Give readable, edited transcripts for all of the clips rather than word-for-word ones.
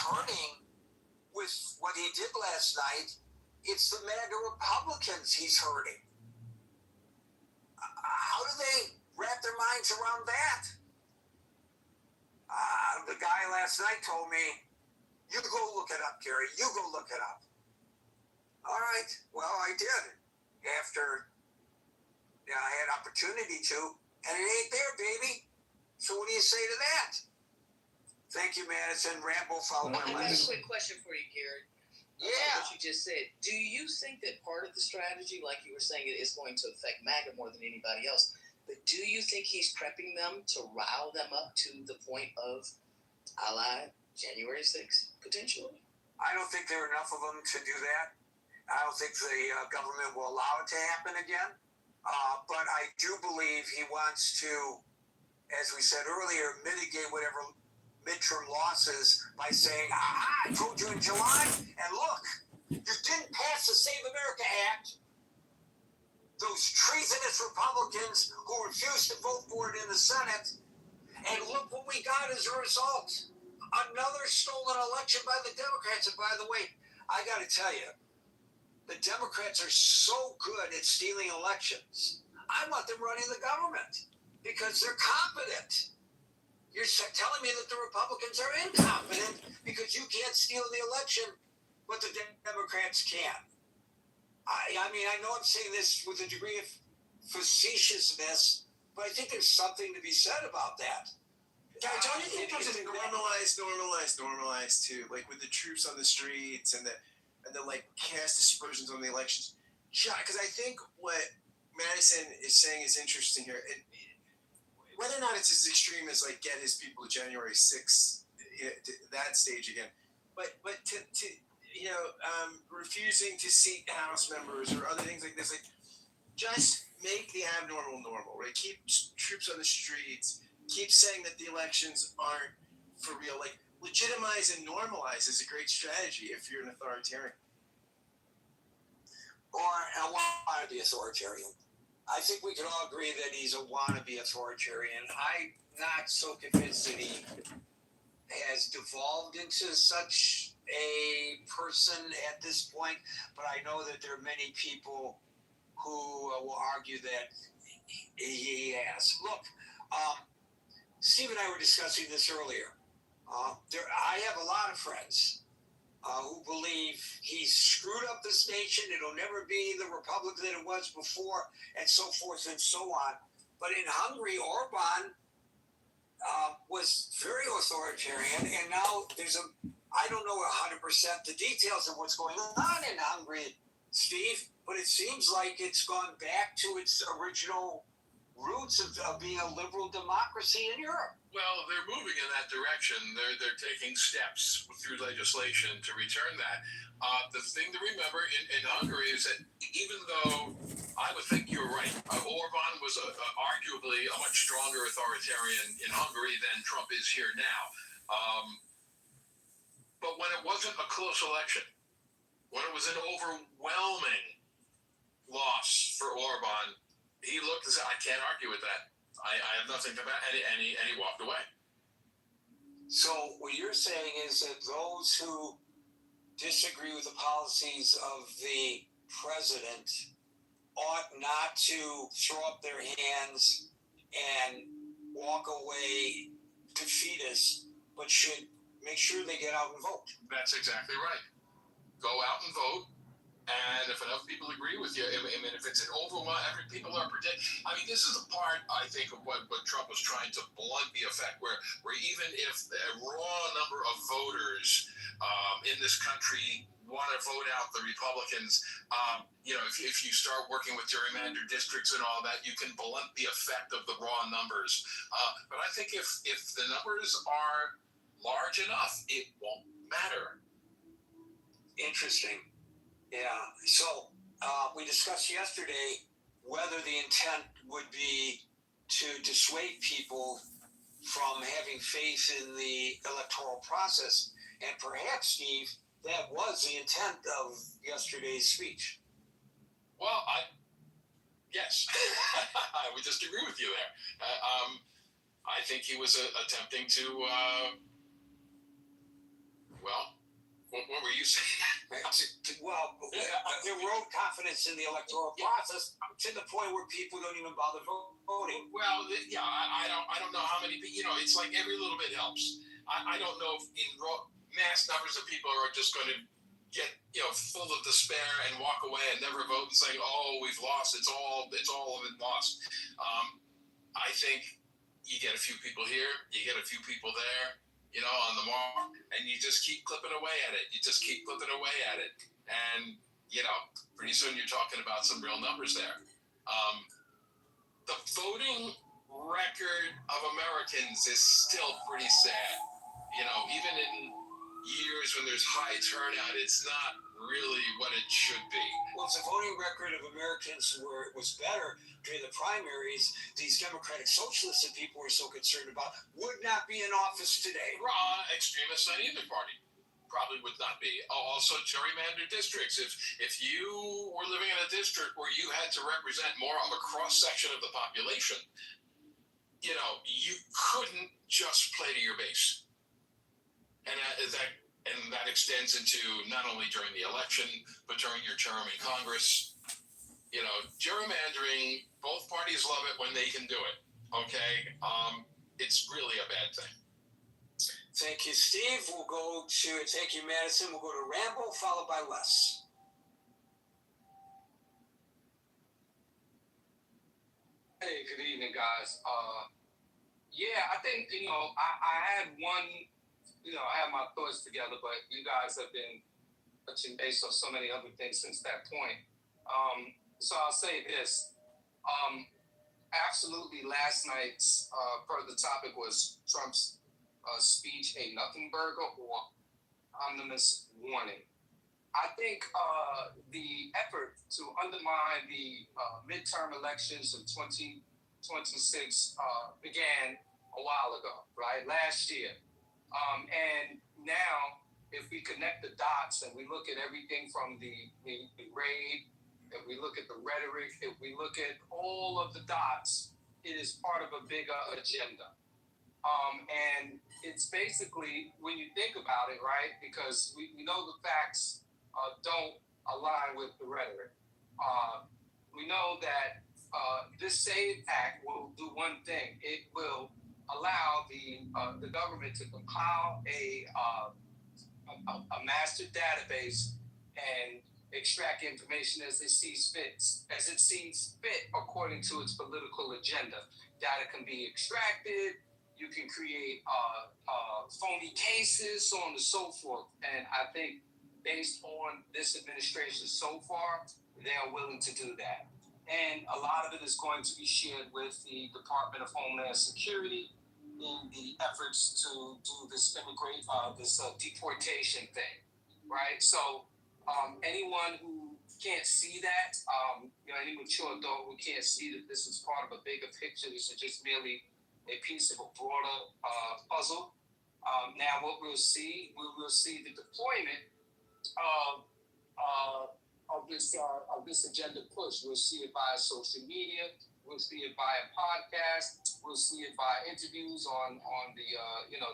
hurting with what he did last night. It's the MAGA Republicans he's hurting. How do they wrap their minds around that? The guy last night told me, you go look it up, Gary. You go look it up. All right. Well, I did. After I had opportunity to, and it ain't there, baby. So what do you say to that? Thank you, Madison. Rambo followed my I have a list. quick question for you, Gary. Yeah. What you just said. Do you think that part of the strategy, like you were saying, it is going to affect MAGA more than anybody else? But do you think he's prepping them to rile them up to the point of a la January 6th, potentially? I don't think there are enough of them to do that. I don't think the government will allow it to happen again. But I do believe he wants to, as we said earlier, mitigate whatever midterm losses by saying, I told you in July, and look, you didn't pass the Save America Act. Those treasonous Republicans who refused to vote for it in the Senate. And look what we got as a result. Another stolen election by the Democrats. And by the way, I got to tell you, the Democrats are so good at stealing elections. I want them running the government because they're competent. You're telling me that the Republicans are incompetent because you can't steal the election, but the Democrats can. I mean, I know I'm saying this with a degree of facetiousness, but I think there's something to be said about that. Don't you think there's a normalized too, like with the troops on the streets and the like cast aspersions on the elections? Because I think what Madison is saying is interesting here. Whether or not it's as extreme as like get his people to January 6th, that stage again, but to refusing to seat House members or other things like this, like just make the abnormal normal, right? Keep troops on the streets. Keep saying that the elections aren't for real. Like legitimize and normalize is a great strategy if you're an authoritarian. Or a wannabe authoritarian. I think we can all agree that he's a wannabe authoritarian. I'm not so convinced that he has devolved into such a person at this point, but I know that there are many people who will argue that he has. Look, Steve and I were discussing this earlier. I have a lot of friends who believe he's screwed up this nation. It'll never be the republic that it was before, and so forth and so on. But in Hungary, Orban was very authoritarian, and now I don't know 100% the details of what's going on in Hungary, Steve, but it seems like it's gone back to its original roots of being a liberal democracy in Europe. Well, they're moving in that direction. They're taking steps through legislation to return that. The thing to remember in Hungary is that even though I would think you're right, Orban was arguably a much stronger authoritarian in Hungary than Trump is here now. But when it wasn't a close election, when it was an overwhelming loss for Orban, he looked and said, I can't argue with that. I have nothing to back, and he walked away. So what you're saying is that those who disagree with the policies of the president ought not to throw up their hands and walk away defeatist, but should make sure they get out and vote. That's exactly right. Go out and vote. And if enough people agree with you, I mean, if it's an overwhelming, people are predicting. I mean, this is the part, I think, of what Trump was trying to blunt the effect, where even if a raw number of voters in this country want to vote out the Republicans, if you start working with gerrymandered districts and all that, you can blunt the effect of the raw numbers. But I think if the numbers are large enough, it won't matter. Interesting. Yeah. So we discussed yesterday whether the intent would be to dissuade people from having faith in the electoral process. And perhaps, Steve, that was the intent of yesterday's speech. Well, yes, I would just agree with you there. I think he was attempting to, you saying? Well, erode confidence in the electoral process to the point where people don't even bother voting. Well, yeah, I don't know how many people. It's like every little bit helps. I don't know if mass numbers of people are just going to get full of despair and walk away and never vote and say, "Oh, we've lost. It's all been lost." I think you get a few people here, you get a few people there, on the mark, and you just keep clipping away at it. And pretty soon you're talking about some real numbers there. The voting record of Americans is still pretty sad. Even in years when there's high turnout, it's not really what it should be. Well, it's a voting record of Americans where it was better during the primaries. These democratic socialists that people were so concerned about would not be in office today. Extremists on either party probably would not be. Also, gerrymandered districts. If you were living in a district where you had to represent more of a cross-section of the population, you couldn't just play to your base. And that extends into not only during the election, but during your term in Congress. Gerrymandering, both parties love it when they can do it. Okay? It's really a bad thing. Thank you, Steve. Thank you, Madison. We'll go to Rambo, followed by Les. Hey, good evening, guys. I think, I had one, I have my thoughts together, but you guys have been touching base on so many other things since that point. So I'll say this. Absolutely, last night's part of the topic was Trump's speech, a nothing burger or omnibus warning. I think the effort to undermine the midterm elections of 2026 began a while ago, right? Last year. And now, if we connect the dots and we look at everything from the raid, if we look at the rhetoric, if we look at all of the dots, it is part of a bigger agenda. And it's basically, when you think about it, right, because we know the facts don't align with the rhetoric. We know that this SAVE Act will do one thing. It will allow the government to compile a master database and extract information as it sees fit according to its political agenda. Data can be extracted. You can create phony cases, so on and so forth. And I think based on this administration so far, they are willing to do that. And a lot of it is going to be shared with the Department of Homeland Security in the efforts to do this deportation thing, right? So anyone who can't see that, any mature adult who can't see that this is part of a bigger picture, this is just merely a piece of a broader puzzle. Now, what we'll see the deployment of this agenda push. We'll see it via social media. We'll see it via podcast. We'll see it via interviews on the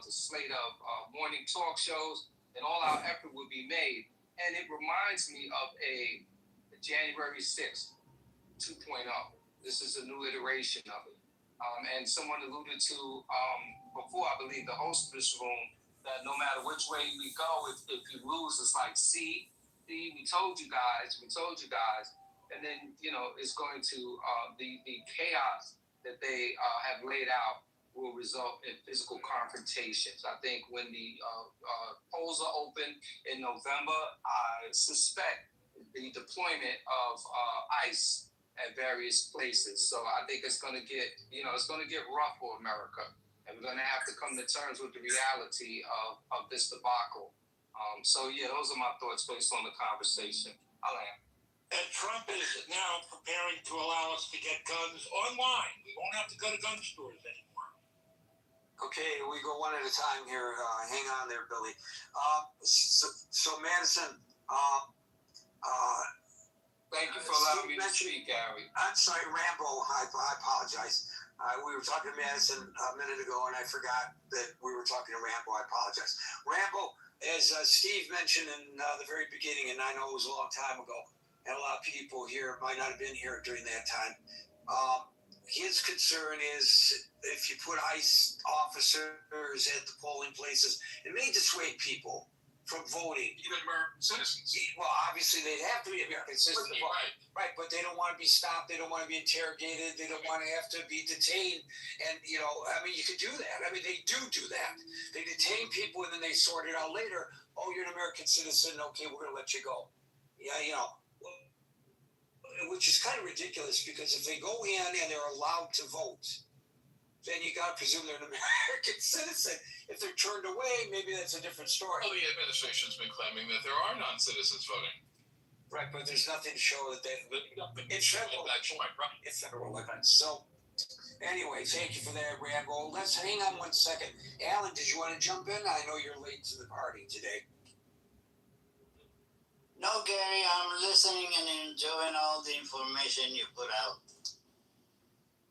slate of morning talk shows, and all our effort will be made. And it reminds me of a January 6th 2.0. This is a new iteration of it. And someone alluded to before, I believe, the host of this room, that no matter which way we go, if you lose, it's like, see, we told you guys. And then, it's going to, the chaos that they have laid out will result in physical confrontations. I think when the polls are open in November, I suspect the deployment of ICE at various places. So I think it's going to get, rough for America. And we're going to have to come to terms with the reality of this debacle. Those are my thoughts based on the conversation. I'll end. And Trump is now preparing to allow us to get guns online. We won't have to go to gun stores anymore. Okay, we go one at a time here. Hang on there, Billy. So Madison, thank you for allowing me to speak, Gary. I'm sorry, Rambo. I apologize. We were talking to Madison a minute ago, and I forgot that we were talking to Rambo. I apologize. Rambo, as Steve mentioned in the very beginning, and I know it was a long time ago, and a lot of people here might not have been here during that time. His concern is if you put ICE officers at the polling places, it may dissuade people from voting. Even American citizens. Well, obviously they'd have to be American citizens, right? But they don't want to be stopped. They don't want to be interrogated. They don't want to have to be detained. And you could do that. I mean, they do that. They detain people and then they sort it out later. Oh, you're an American citizen. Okay, we're going to let you go. Yeah, which is kind of ridiculous because if they go in and they're allowed to vote, then you got to presume they're an American citizen. If they're turned away, maybe that's a different story. Well, the administration's been claiming that there are non-citizens voting. Right, but there's nothing to show that it's federal. That's right. It's federal elections. So, anyway, thank you for that, Rambo. Let's hang on 1 second. Alan, did you want to jump in? I know you're late to the party today. No, Gary, I'm listening and enjoying all the information you put out.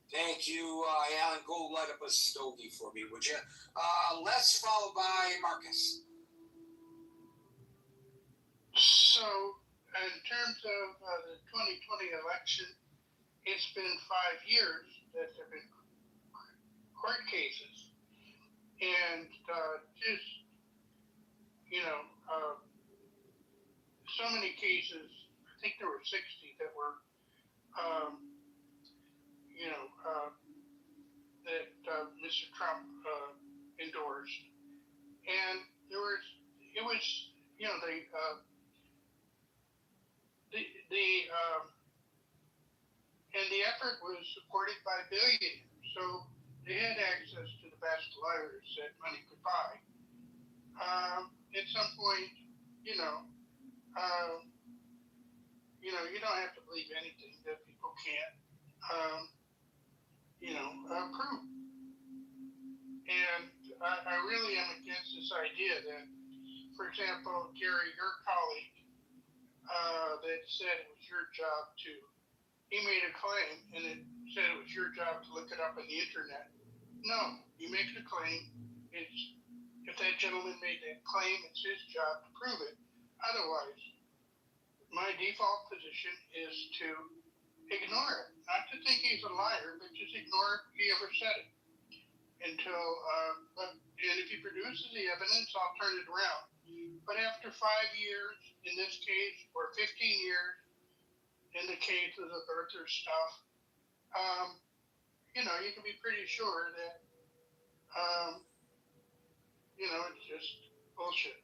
Thank you, Alan. Go light up a stogie for me, would you? Les, followed by Marcus. So, in terms of the 2020 election, it's been 5 years that there have been court cases. And so many cases, I think there were 60 that were, that Mr. Trump endorsed. And the effort was supported by billionaires. So they had access to the best lawyers that money could buy. At some point, you don't have to believe anything that people can't, prove. And I really am against this idea that, for example, Gary, your colleague, that said it was your job he made a claim and it said it was your job to look it up on the internet. No, he makes a claim. If that gentleman made that claim, it's his job to prove it. Otherwise, my default position is to ignore it. Not to think he's a liar, but just ignore he ever said it. And if he produces the evidence, I'll turn it around. But after 5 years in this case, or 15 years in the case of the birther stuff, you can be pretty sure that, it's just bullshit.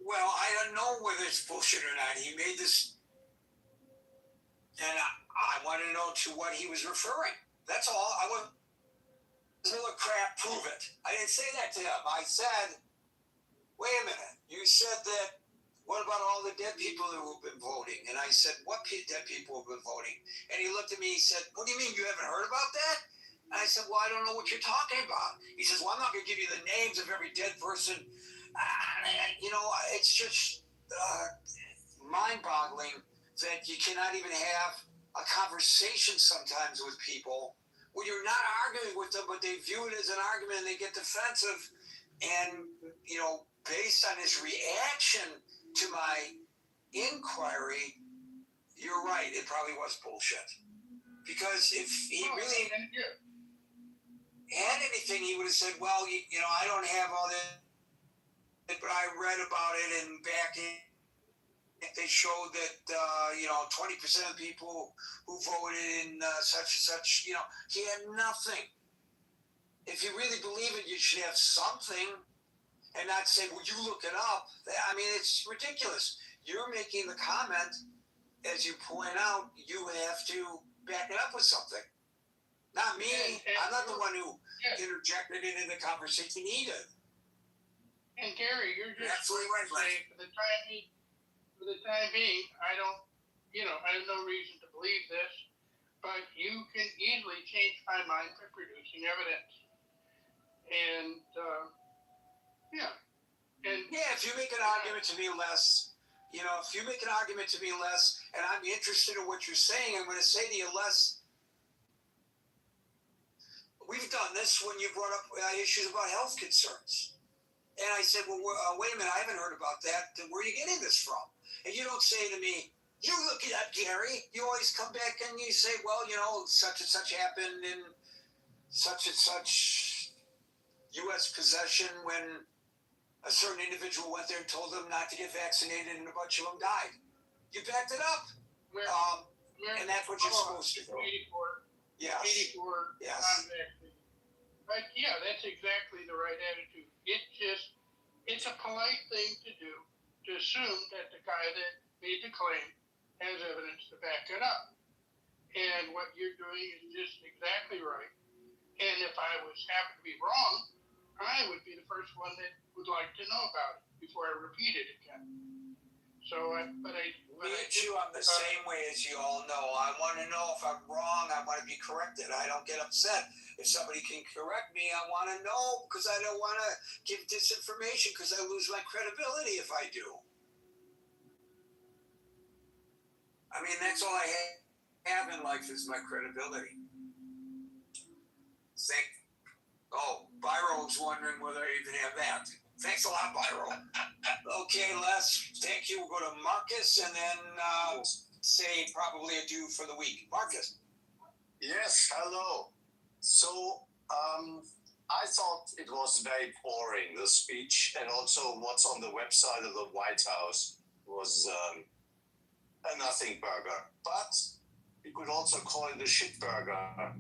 Well, I don't know whether it's bullshit or not. He made this, and I want to know to what he was referring. That's all. I want little crap, prove it. I didn't say that to him. I said, wait a minute. You said that, what about all the dead people who have been voting? And I said, what dead people have been voting? And he looked at me, he said, what do you mean, you haven't heard about that? And I said, well, I don't know what you're talking about. He says, well, I'm not going to give you the names of every dead person. It's just mind-boggling that you cannot even have a conversation sometimes with people when you're not arguing with them, but they view it as an argument and they get defensive. And, based on his reaction to my inquiry, you're right. It probably was bullshit. Because if he really had anything, he would have said, well, I don't have all that, but I read about it, and back in, they showed that, 20% of people who voted in such and such, he had nothing. If you really believe it, you should have something and not say, well, you look it up. I mean, it's ridiculous. You're making the comment, as you point out, you have to back it up with something. Not me. I'm not the one who interjected it in the conversation. He did. And Gary, you're just absolutely right. For the time being, I have no reason to believe this, but you can easily change my mind by producing evidence. And if you make an argument to me, Les, if you make an argument to me, Les, and I'm interested in what you're saying, I'm going to say to you, Les, we've done this when you brought up issues about health concerns. And I said, well, wait a minute, I haven't heard about that. Where are you getting this from? And you don't say to me, you look it up, Gary. You always come back and you say, well, such and such happened in such and such U.S. possession when a certain individual went there and told them not to get vaccinated and a bunch of them died. You backed it up. And that's what you're supposed to do. 84. Yes. 84 Yes. non-vaccinated. But yeah, that's exactly the right attitude. It's a polite thing to do to assume that the guy that made the claim has evidence to back it up. And what you're doing is just exactly right. And if I happen to be wrong, I would be the first one that would like to know about it before I repeat it again. So, Me and you, I'm the same way as you all know. I want to know if I'm wrong. I want to be corrected. I don't get upset. If somebody can correct me, I want to know because I don't want to give disinformation because I lose my credibility if I do. I mean, that's all I have in life is my credibility. Byro's wondering whether I even have that. Thanks a lot, Byro. Okay, Les, thank you. We'll go to Marcus and then say probably adieu for the week. Marcus. Yes, hello. So, I thought it was very boring, the speech, and also what's on the website of the White House was a nothing burger. But you could also call it a shit burger.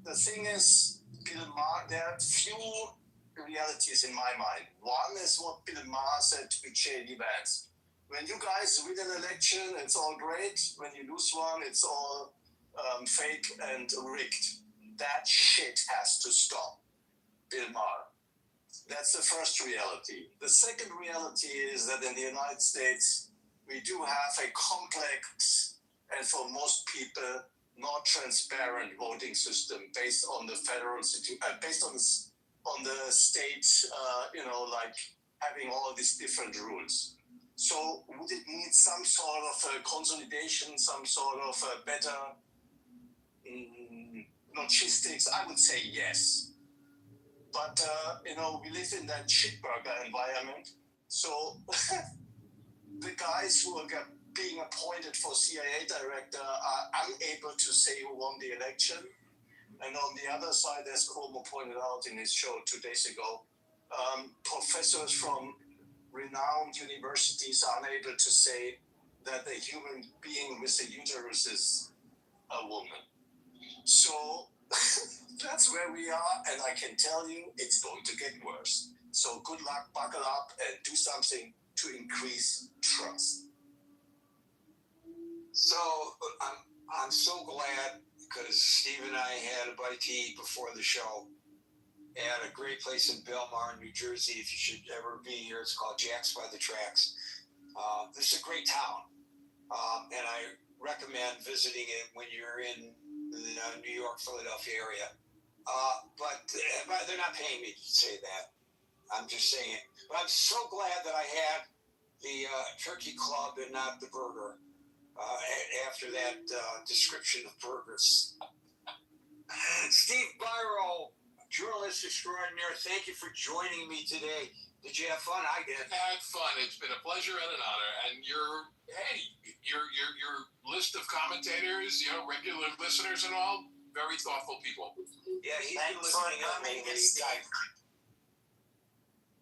The thing is, Bill Maher, there are few realities in my mind. One is what Bill Maher said to J.D. Vance. When you guys win an election, it's all great. When you lose one, it's all fake and rigged. That shit has to stop, Bill Maher. That's the first reality. The second reality is that in the United States, we do have a complex and for most people, not transparent voting system based on the federal based on the state, like having all these different rules. So would it need some sort of a consolidation, some sort of a better logistics? I would say yes. But, we live in that shitburger environment. So the guys who are being appointed for CIA director are unable to say who won the election. And on the other side, as Cuomo pointed out in his show 2 days ago, professors from renowned universities are unable to say that a human being with a uterus is a woman. So that's where we are, and I can tell you it's going to get worse. So good luck, buckle up, and do something to increase trust. So I'm so glad because Steve and I had a bite to eat before the show at a great place in Belmar, New Jersey. If you should ever be here, it's called Jack's by the Tracks. This is a great town, and I recommend visiting it when you're in the New York, Philadelphia area. But they're not paying me to say that. I'm just saying it. But I'm so glad that I had the turkey club and not the burger. After that description of burgers. Steve Byro, journalist extraordinaire, thank you for joining me today. Did you have fun? I did. Had fun. It's been a pleasure and an honor. And your list of commentators, regular listeners and all, very thoughtful people. Yeah, he's been listening up lately.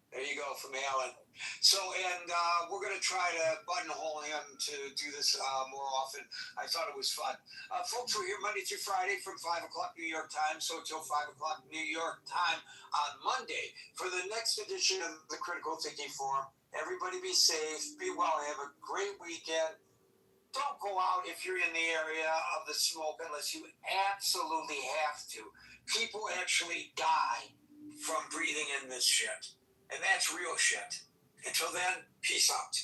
There you go, from Alan. So, and we're going to try to buttonhole him to do this more often. I thought it was fun. Folks, we're here Monday through Friday from 5 o'clock New York time, so till 5 o'clock New York time on Monday for the next edition of the Critical Thinking Forum. Everybody be safe, be well, have a great weekend. Don't go out if you're in the area of the smoke unless you absolutely have to. People actually die from breathing in this shit. And that's real shit. Until then, peace out.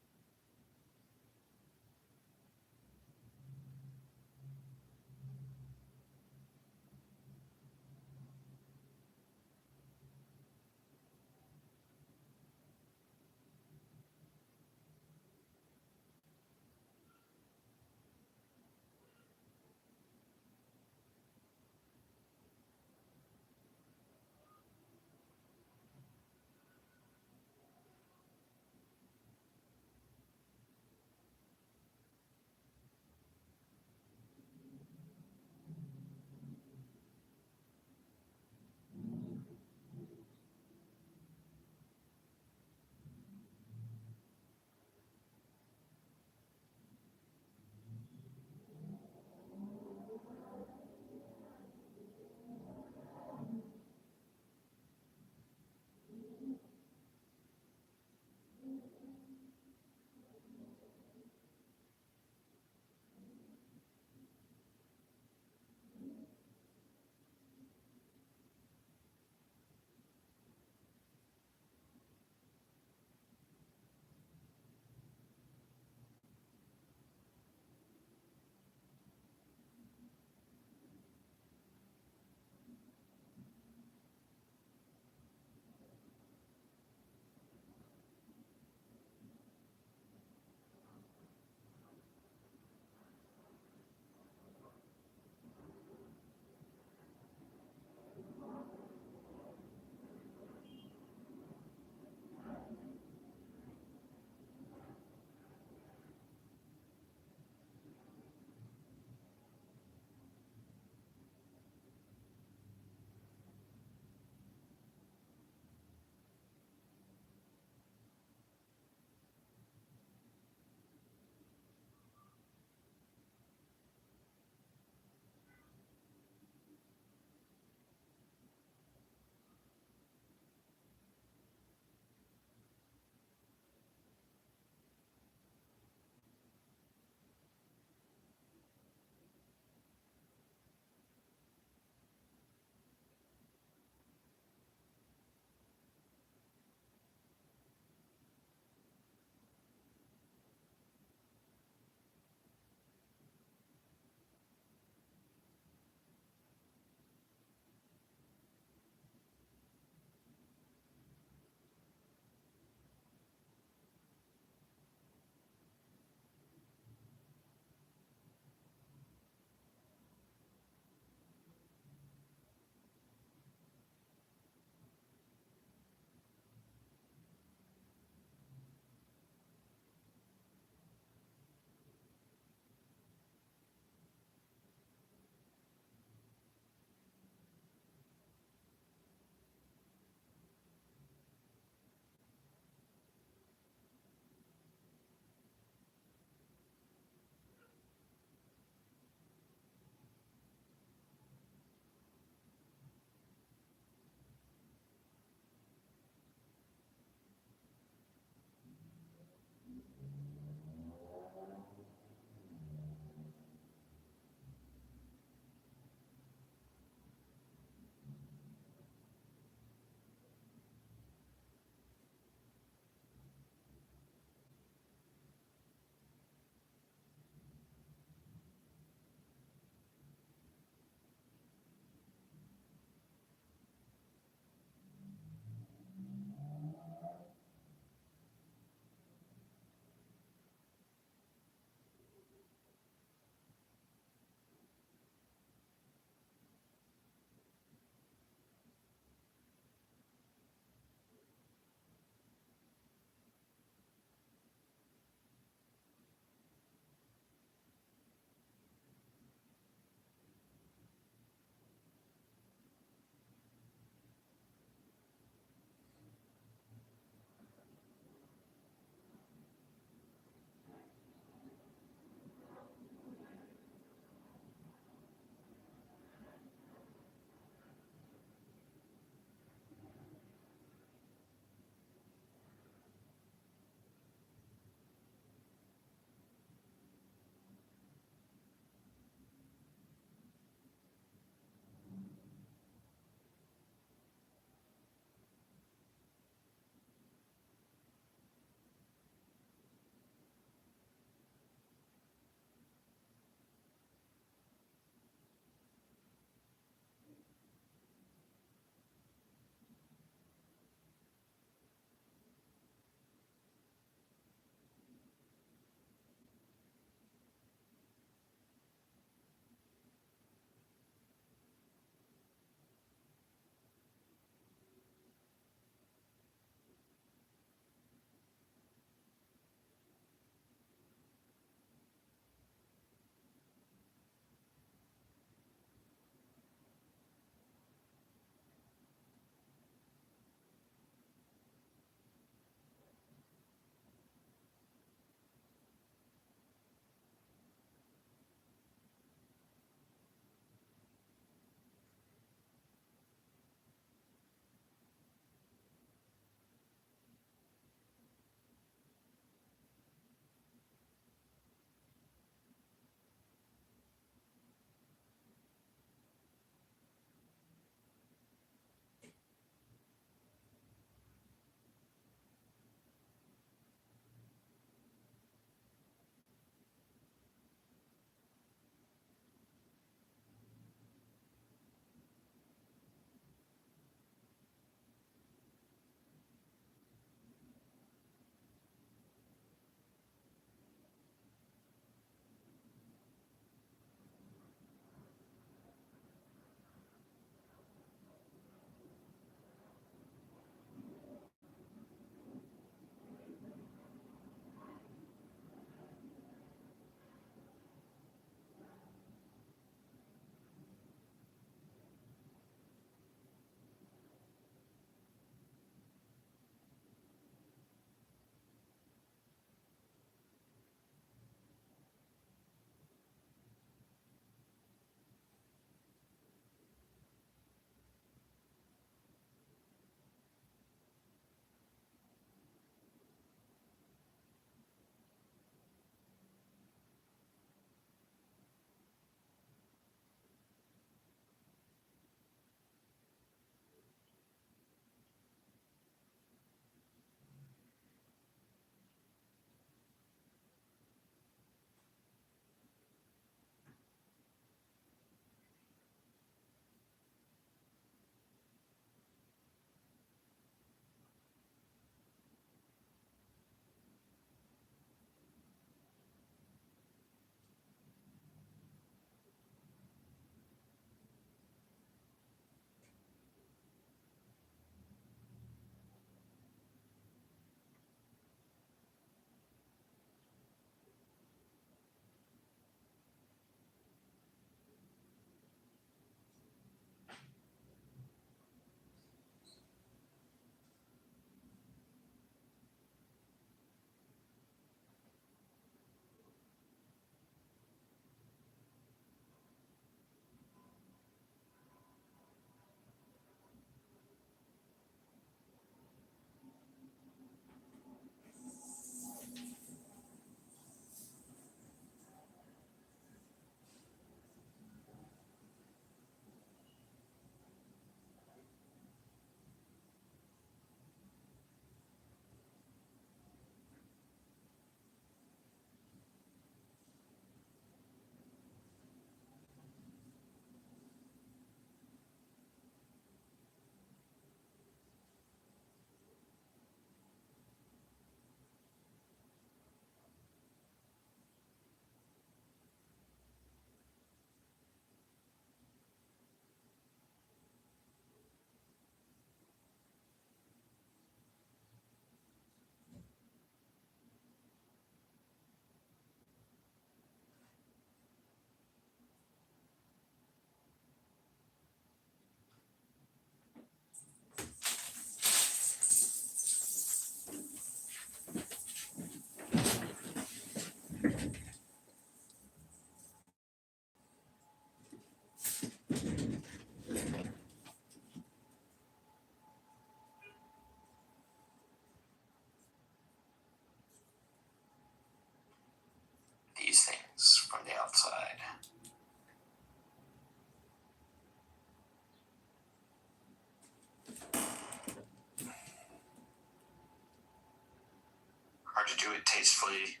do it tastefully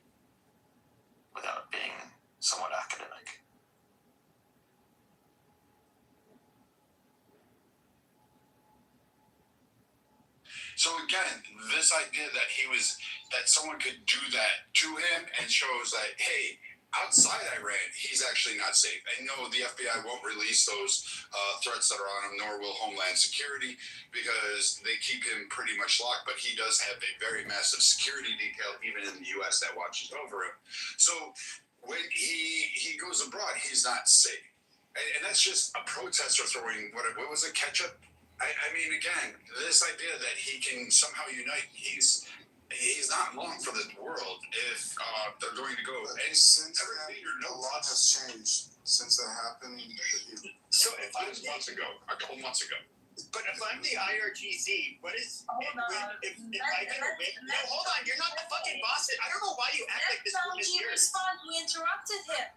without being somewhat academic. So again, this idea that someone could do that to him and shows that, hey, outside Iran, he's actually not safe. I know the FBI won't release those threats that are on him, nor will Homeland Security, because they keep him pretty much locked, but he does have a very massive security detail, even in the U.S., that watches over him. So when he goes abroad, he's not safe. And that's just a protester throwing, what was it, ketchup? I mean, again, this idea that he can somehow unite, he's not long for the world if they're going to go. And since then, a lot has changed since that happened. So if I was a couple months ago. But if I'm the IRGC, what is if I get a win? No, hold on, you're not the fucking boss. I don't know why you act like this room is yours. We interrupted him.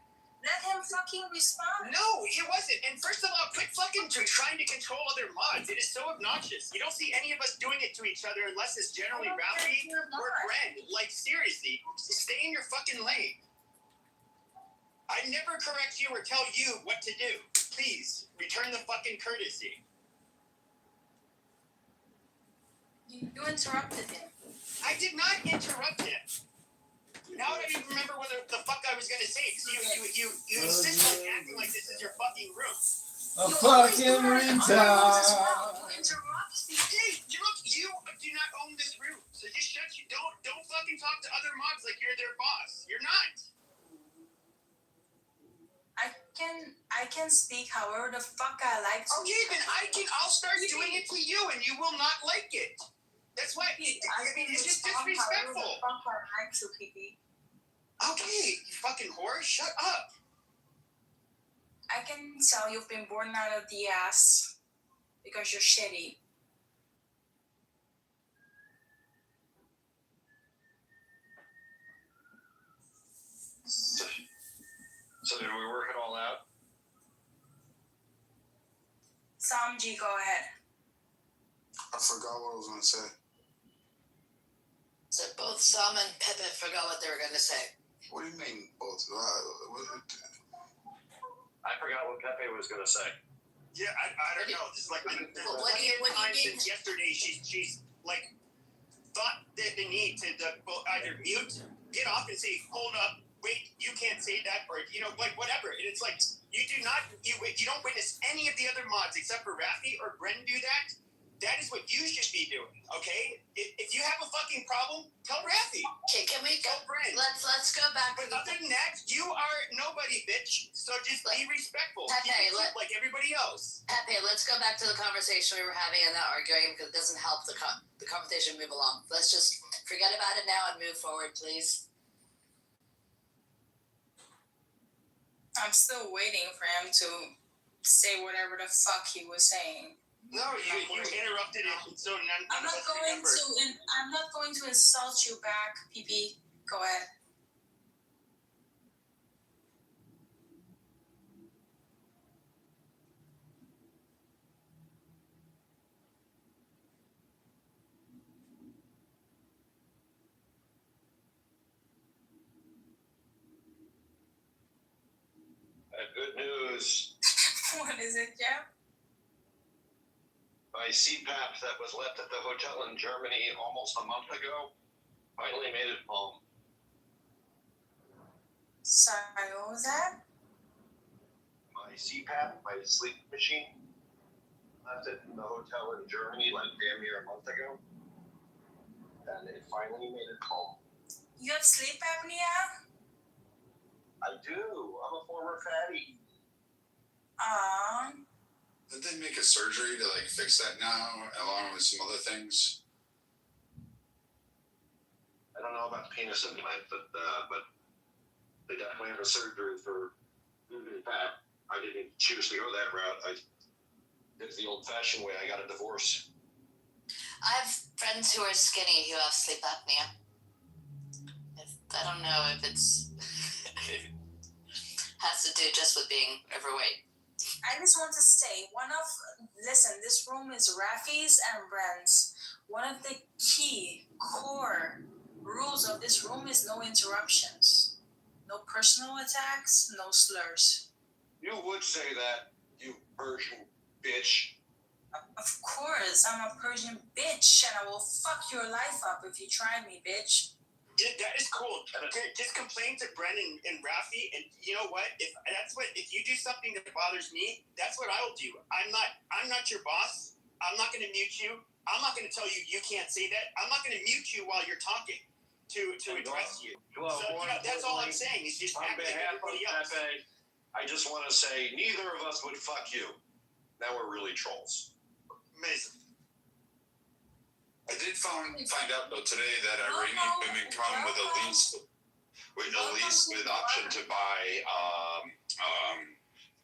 Let him fucking respond. No, he wasn't. And first of all, quit fucking trying to control other mods. It is so obnoxious. You don't see any of us doing it to each other unless it's generally Ralphie or Gren. Like, seriously, stay in your fucking lane. I never correct you or tell you what to do. Please, return the fucking courtesy. You interrupted him. I did not interrupt him. Now I don't even remember what the fuck I was gonna say. You insist on acting like this is your fucking room. A fucking retard. Hey, look, you do not own this room, so just shut you. Don't fucking talk to other mods like you're their boss. You're not. I can speak however the fuck I like to. Okay, then I'll start doing it to you, and you will not like it. That's why. I mean, it's just disrespectful. Okay, you fucking whore, shut up. I can tell you've been born out of the ass because you're shitty. So did we work it all out? Samji, go ahead. I forgot what I was going to say. So both Sam and Pepe forgot what they were going to say. What do you mean both? I forgot what Pepe was going to say. Yeah, I don't know. This is like since yesterday. She's like thought that the need to either mute, get off, and say, "Hold up, wait, you can't say that," or like whatever. And it's like you don't witness any of the other mods except for Rafi or Bren do that. That is what you should be doing, okay? If you have a fucking problem, tell Rafi. Okay, can we go? Bren. Let's go back. But other than that, you are nobody, bitch. So just be respectful. Pepe, like everybody else. Pepe, let's go back to the conversation we were having and not arguing because it doesn't help the conversation move along. Let's just forget about it now and move forward, please. I'm still waiting for him to say whatever the fuck he was saying. No, you interrupted it, so none of us remember. I'm not going to insult you back, PP. Go ahead. Good news. What is it, Jeff? My CPAP that was left at the hotel in Germany almost a month ago finally made it home. Sorry, what was that? My CPAP, my sleep machine, left it in the hotel in Germany like damn near a month ago. And it finally made it home. You have sleep apnea? I do. I'm a former fatty. Did they make a surgery to like fix that now, along with some other things? I don't know about penis implant, but they definitely have a surgery for moving fat. I didn't choose to go that route. I did it the old-fashioned way. I got a divorce. I have friends who are skinny who have sleep apnea. I don't know if it's has to do just with being overweight. I just want to say, listen, this room is Rafi's and Bren's. One of the key core rules of this room is no interruptions, no personal attacks, no slurs. You would say that, you Persian bitch. Of course, I'm a Persian bitch, and I will fuck your life up if you try me, bitch. That is cool. Just complain to Brennan and Rafi, and you know what? If you do something that bothers me, that's what I'll do. I'm not your boss. I'm not going to mute you. I'm not going to tell you you can't say that. I'm not going to mute you while you're talking to address you. Well, so that's all I'm saying. Is just on act like behalf of everybody else. Pepe, I just want to say neither of us would fuck you. Now we're really trolls. Amazing. I did find out though today that Iranian women come with a lease with option to buy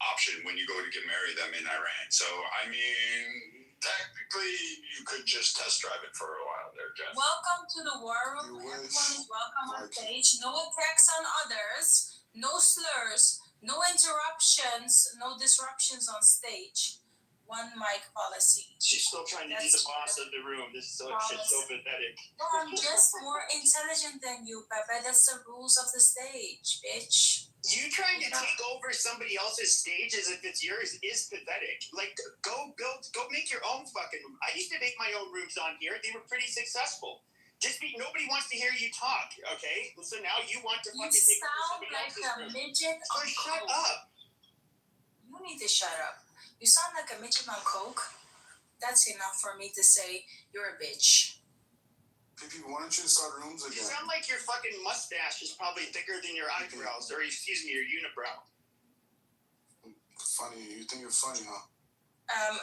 option when you go to get married them in Iran. So I mean, technically you could just test drive it for a while there, Jeff. Welcome to the war room. Everyone is welcome on stage. No attacks on others. No slurs. No interruptions. No disruptions on stage. One mic policy. She's still trying to be the boss of the room. This is so pathetic. No, I'm just more intelligent than you, Pepe. That's the rules of the stage, bitch. You trying to take over somebody else's stage as if it's yours is pathetic. Like, go make your own fucking room. I used to make my own rooms on here. They were pretty successful. Nobody wants to hear you talk, okay? So now you want to fucking take over somebody else's room. You sound like a midget on coke. Shut up. You need to shut up. You sound like a midget on coke. That's enough for me to say you're a bitch. PP, why don't you start rooms again? You sound like your fucking mustache is probably thicker than your eyebrows, or excuse me, your unibrow. Funny, you think you're funny, huh?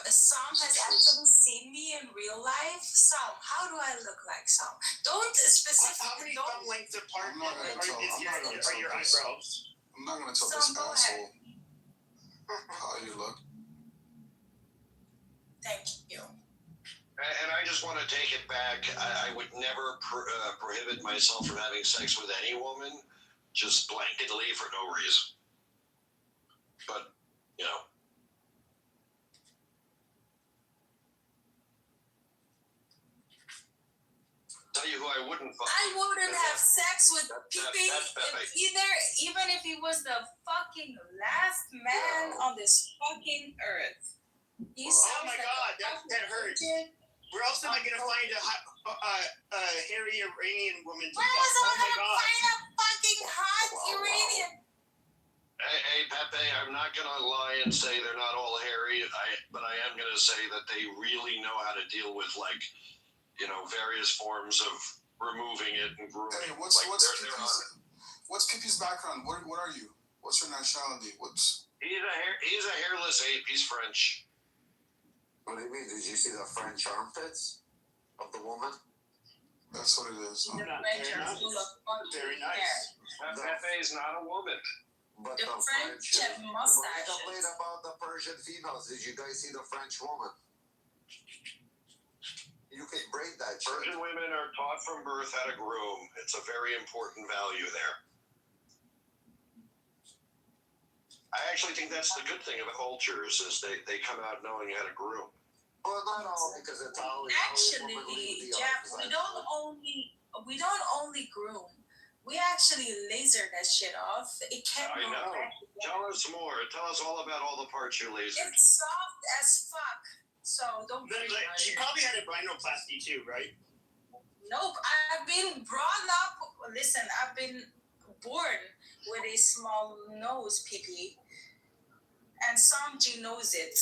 Sam has actually seen me in real life. Sam, how do I look like Sam? Don't specifically. How many thumb lengths apart are your eyebrows? I'm not gonna tell this asshole how you look. Thank you. And I just want to take it back. I would never prohibit myself from having sex with any woman, just blanketly for no reason. But, you know. Tell you who I wouldn't fuck. I wouldn't have sex with Pepe even if he was the fucking last man on this fucking earth. Oh my god, that hurts. Where else am I gonna find a hairy Iranian woman to fuck? Oh my god. Find a fucking hot Iranian. Hey, Pepe, I'm not gonna lie and say they're not all hairy, but I am gonna say that they really know how to deal with, like, you know, various forms of removing it and grooming. Hey, what's Pipi's background? What are you? What's your nationality? He's a hairless ape. He's French. What do you mean? Did you see the French armpits of the woman? That's what it is. The French are full of very fucking nice. Pepe is not a woman. But the French have mustaches. Complain about the Persian females. Did you guys see the French woman? You can braid that shit. Persian women are taught from birth how to groom. It's a very important value there. I actually think that's the good thing of cultures is they come out knowing how to groom. Well, not all, because it's always actually, Jeff, we don't only groom. We actually laser that shit off. It can't I know. Tell us more. Tell us all about all the parts you lasered. It's soft as fuck. So don't worry about it. You probably had a rhinoplasty too, right? Nope. I've been brought up. Listen, I've been born with a small nose, PP. And Samji knows it.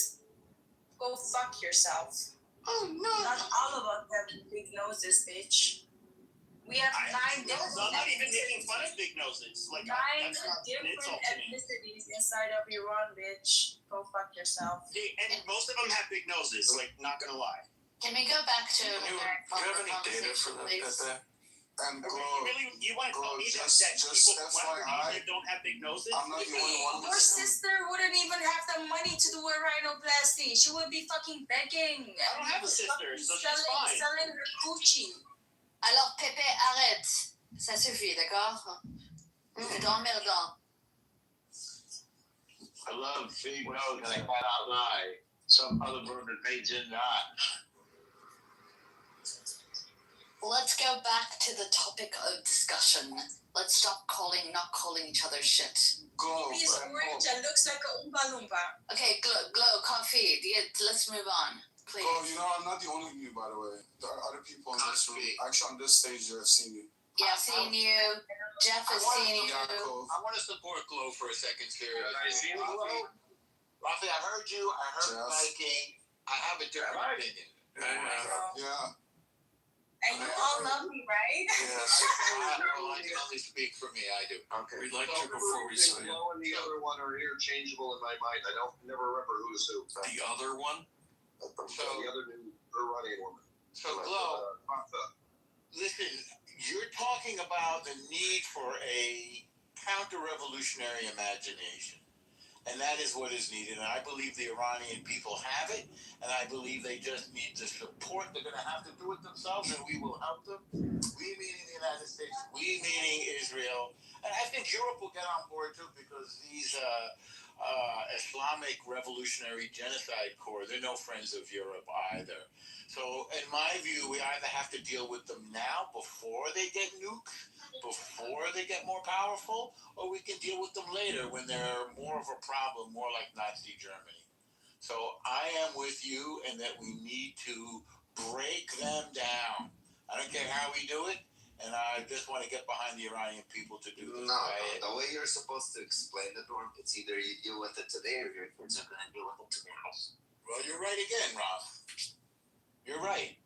Go fuck yourself. Oh no. Not all of us have big noses, bitch. We have 9 different. I'm not even making fun of big noses. Like 9 different ethnicities inside of Iran, bitch. Go fuck yourself. And most of them have big noses. Like, not gonna lie. Can we go back to do you have any data for that, Pepe? And you want to tell me that people from Western Europe don't have big noses? I'm not the only one. Your sister wouldn't even have the money to do a rhinoplasty. She would be fucking begging. I don't have a sister, so she's fine. Selling her coochie. Alors, Pepe, arrête. Ça suffit, d'accord? C'est emmerdant. I love big nose. I cannot lie. Some other vermin may did not. let's go back to the topic of discussion. Let's stop not calling each other shit. Glow. He's orange and looks like a Oompa Loompa. Okay, glow, coffee. Let's move on, please. Glow, you know, I'm not the only one you, by the way. There are other people in this room. Actually, on this stage, I've seen you. Yeah, I've seen you. Jeff has seen you. I want to support Glow for a second, seriously. I see the Glow. Rafi, I heard you. I heard Viking. I have a different opinion. Yeah. And you all love me, right? Yes. I can only speak for me. I do. Okay. We'd like So to before we say it. Glow and the other one are interchangeable in my mind. I never remember who's who. The other one? So the other new Iranian woman. So Glow, listen, you're talking about the need for a counter-revolutionary imagination. And that is what is needed. And I believe the Iranian people have it. And I believe they just need the support. They're going to have to do it themselves, and we will help them. We meaning the United States. We meaning Israel. And I think Europe will get on board, too, because these Islamic Revolutionary Genocide Corps, they're no friends of Europe either. So, in my view, we either have to deal with them now before they get nuked, before they get more powerful, or we can deal with them later when they're more of a problem, more like Nazi Germany. So I am with you in that we need to break them down. I don't care how we do it, and I just want to get behind the Iranian people to do this. No, the way you're supposed to explain it, Norm, it's either you deal with it today or your kids are going to deal with it tomorrow. Well, you're right again, Rob. You're right.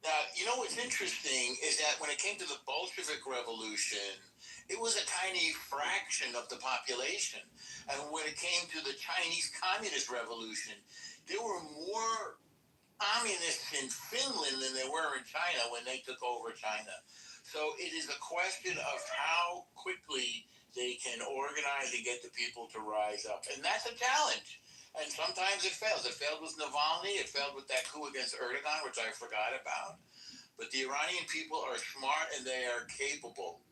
Now, you know what's interesting is that when it came to the Bolshevik Revolution, it was a tiny fraction of the population. And when it came to the Chinese Communist Revolution, there were more communists in Finland than there were in China when they took over China. So it is a question of how quickly they can organize and get the people to rise up. And that's a challenge. And sometimes it fails. It failed with Navalny. It failed with that coup against Erdogan, which I forgot about. But the Iranian people are smart and they are capable.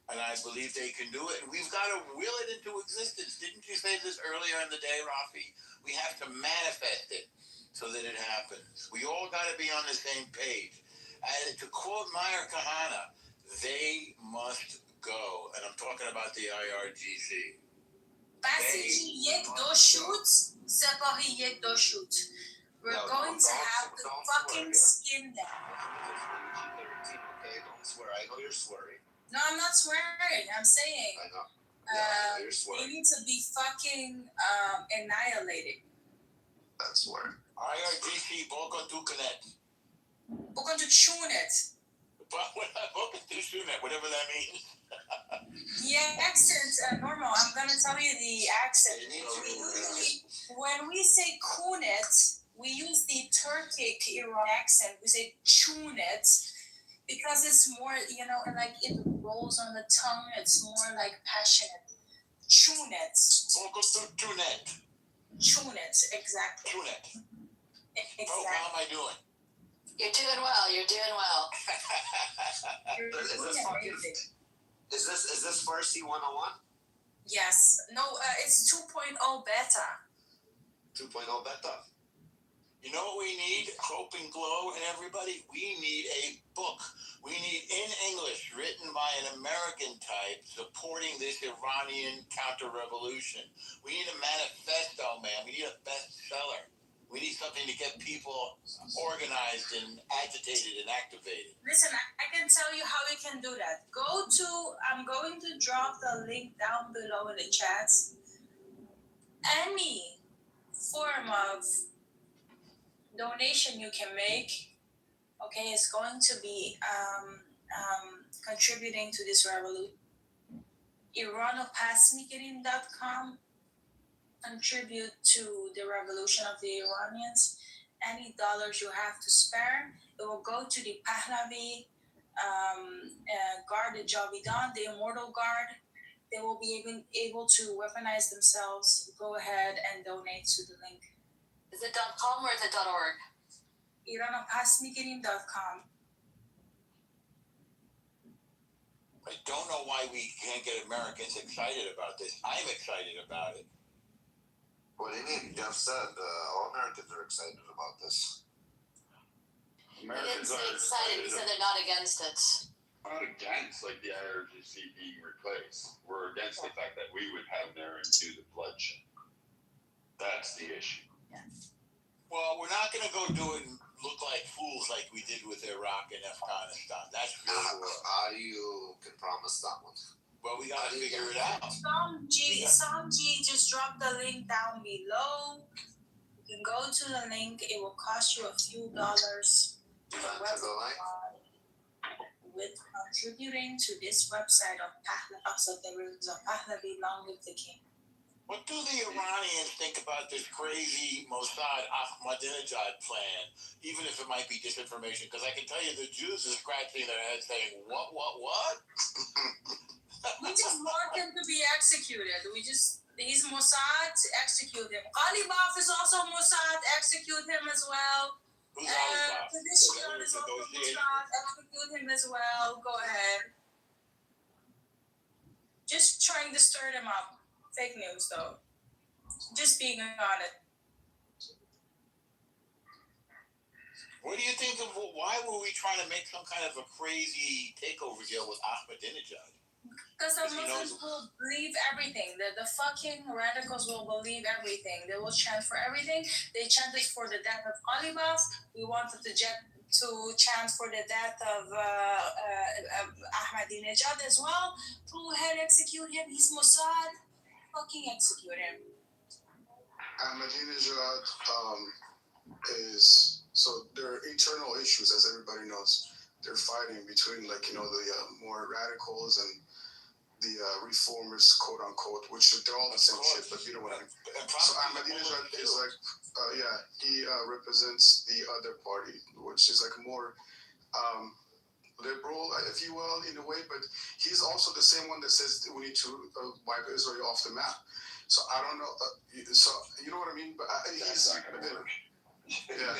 And I believe they can do it. And we've got to will it into existence. Didn't you say this earlier in the day, Rafi? We have to manifest it so that it happens. We all got to be on the same page. And to quote Meyer Kahana, they must go. And I'm talking about the IRGC. بسیجی یک دو شوت سپاهی یک دو شوت. We're going to have to fucking skin them. Okay, don't swear. I know you're swearing. No, I'm not swearing. I'm saying I know. Yeah, you're they swearing. need to be fucking annihilated. That's swear. IRGC, Balkan Dukanet. Balkan to tune it. Balkan Dukanet, whatever that means. The accent, normal. I'm gonna tell you the accent. When we say kunet, we use the Turkic Iran accent. We say chunet because it's more, like it rolls on the tongue. It's more like passionate. Chunet. Chunet, exactly. Chunet. Exactly. Oh, how am I doing? You're doing well. You're doing well. Is this Farsi 101? Yes. No, it's 2.0 beta. 2.0 beta. You know what we need, Hope and Glow and everybody? We need a book. We need in English, written by an American type, supporting this Iranian counter-revolution. We need a manifesto, man. We need a bestseller. We need something to get people organized and agitated and activated. Listen, I can tell you how we can do that. I'm going to drop the link down below in the chats. Any form of donation you can make, okay, is going to be contributing to this revolution. iranopasmikirin.com contribute to the revolution of the Iranians. Any dollars you have to spare, it will go to the Pahlavi Guard, the Javidan, the Immortal Guard. They will be able to weaponize themselves. Go ahead and donate to the link. Is it .com or is it .org? iranopasmikirin.com. I don't know why we can't get Americans excited about this. I'm excited about it. What do you mean? Jeff said all Americans are excited about this. Americans They are get excited because they're not against it. not against like the IRGC being replaced. We're against the fact that we would have there and do the bloodshed. That's the issue. Yes. Well, we're not going to go do it and look like fools like we did with Iraq and Afghanistan. That's for sure. How do you can promise that one? Well, we got to figure it out. Samji just dropped the link down below. You can go to the link. It will cost you a few dollars with contributing to this website of Pahlavi. So there is a Pahlavi Long Live the King. What do the Iranians think about this crazy Mossad Ahmadinejad plan, even if it might be disinformation? Because I can tell you the Jews are scratching their heads saying, what? We just want him to be executed. He's Mossad, execute him. Ghalibaf is also Mossad, execute him as well. Who's Ghalibaf? Tradition is also Mossad, execute him as well. Go ahead. Just trying to stir them up. Fake news, though. Just being on it. What do you think of why were we trying to make some kind of a crazy takeover deal with Ahmadinejad? Because the Muslims will believe everything. The fucking radicals will believe everything. They will chant for everything. They chanted for the death of Ghalibaf. We wanted to chant for the death of Ahmadinejad as well. Go ahead, execute him. He's Mossad. Fucking execute him. Ahmadinejad is, so there are internal issues, as everybody knows. They're fighting between, like, the more radicals and the reformers, quote unquote, which they're all the same shit, but you know what I mean. So Ahmadinejad is like, he represents the other party, which is like more liberal, if you will, in a way, but he's also the same one that says we need to wipe Israel off the map. So I don't know. So you know what I mean? But he's not going to work. Yeah.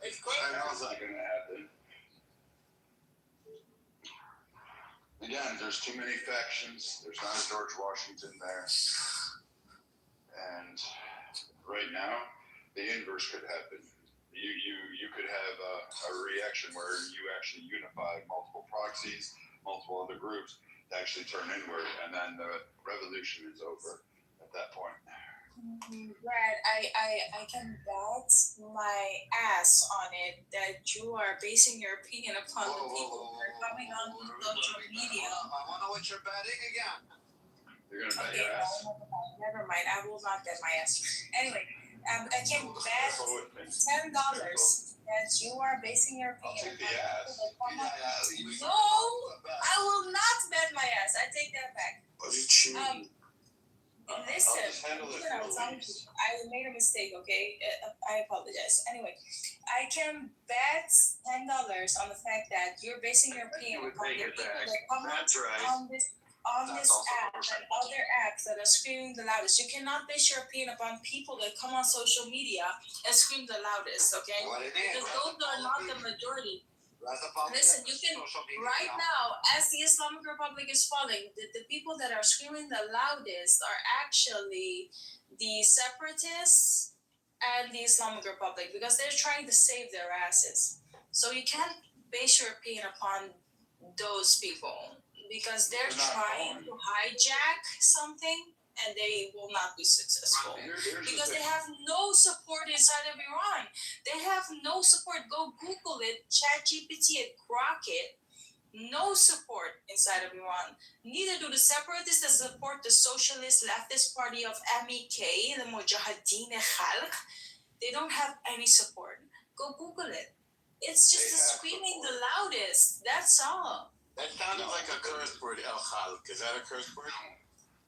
It's great. I know. That's not going to happen. Again, there's too many factions. There's not a George Washington there. And right now, the inverse could happen. You could have a reaction where you actually unify multiple proxies, multiple other groups to actually turn inward, and then the revolution is over at that point. Brad, I can bet my ass on it that you are basing your opinion upon the people who are coming on social media. I want to know what you're betting again. You're going to bet your ass? Never mind. I will not bet my ass. Anyway, I can bet $10 that you are basing your opinion. I'll take the ass. No, I will not bet my ass. I take that back. Listen, I made a mistake, okay? I apologize. Anyway, I can bet $10 on the fact that you're basing your opinion upon the people that comment on this app and other apps that are screaming the loudest. You cannot base your opinion upon people that come on social media and scream the loudest, okay? Because those are not the majority. Listen, you can, right now, as the Islamic Republic is falling, the people that are screaming the loudest are actually the separatists and the Islamic Republic, because they're trying to save their asses. So you can't base your opinion upon those people, because they're trying to hijack something and they will not be successful because they have no support inside of Iran. They have no support. Go Google it, ChatGPT it, Grok it. No support inside of Iran. Neither do the separatists that support the socialist leftist party of MEK, the Mujahideen Khalq. They don't have any support. Go Google it. It's just screaming the loudest. That's all. That sounded like a curse word, El Khalq. Is that a curse word?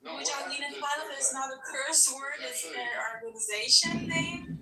No, Mujahideen Khalq is not a curse word. It's their organization name.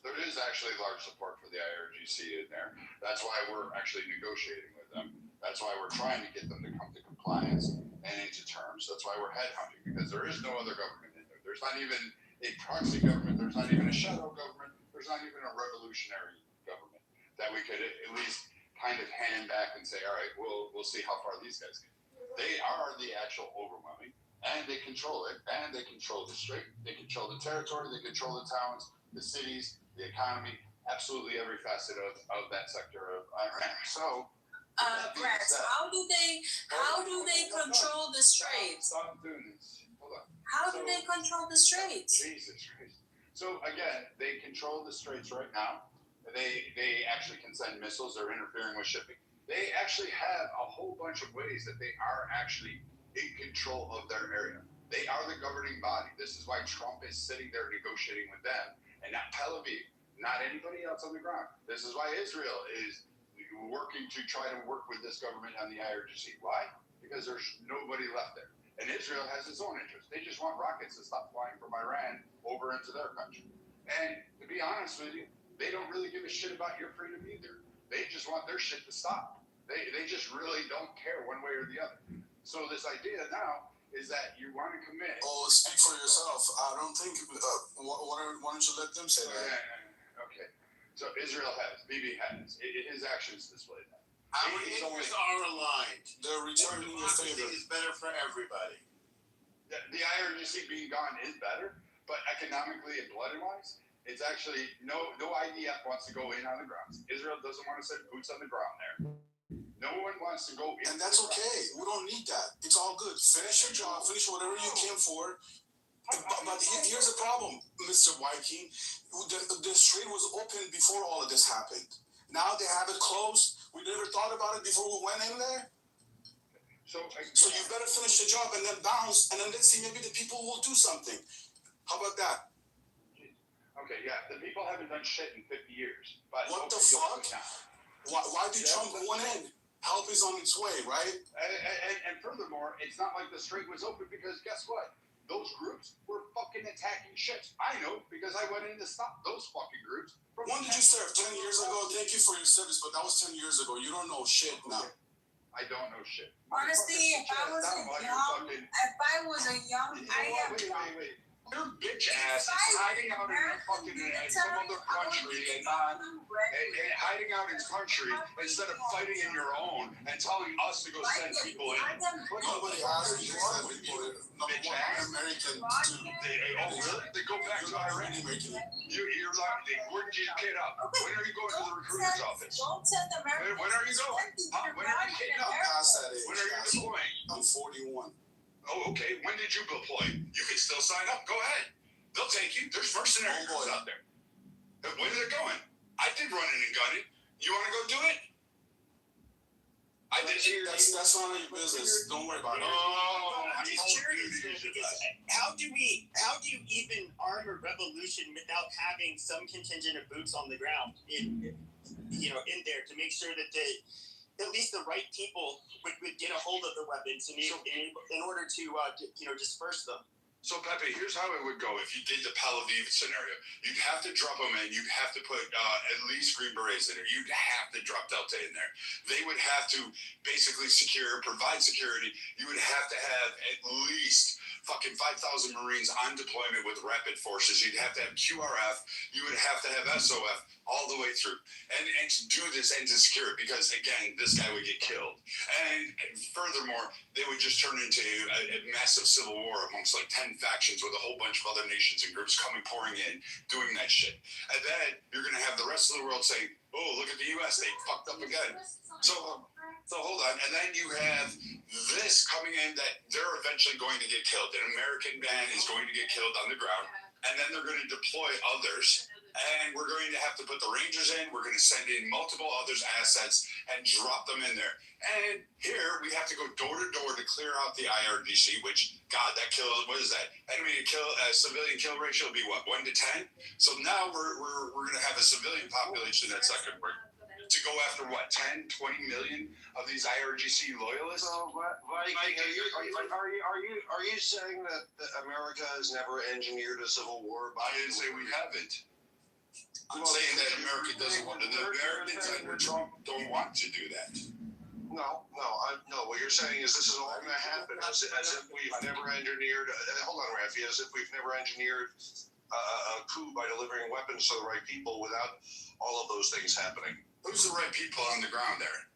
There is actually large support for the IRGC in there. That's why we're actually negotiating with them. That's why we're trying to get them to come to compliance and into terms. That's why we're headhunting, because there is no other government in there. There's not even a proxy government. There's not even a shadow government. There's not even a revolutionary government that we could at least kind of hand back and say, all right, we'll see how far these guys get. They are the actual overwhelming, and they control it, and they control the strait, they control the territory, they control the towns, the cities, the economy, absolutely every facet of that sector of Iran. So, Brett, how do they control the Straits? Stop doing this. Hold on. How do they control the Straits? Jesus Christ. So again, they control the Straits right now. They actually can send missiles. They're interfering with shipping. They actually have a whole bunch of ways that they are actually in control of their area. They are the governing body. This is why Trump is sitting there negotiating with them and not Tel Aviv, not anybody else on the ground. This is why Israel is working to try to work with this government on the IRGC. Why? Because there's nobody left there. And Israel has its own interests. They just want rockets to stop flying from Iran over into their country. And to be honest with you, they don't really give a shit about your freedom either. They just want their shit to stop. They just really don't care one way or the other. So this idea now is that you want to commit. Oh, speak for yourself. I don't think. Why don't you let them say that? Yeah, okay. So Israel has, Bibi has. His actions display that. Our interests are aligned. They're returning your favor. Is better for everybody. The IRGC being gone is better, but economically and blood-wise, it's actually no IDF wants to go in on the grounds. Israel doesn't want to set boots on the ground there. No one wants to go in. And that's okay. We don't need that. It's all good. Finish your job. Finish whatever you came for. But here's the problem, Mr. Wyking. The strait was open before all of this happened. Now they have it closed. We never thought about it before we went in there. So you better finish the job and then bounce, and then let's see, maybe the people will do something. How about that? Okay, yeah, the people haven't done shit in 50 years. But what the fuck? Why did Trump go in? Help is on its way, right? And furthermore, it's not like the strait was open because guess what? Those groups were fucking attacking ships. I know because I went in to stop those fucking groups. When did you serve? 10 years ago? Thank you for your service, but that was 10 years ago. You don't know shit now. I don't know shit. Honestly, if I was a young, Wait. Your bitch ass is hiding out in fucking some other country and hiding out in country instead of fighting in your own and telling us to go send people in. Nobody asked you to send people in. Bitch ass. American too. Oh really? They go back to Iran. You're like, where did you get up? When are you going to the recruiter's office? Don't send Americans. When are you going? When are you getting up? Past that age. When are you deploying? I'm 41. Oh, okay. When did you deploy? You can still sign up. Go ahead. They'll take you. There's mercenary groups out there. Where are they going? I did running and gunning. You want to go do it? I did. That's none of your business. Don't worry about it. I'm just curious because how do you even arm a revolution without having some contingent of boots on the ground in there to make sure that at least the right people would get a hold of the weapons in order to disperse them. So, Pepe, here's how it would go if you did the Tel Aviv scenario. You'd have to drop them in. You'd have to put at least Green Berets in there. You'd have to drop Delta in there. They would have to basically provide security. You would have to have at least fucking 5,000 Marines on deployment with rapid forces. You'd have to have QRF. You would have to have SOF all the way through. And to do this and to secure it because, again, this guy would get killed. And furthermore, they would just turn into a massive civil war amongst like 10 factions with a whole bunch of other nations and groups pouring in, doing that shit. And then you're going to have the rest of the world saying, oh, look at the U.S., they fucked up again. So hold on. And then you have this coming in that they're eventually going to get killed. An American band is going to get killed on the ground. And then they're going to deploy others. And we're going to have to put the Rangers in. We're going to send in multiple others' assets and drop them in there. And here we have to go door to door to clear out the IRDC, which, God, that kill, what is that? Enemy to kill, civilian kill ratio will be what, 1 to 10? So now we're going to have a civilian population that's not going to work. To go after what, 10, 20 million of these IRGC loyalists? So, Mike, are you saying that America has never engineered a civil war? I didn't say we haven't. I'm saying that America doesn't want to. The Americans under Trump don't want to do that. No. What you're saying is this is all going to happen as if we've never engineered. Hold on, Rafi. As if we've never engineered a coup by delivering weapons to the right people without all of those things happening. Who's the right people on the ground there?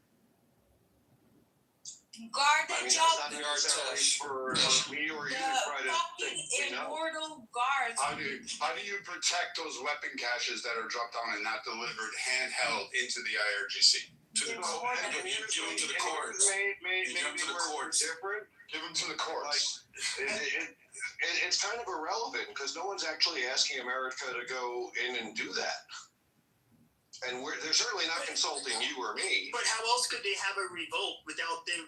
garbage up That's not necessarily for me or you to the try to fucking say no. immortal guards. How do you protect those weapon caches that are dropped down and not delivered handheld into the IRGC? To the court. And Give them to the courts. Maybe Give them to the courts. different. Give them to the courts. It's kind of irrelevant because no one's actually asking America to go in and do that. And they're certainly not consulting you or me. But how else could they have a revolt without them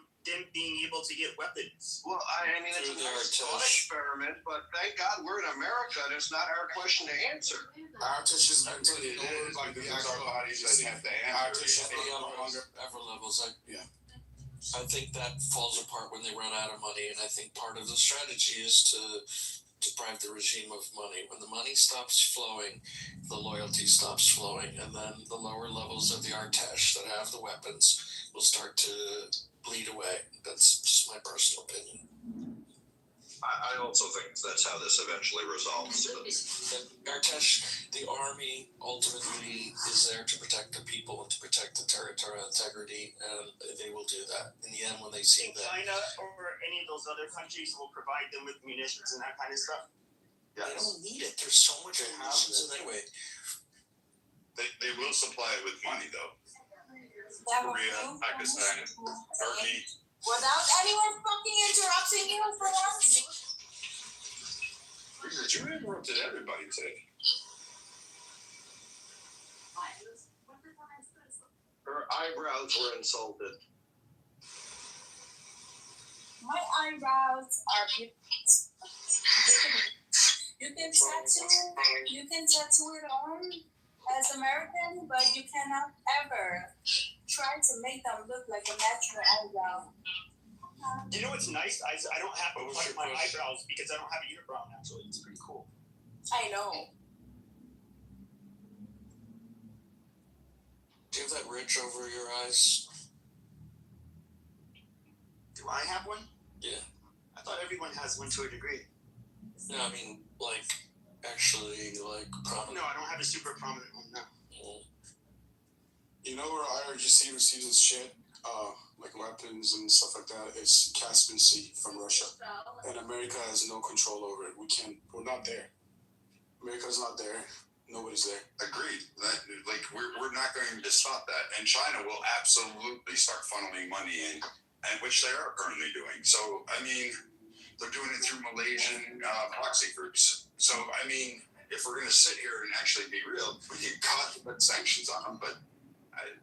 being able to get weapons? Well, I mean, it's a nice thought experiment, but thank God we're in America and it's not our question to answer. Artists has been taking over by the actual bodies that have the Artists answers. at the upper levels. I think that falls apart when they run out of money, and I think part of the strategy is to deprive the regime of money. When the money stops flowing, the loyalty stops flowing, and then the lower levels of the Artesh that have the weapons will start to bleed away. That's just my personal opinion. I also think that's how this eventually resolves. Artesh, the army ultimately is there to protect the people and to protect the territorial integrity, and they will do that. In the end, when they see that China or any of those other countries will provide them with munitions and that kind of stuff. They don't need it. There's so much munitions anyway. They will supply it with money though. Korea, Pakistan, Turkey. Without anyone fucking interrupting you for once. You interrupted everybody today. Her eyebrows were insulted. My eyebrows are beautiful. You can tattoo it on as American, but you cannot ever try to make them look like a natural eyebrow. You know what's nice? I don't have to touch my eyebrows because I don't have a unibrow naturally. It's pretty cool. I know. Do you have that ridge over your eyes? Do I have one? Yeah. I thought everyone has one to a degree. No, I mean, actually, prominent. No, I don't have a super prominent one, no. You know where IRGC receives its shit? Like weapons and stuff like that. It's Caspian Sea from Russia. And America has no control over it. We're not there. America's not there. Nobody's there. Agreed. We're not going to stop that. And China will absolutely start funneling money in, and which they are currently doing. So, I mean, they're doing it through Malaysian proxy groups. So, I mean, if we're going to sit here and actually be real, we can put sanctions on them, but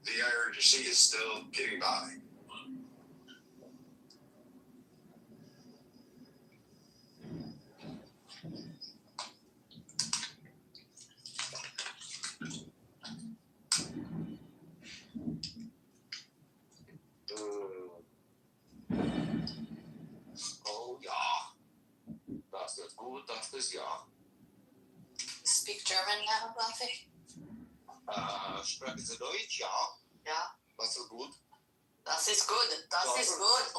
the IRGC is still getting by. Oh yeah. Das ist gut, das ist ja. Speak German now, Buffy? Sprechen Sie Deutsch? Ja. Ja. Das ist gut. Das ist gut. Das ist gut.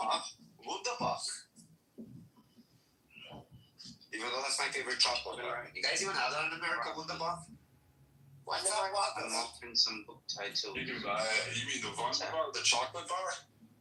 Wunderbar. Even though that's my favorite chocolate bar. You guys even have that in America, Wunderbar? Wunderbar. I'm offering some book title. You mean the Wunderbar, the chocolate bar?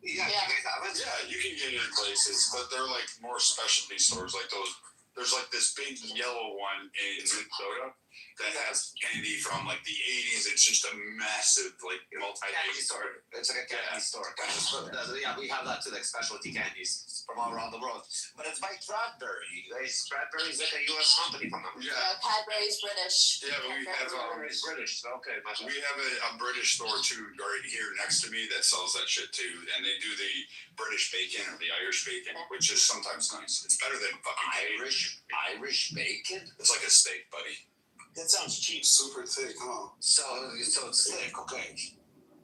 Yeah, you guys have it? Yeah, you can get it in places, but they're like more specialty stores, like those. There's like this big yellow one in Minnesota that has candy from like the 80s. It's just a massive Candy store. It's like a candy store kind of. Yeah, we have that too, like specialty candies from all around the world. But it's by Cadbury. Cadbury is like a U.S. company from them. Yeah, Cadbury's British. Yeah, but we have It's British. Okay, we have a British store too right here next to me that sells that shit too, and they do the British bacon or the Irish bacon, which is sometimes nice. It's better than fucking Irish bacon. It's like a steak, buddy. That sounds cheap. Super thick, huh? So it's thick, okay.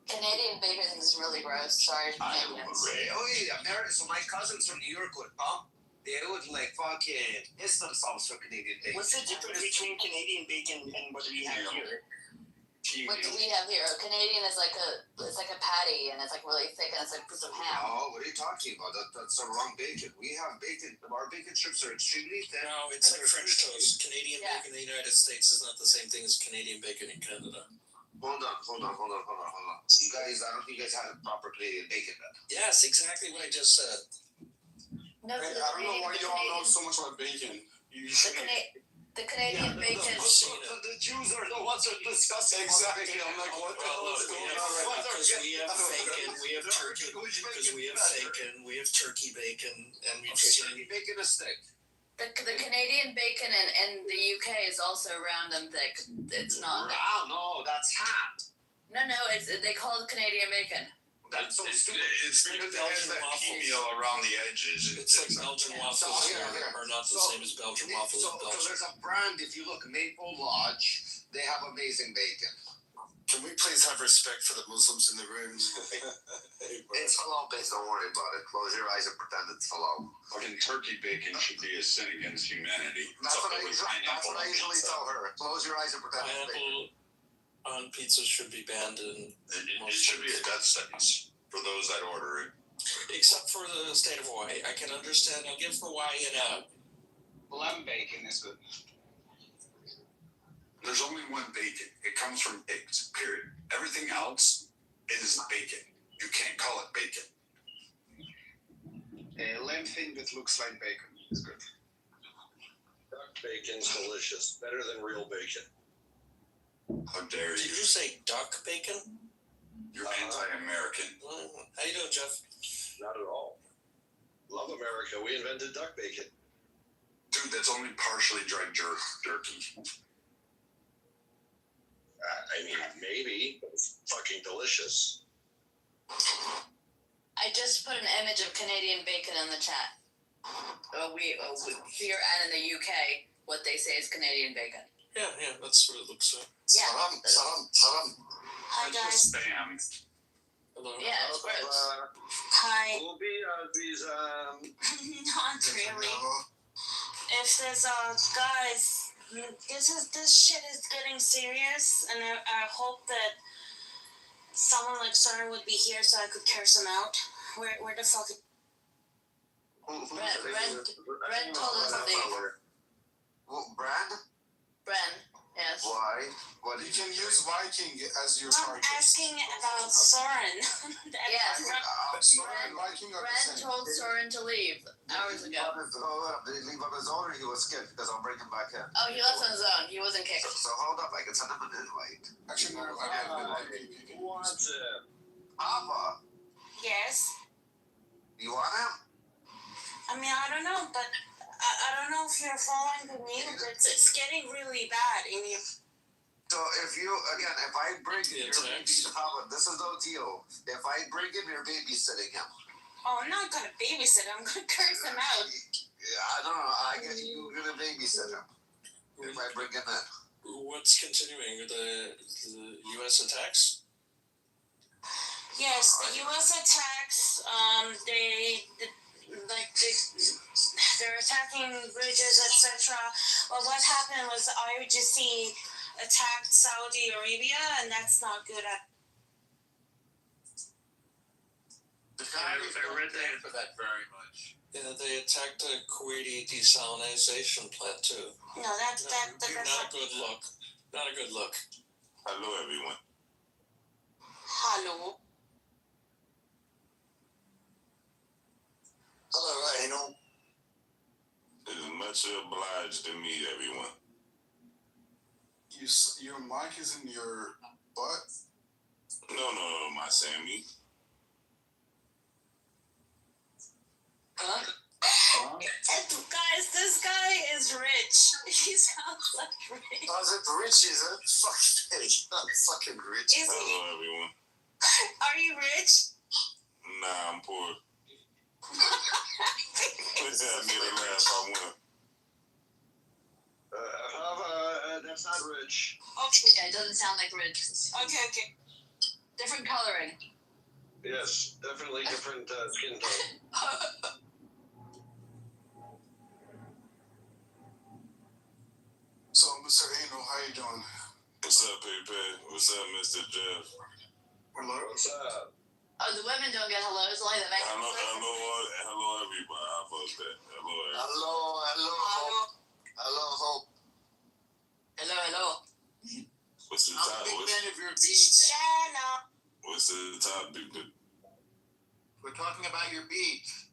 Canadian bacon is really gross. Sorry, Canadians. Really? America. So my cousins from New York would come. They would fucking piss themselves for Canadian bacon. What's the difference between Canadian bacon and what we have here? What do we have here? Canadian is like a patty, and it's like really thick, and it's like some ham. Oh, what are you talking about? That's the wrong bacon. We have bacon. Our bacon strips are extremely thin. No, it's like French toast. Canadian bacon in the United States is not the same thing as Canadian bacon in Canada. Hold on. you guys, I don't think you guys had a proper Canadian bacon then. Yes, exactly what I just said. No, I don't know why y'all know so much about bacon. You should. The Canadian bacon. The Jews are the ones who are discussing. Exactly. I'm like, what the hell is going on right now? Because we have bacon, we have turkey, because we have bacon, we have turkey bacon, and we've seen bacon a stick. The Canadian bacon in the UK is also round and thick. It's not. Wow, no, that's hot. No, they call it Canadian bacon. That's so stupid. It's because it has that meal around the edges. It's like Belgian waffles are not the same as Belgian waffles in Belgium. So there's a brand, if you look, Maple Lodge, they have amazing bacon. Can we please have respect for the Muslims in the room? It's halal based, don't worry about it. Close your eyes and pretend it's halal. Fucking turkey bacon should be a sin against humanity. That's what I usually tell her. Close your eyes and pretend it's bacon. On pizza should be banned in it should be a death sentence for those that order it. Except for the state of Hawaii. I can understand. I'll give Hawaii an out. Lamb bacon is good. There's only one bacon. It comes from pigs, period. Everything else is bacon. You can't call it bacon. A lamb thing that looks like bacon is good. Duck bacon's delicious. Better than real bacon. How dare you? Did you say duck bacon? You're anti-American. How you doing, Jeff? Not at all. Love America. We invented duck bacon. Dude, that's only partially dried jerky. I mean, maybe, but it's fucking delicious. I just put an image of Canadian bacon in the chat. We here and in the UK, what they say is Canadian bacon. Yeah, that's what it looks like. Yeah. Salam. Hi guys. Spam. Hello. Yeah, it's gross. Hi. These Not really. If there's guys, this shit is getting serious, and I hope that someone like Sarah would be here so I could curse him out. Where the fuck? Brent told us to leave. Brand? Bren, yes. Why? What You can use Viking as your I'm target. asking about Soren. Yes. Soren, Viking are the Bren same. told Soren to leave hours ago. Did he leave on his own or he was kicked? Because I'll bring him back in. Oh, he left on his own. He wasn't kicked. So hold up, I can send him an invite. Actually, no, what's it? Ava, Yes. you want him? I mean, I don't know, but I don't know if you're following the news. It's getting really bad. So if I bring in your baby, this is no deal. If I bring him, you're babysitting him. Oh, I'm not gonna babysit him. I'm gonna curse him out. Yeah, I don't know. I guess you're gonna babysit him if I bring him in. What's continuing? The U.S. attacks? Yes, the U.S. attacks. They're attacking bridges, etc. Well, what happened was IRGC attacked Saudi Arabia, and that's not good at. I read that for that very much. Yeah, they attacked a Kuwaiti desalination plant too. No, that's not a good look. Not a good look. Hello, everyone. Hello. Hello, Rhino. It is much obliged to meet everyone. Your mic is in your butt? No, my Sammy. Huh? Guys, this guy is rich. He sounds like rich. Is it rich? Is it? Fuck, he's not fucking rich. Is he? Hello, everyone. Are you rich? Nah, I'm poor. Please have me to laugh. I want. That's not rich. Okay, it doesn't sound like rich. Okay. Different coloring. Yes, definitely different skin tone. So, Mr. Ano, how you doing? What's up, Pepe? What's up, Mr. Jeff? Hello. What's up? Oh, the women don't get hellos, only the men. Hello, everybody. How about that? Hello, Hello, Hope. Hello. What's the I'm a title? big fan of your beats. Shut up. What's the topic? We're talking about your beats.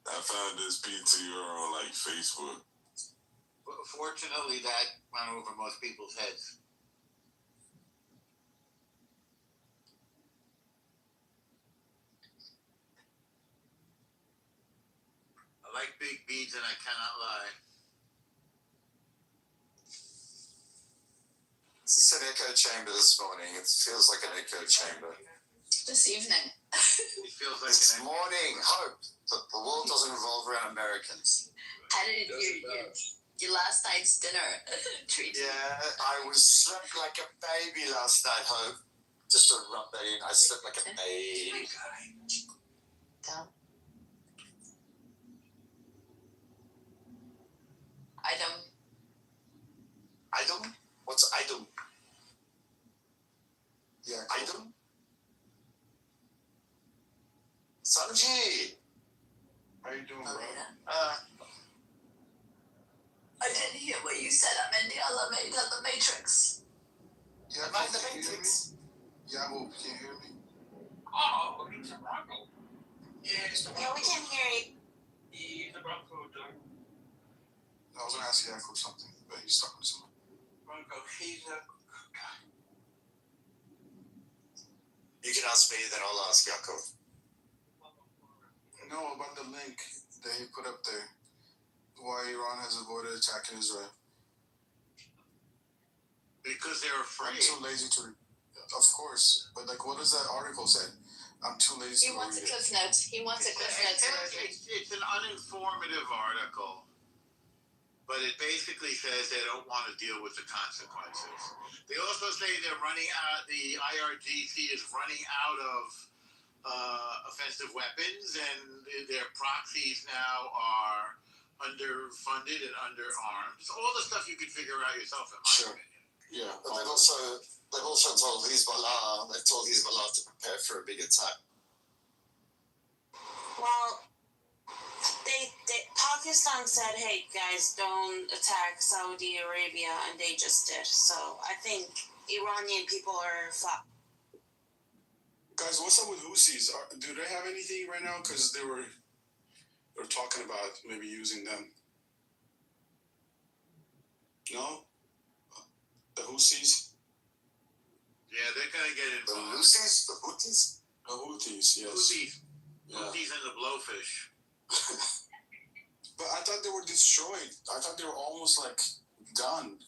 I found this PTR on like Facebook. Fortunately, that went over most people's heads. I like big beats, and I cannot lie. It's an echo chamber this morning. It feels like an echo chamber. This evening. It feels like This morning, hope that the world doesn't revolve around Americans. How did your last night's dinner treat you? Yeah, I was slept like a baby last night, Hope. Just to rub that in, I slept like a baby. Down. Item. Item? What's item? Yeah. Item? Sanji! How you doing, bro? I didn't hear what you said. I'm in the elevator, the Matrix. Yeah, Am I in the Matrix? Yeah, well, can you hear me? Oh, it's a Bronco. Yeah, we can hear you. He's a Bronco, Doug. I was gonna ask Yakub something, but he's talking to someone. Bronco, he's a... You can ask me, then I'll ask Yakub. No, about the link that he put up there. Why Iran has avoided attacking Israel. Because they're afraid. I'm too lazy to read. Of course. But, like, what does that article say? I'm too lazy He to wants read a Cliff Notes. He wants a Cliff Notes version. It's an uninformative article, but it basically says they don't want to deal with the consequences. They also say they're running out, the IRGC is running out of offensive weapons, and their proxies now are underfunded and underarmed. So all the stuff you could figure out yourself, in my opinion. Yeah. But they've also told Hezbollah to prepare for a big attack. Well, Pakistan said, hey guys, don't attack Saudi Arabia, and they just did. So I think Iranian people are flat. Guys, what's up with Husis? Do they have anything right now? Because they're talking about maybe using them. No? The Husis? Yeah, they're gonna get involved. The Lucy's? The Houthis? The Houthis, yes. Houthis. Yeah. Houthis and the blowfish. But I thought they were destroyed. I thought they were almost like done.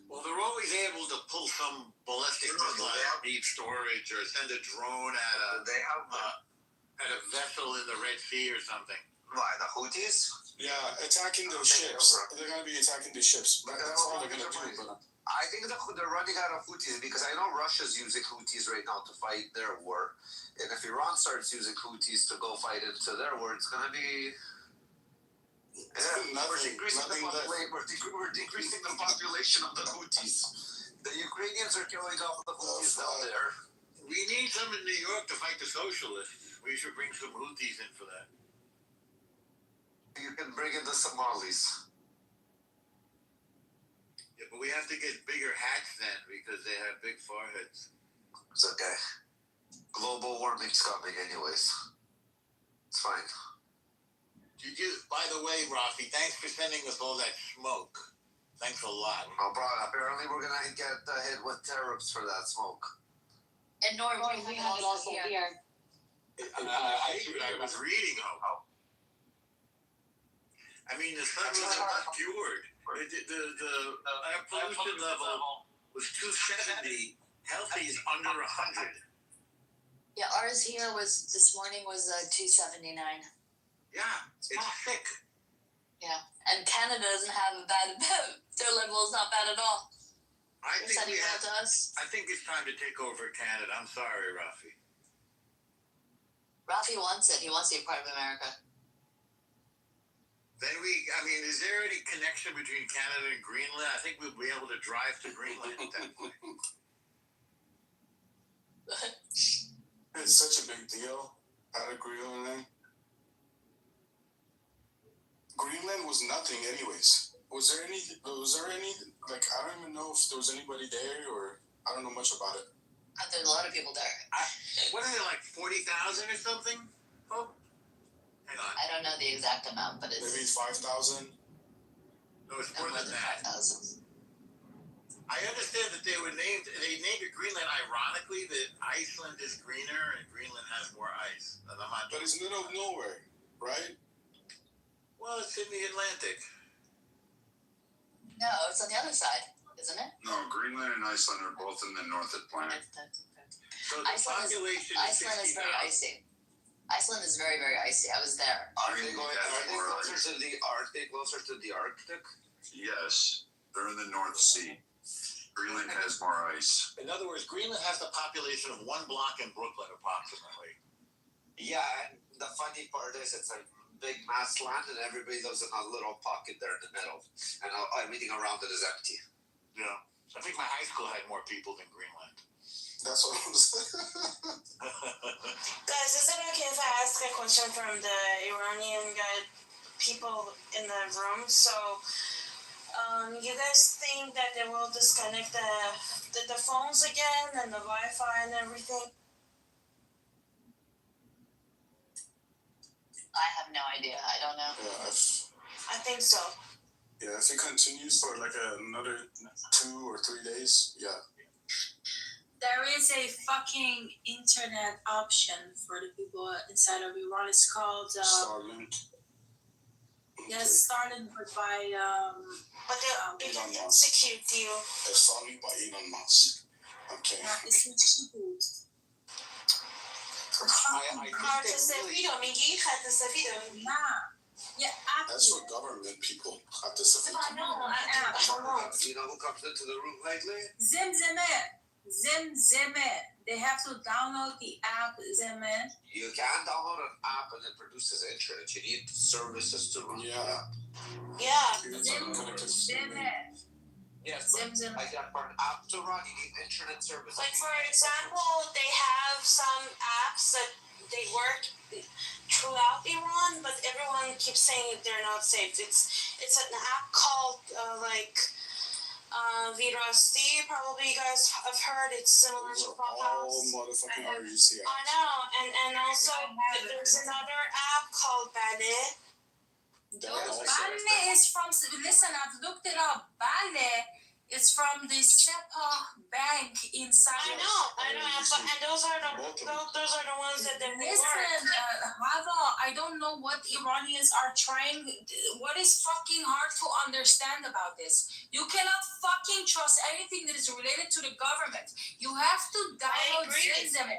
Well, they're always able to pull some ballistic missile out of deep storage, or send a drone at a vessel in the Red Sea or something. Why, the Houthis? Yeah, attacking those ships. They're going to be attacking the ships. That's all they're going to do. But I think they're running out of Houthis because I know Russia's using Houthis right now to fight their war. And if Iran starts using Houthis to go fight into their war, it's going to be... Yeah, we're decreasing the population of the Houthis. The Ukrainians are killing off the Houthis down there. We need some in New York to fight the socialists. We should bring some Houthis in for that. You can bring in the Somalis. Yeah, but we have to get bigger hats then, because they have big foreheads. It's okay. Global warming's coming anyways. It's fine. By the way, Rafi, thanks for sending us all that smoke. Thanks a lot. No problem. Apparently we're going to get hit with tariffs for that smoke. And Norm, we have it also here. I was reading how. I mean, the sun was not cured. The air pollution level was 270. Healthy is under 100. Yeah, ours here was this morning was 279. Yeah, it's sick. Yeah, and Canada doesn't have a bad. Their level is not bad at all. I think to us. I think it's time to take over Canada. I'm sorry, Rafi. Rafi wants it. He wants to be part of America. Then is there any connection between Canada and Greenland? I think we'll be able to drive to Greenland at that point. it's such a big deal. Out of Greenland. Greenland Greenland was nothing, anyways. Was there any? Like, I don't even know if there was anybody there, or I don't know much about it. There's a lot of people there. What is it, like 40,000 or something? Oh, hang on. I don't know the exact amount, but it's Maybe 5,000. No, it's more than that. 5,000. I understand that they named it Greenland ironically, that Iceland is greener and Greenland has more ice. And I'm not But it's middle of nowhere, right? Well, it's in the Atlantic. No, it's on the other side, isn't it? No, Greenland and Iceland are both in the North Atlantic. So the population Iceland is very icy. Iceland is very, very icy. I was there. Are they closer to the Arctic? Closer to the Arctic? Yes, they're in the North Sea. Greenland has more ice. In other words, Greenland has the population of one block in Brooklyn, approximately. Yeah, and the funny part is it's a big mass land and everybody lives in a little pocket there in the middle. And everything around it is empty. Yeah. I think my high school had more people than Greenland. That's what I was Guys, is it okay if I ask a question from the Iranian people in the room? So, you guys think that they will disconnect the phones again and the Wi-Fi and everything? I have no idea. I don't know. Yeah, I think so. Yeah, if it continues for like another 2 or 3 days, yeah. There is a fucking internet option for the people inside of Iran. It's called Starlink. Yes, Starlink, but by but they can execute you. It's Starlink by Elon Musk. Okay. It's execute. That's for government people. You know who comes into the room lately? Zimzime. They have to download the app Zimzime. You can download an app and it produces internet. You need services to run. Yeah. Zimzime. Yes, like for an app to run, you need internet services. Like for example, they have some apps that they work throughout Iran, but everyone keeps saying they're not safe. It's an app called Virasti. Probably you guys have heard. It's similar to Clubhouse. All motherfucking RUC apps. I know, and also there's another app called Ballet. Ballet is from. Listen, I've looked it up. Ballet is from the Sepah Bank inside. I know, and those are the ones that they listen. Hava, I don't know what Iranians are trying. What is fucking hard to understand about this? You cannot fucking trust anything that is related to the government. You have to download Zimzime.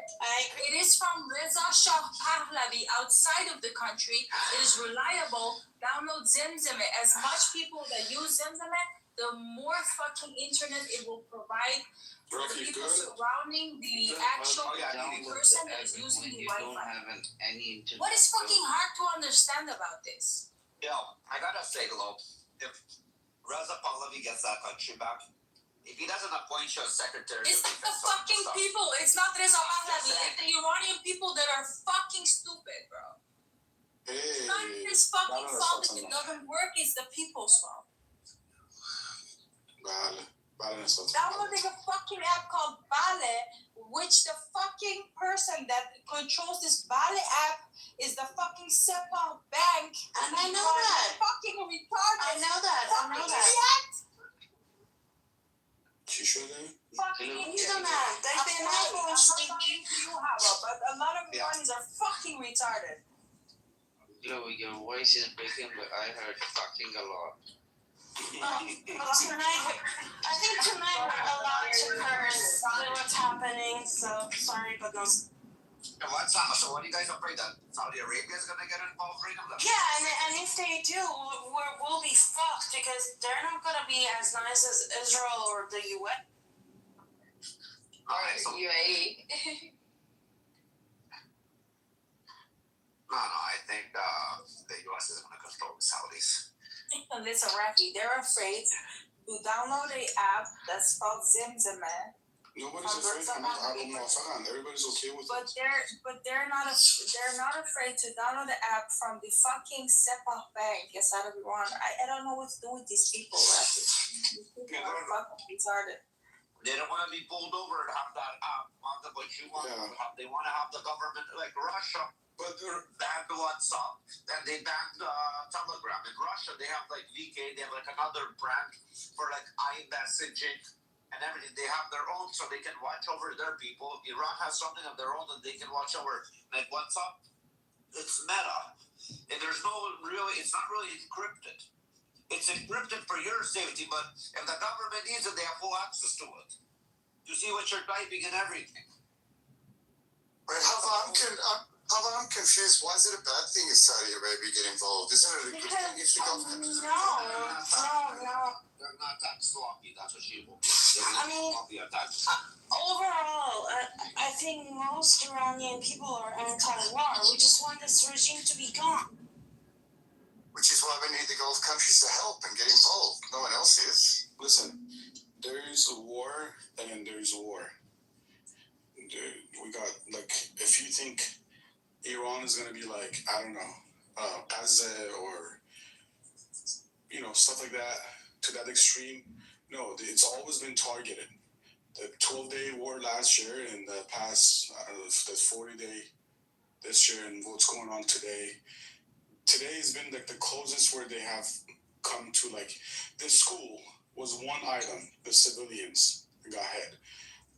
It is from Reza Shah Pahlavi outside of the country. It is reliable. Download Zimzime. As much people that use Zimzime, the more fucking internet it will provide for the people surrounding the actual person that is using the Wi-Fi. What is fucking hard to understand about this? Yo, I gotta say, Lo, if Reza Pahlavi gets that country back, if he doesn't appoint you as secretary, it's the fucking people. It's not Reza Pahlavi. It's the Iranian people that are fucking stupid, bro. It's not his fucking fault if it doesn't work. It's the people's fault. Downloading a fucking app called Ballet, which the fucking person that controls this Ballet app is the fucking Sepah Bank. And I know that. Fucking retarded. I know that. Fucking internet. They've been able to but a lot of Iranians are fucking retarded. Yo, your voice is breaking, but I heard fucking a lot. Tonight, I think tonight we're allowed to curse with what's happening, so sorry, but no. So what are you guys afraid that Saudi Arabia is going to get involved right now? Yeah, and if they do, we'll be fucked because they're not going to be as nice as Israel or the US. Alright, so UAE. No, I think the US is going to control the Saudis. Listen, Rafi, they're afraid to download an app that's called Zimzime, Nobody's afraid from everybody's okay with but it. they're not afraid to download the app from the fucking SEPA bank. Yes, everyone. I don't know what to do with these people. These people are fucking retarded. They don't want to be pulled over and have that app. But you want to have, they want to have the government like Russia. But they're banned WhatsApp and they banned Telegram. In Russia, they have like VK. They have like another brand for like iMessaging and everything. They have their own, so they can watch over their people. Iran has something of their own that they can watch over. Like WhatsApp, it's Meta, and there's no really. It's not really encrypted. It's encrypted for your safety, but if the government needs it, they have full access to it. You see what you're typing and everything. Wait, I'm confused. Why is it a bad thing if Saudi Arabia get involved? Isn't it a good thing if the government is involved? No. They're not that sloppy. That's what she will. I mean, overall, I think most Iranian people are anti-war. We just want this regime to be gone. Which is why we need the Gulf countries to help and get involved. No one else is. Listen, there's a war and there's war. We got, like, if you think Iran is going to be like, I don't know, Gaza or, you know, stuff like that, to that extreme, no, it's always been targeted. The 12-day war last year and the past, I don't know, the 40-day this year and what's going on today. Today has been like the closest where they have come to, like, this school was one item, the civilians got hit.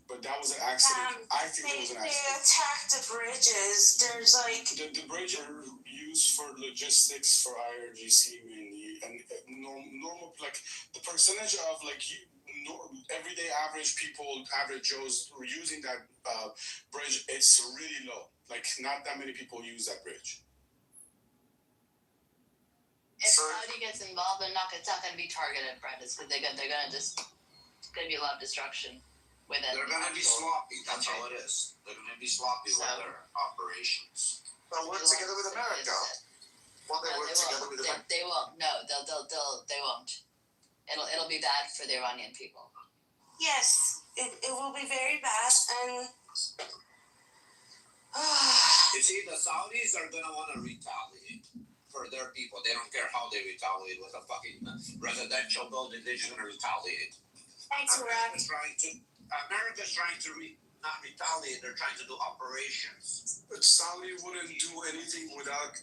But that was an accident. I think it was an accident. They attacked the bridges. There's like... The bridges are used for logistics for IRGC mainly. And normal, like, the percentage of, like, everyday average people, average Joes who are using that bridge, it's really low. Like, not that many people use that bridge. If Saudi gets involved, it's not going to be targeted, Brett. It's because it's going to be a lot of destruction with it. They're going to be sloppy. That's all it is. They're going to be sloppy with their operations. They'll work together with America. Well, they work together with America. They won't. No, they won't. It'll be bad for the Iranian people. Yes, it will be very bad, and... You see, the Saudis are going to want to retaliate for their people. They don't care how they retaliate with a fucking residential building. They're just going to retaliate. Thanks, America's trying to not retaliate. They're trying to do operations. But Saudi wouldn't do anything without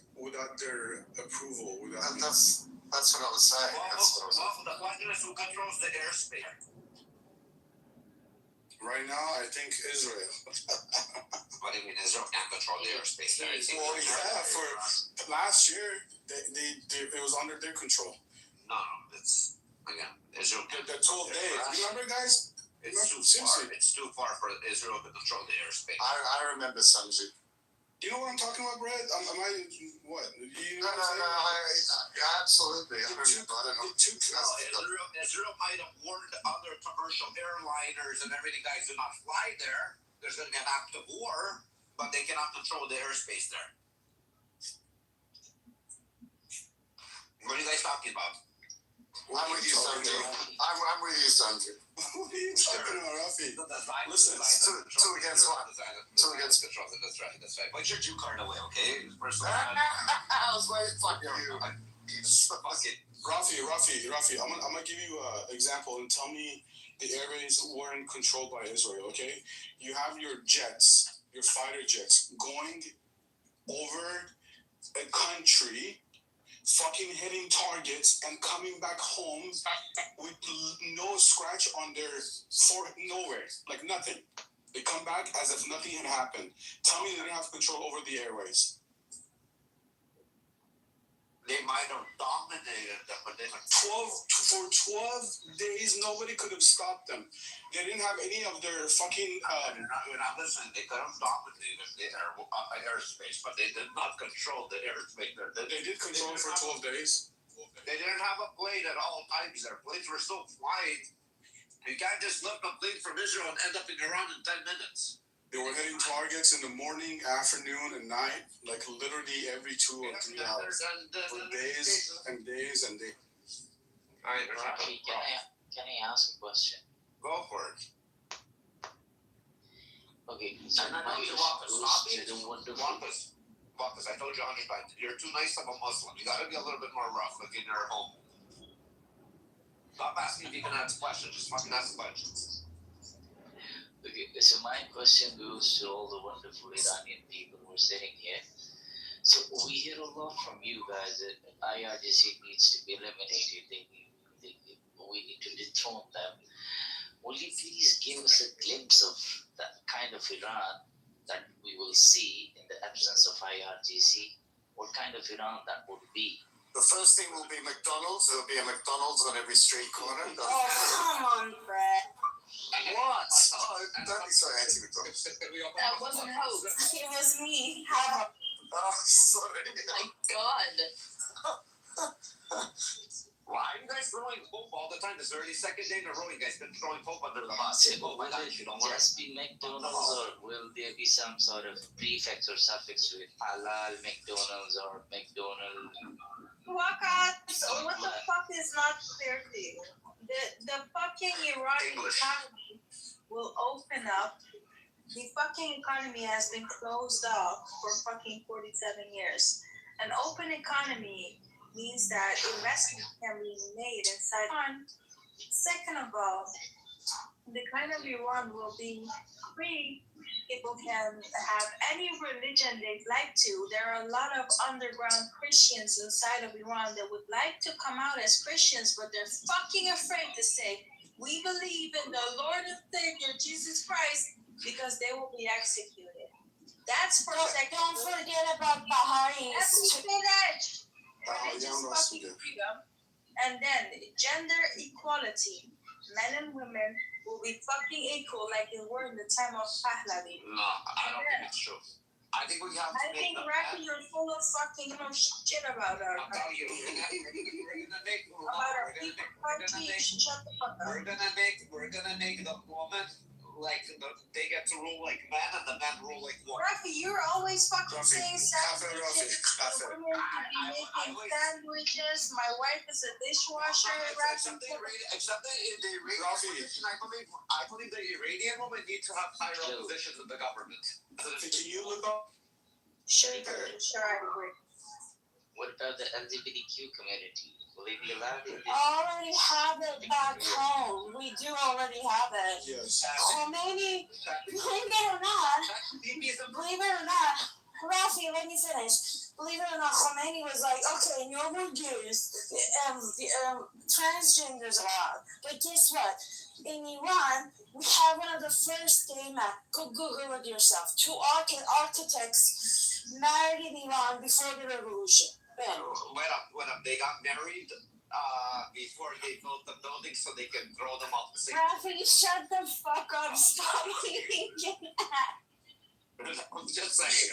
their approval. That's what I was saying. The question is who controls the airspace. Right now, I think Israel. What do you mean Israel can't control the airspace? Well, yeah, for last year, it was under their control. No, it's, again, Israel can't. The 12 days. Remember, guys? It's too far for Israel to control the airspace. I remember Sanji. Do you know what I'm talking about, Brad? What? No, absolutely. I don't know. Israel might have warned other commercial airliners and everything, guys, do not fly there. There's going to be an act of war, but they cannot control the airspace there. What are you guys talking about? I'm with you, Sanji. I'm with you, Sanji. What are you talking about, Rafi? Listen, two against one. Two against control. That's right. Put your Jew card away, okay? First of all, I was waiting for you. Rafi, I'm gonna give you an example and tell me the airways weren't controlled by Israel, okay? You have your jets, your fighter jets, going over a country, fucking hitting targets and coming back home with no scratch on their forehead, nowhere, like nothing. They come back as if nothing had happened. Tell me they didn't have control over the airways. They might have dominated them, but they for 12 days, nobody could have stopped them. They didn't have any of their fucking... You're not listening. They could have dominated the airspace, but they did not control the airspace. They did control it for 12 days. They didn't have a plane at all times. Their planes were still flying. You can't just lift a plane from Israel and end up in Iran in 10 minutes. They were hitting targets in the morning, afternoon, and night, like literally every 2 or 3 hours. For days and days and days. Alright, Rafi, can I ask a question? Go for it. Okay, so And I know you want to stop it. Marcus, I told you 100 times. You're too nice of a Muslim. You gotta be a little bit more rough, like in your home. Stop asking if you can ask questions. Just fucking ask questions. Okay, so my question goes to all the wonderful Iranian people who are sitting here. So we hear a lot from you guys that IRGC needs to be eliminated. We need to dethrone them. Will you please give us a glimpse of that kind of Iran that we will see in the absence of IRGC? What kind of Iran that would be? The first thing will be McDonald's. There'll be a McDonald's on every street corner. Oh, come on, Brett. What? Oh, don't be so anti-McDonald's. That wasn't hope. It was me. How? Oh, sorry. My God. Why are you guys throwing hope all the time? This is already second day in a row you guys been throwing hope under the bus. Will it just be McDonald's or will there be some sort of prefix or suffix to it? Halal McDonald's or McDonald? So what the fuck is not clear to you? The fucking Iranian economy will open up. The fucking economy has been closed off for fucking 47 years. An open economy means that investment can be made inside Iran. Second of all, the kind of Iran will be free. People can have any religion they'd like to. There are a lot of underground Christians inside of Iran that would like to come out as Christians, but they're fucking afraid to say, we believe in the Lord and Savior, Jesus Christ, because they will be executed. That's protected. Don't forget about Baha'is. Let me finish. Religious fucking freedom. And then gender equality. Men and women will be fucking equal like they were in the time of Pahlavi. No, I don't think it's true. I think we have to make them. Rafi, you're full of fucking shit about our I'm telling you, we're gonna make the woman like they get to rule like men and the men rule like women. Rafi, you're always fucking saying sandwiches. The women should be making sandwiches. My wife is a dishwasher. Except the Iranian I believe the Iranian women need to have higher positions in the government. Can you look up? Sure, I agree. What about the LGBTQ community? Will they be allowed in this? Already have it back home. We do already have it. Yes. Khomeini, believe it or not, Rafi, let me finish. Believe it or not, Khomeini was like, okay, no more gays, transgenders allowed. But guess what? In Iran, we have one of the first gay men. Go Google it yourself. 2 architects married in Iran before the revolution. When they got married before they built the building so they can throw them off the same. Rafi, shut the fuck up. Stop thinking that. I'm just saying.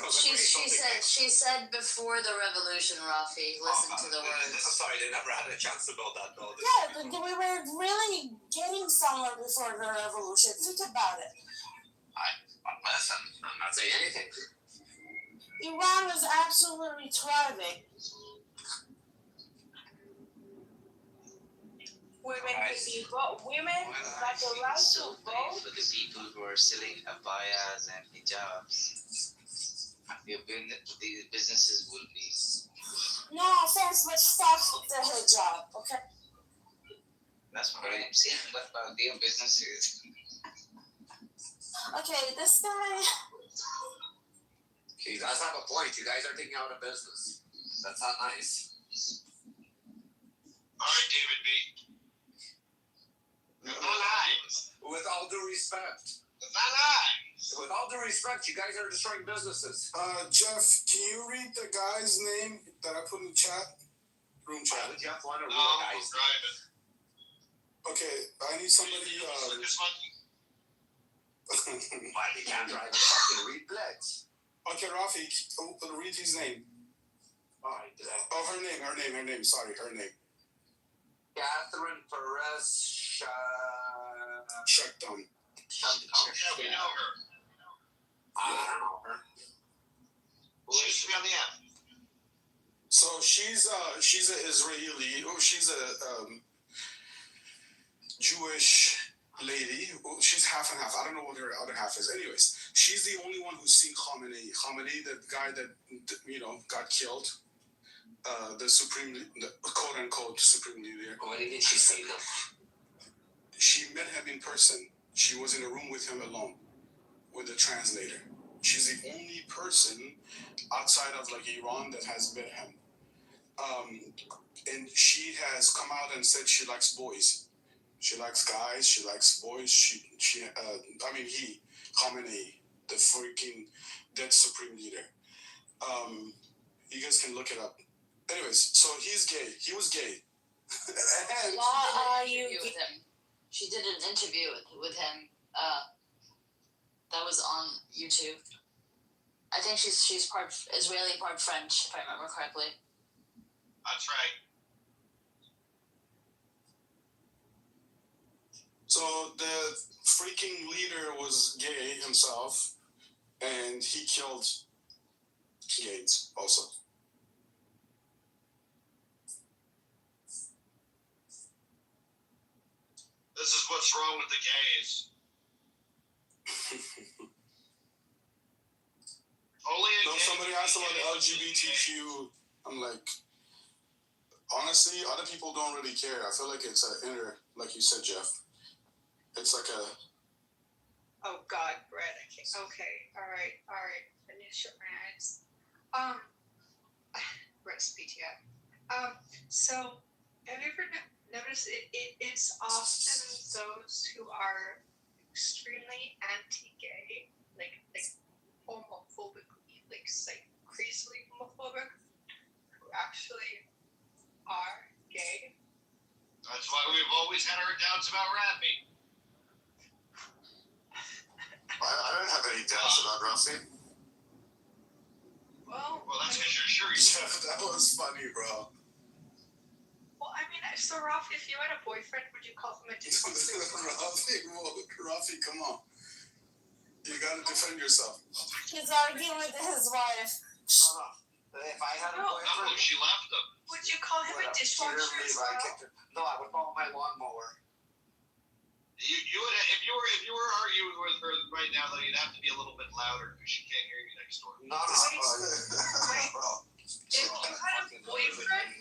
She said before the revolution, Rafi. Listen to the words. Sorry, they never had a chance to build that building. Yeah, but we were really getting somewhere before the revolution. Think about it. Listen, I'm not saying anything. Iran was absolutely thriving. Women got the right to vote. For the people who are selling abayas and hijabs, the businesses will be. No offense, but fuck the hijab, okay? That's what I'm saying. What about their businesses? Okay, this guy. He does have a point. You guys are taking out a business. That's not nice. All right, David B. Not nice. With all due respect. Not nice. With all due respect, you guys are destroying businesses. Jeff, can you read the guy's name that I put in the chat? Room chat. Jeff want to read No, the I'm guy's driving. Okay, I need somebody. This one? Why they can't drive and fucking read blitz? Okay, Rafi, read his name. Alright. Oh, her name. Sorry, her name. Catherine Perez Shutdown. Yeah, we know her. I don't know her. She used to be on the app. So she's an Israeli. Oh, she's a Jewish lady, she's half and half. I don't know what her other half is. Anyways, she's the only one who's seen Khamenei. Khamenei, the guy that, got killed. The quote unquote supreme leader. Why didn't she see them? She met him in person. She was in a room with him alone, with a translator. She's the only person outside of Iran that has met him. And she has come out and said she likes boys. She likes guys. She likes boys. He, Khamenei, the freaking dead supreme leader. You guys can look it up. Anyways, so he's gay. He was gay. With him. She did an interview with him. That was on YouTube. I think she's part Israeli, part French, if I remember correctly. That's right. So the freaking leader was gay himself, and he killed gays also. This is what's wrong with the gays. Somebody asked about the LGBTQ. I'm like, honestly, other people don't really care. I feel like it's an inner, like you said, Jeff. It's like a. Oh God, Brett. Okay. All right. Finish your eyes. Brett's PTI. So, have you ever noticed it's often those who are extremely anti-gay, like homophobically, crazily homophobic, who actually are gay? That's why we've always had our doubts about Rafi. I don't have any doubts about Rafi. Well, that's because you're sure That was funny, bro. Well, so Rafi, if you had a boyfriend, would you call him a Rafi, come on. You gotta defend yourself. He's arguing with his wife. If I had a boyfriend, No, she left him. Would you call him a dishwasher as well? No, I would call him my lawnmower. You would, if you were arguing with her right now, though, you'd have to be a little bit louder because she can't hear you next door. Wait. If you had a boyfriend,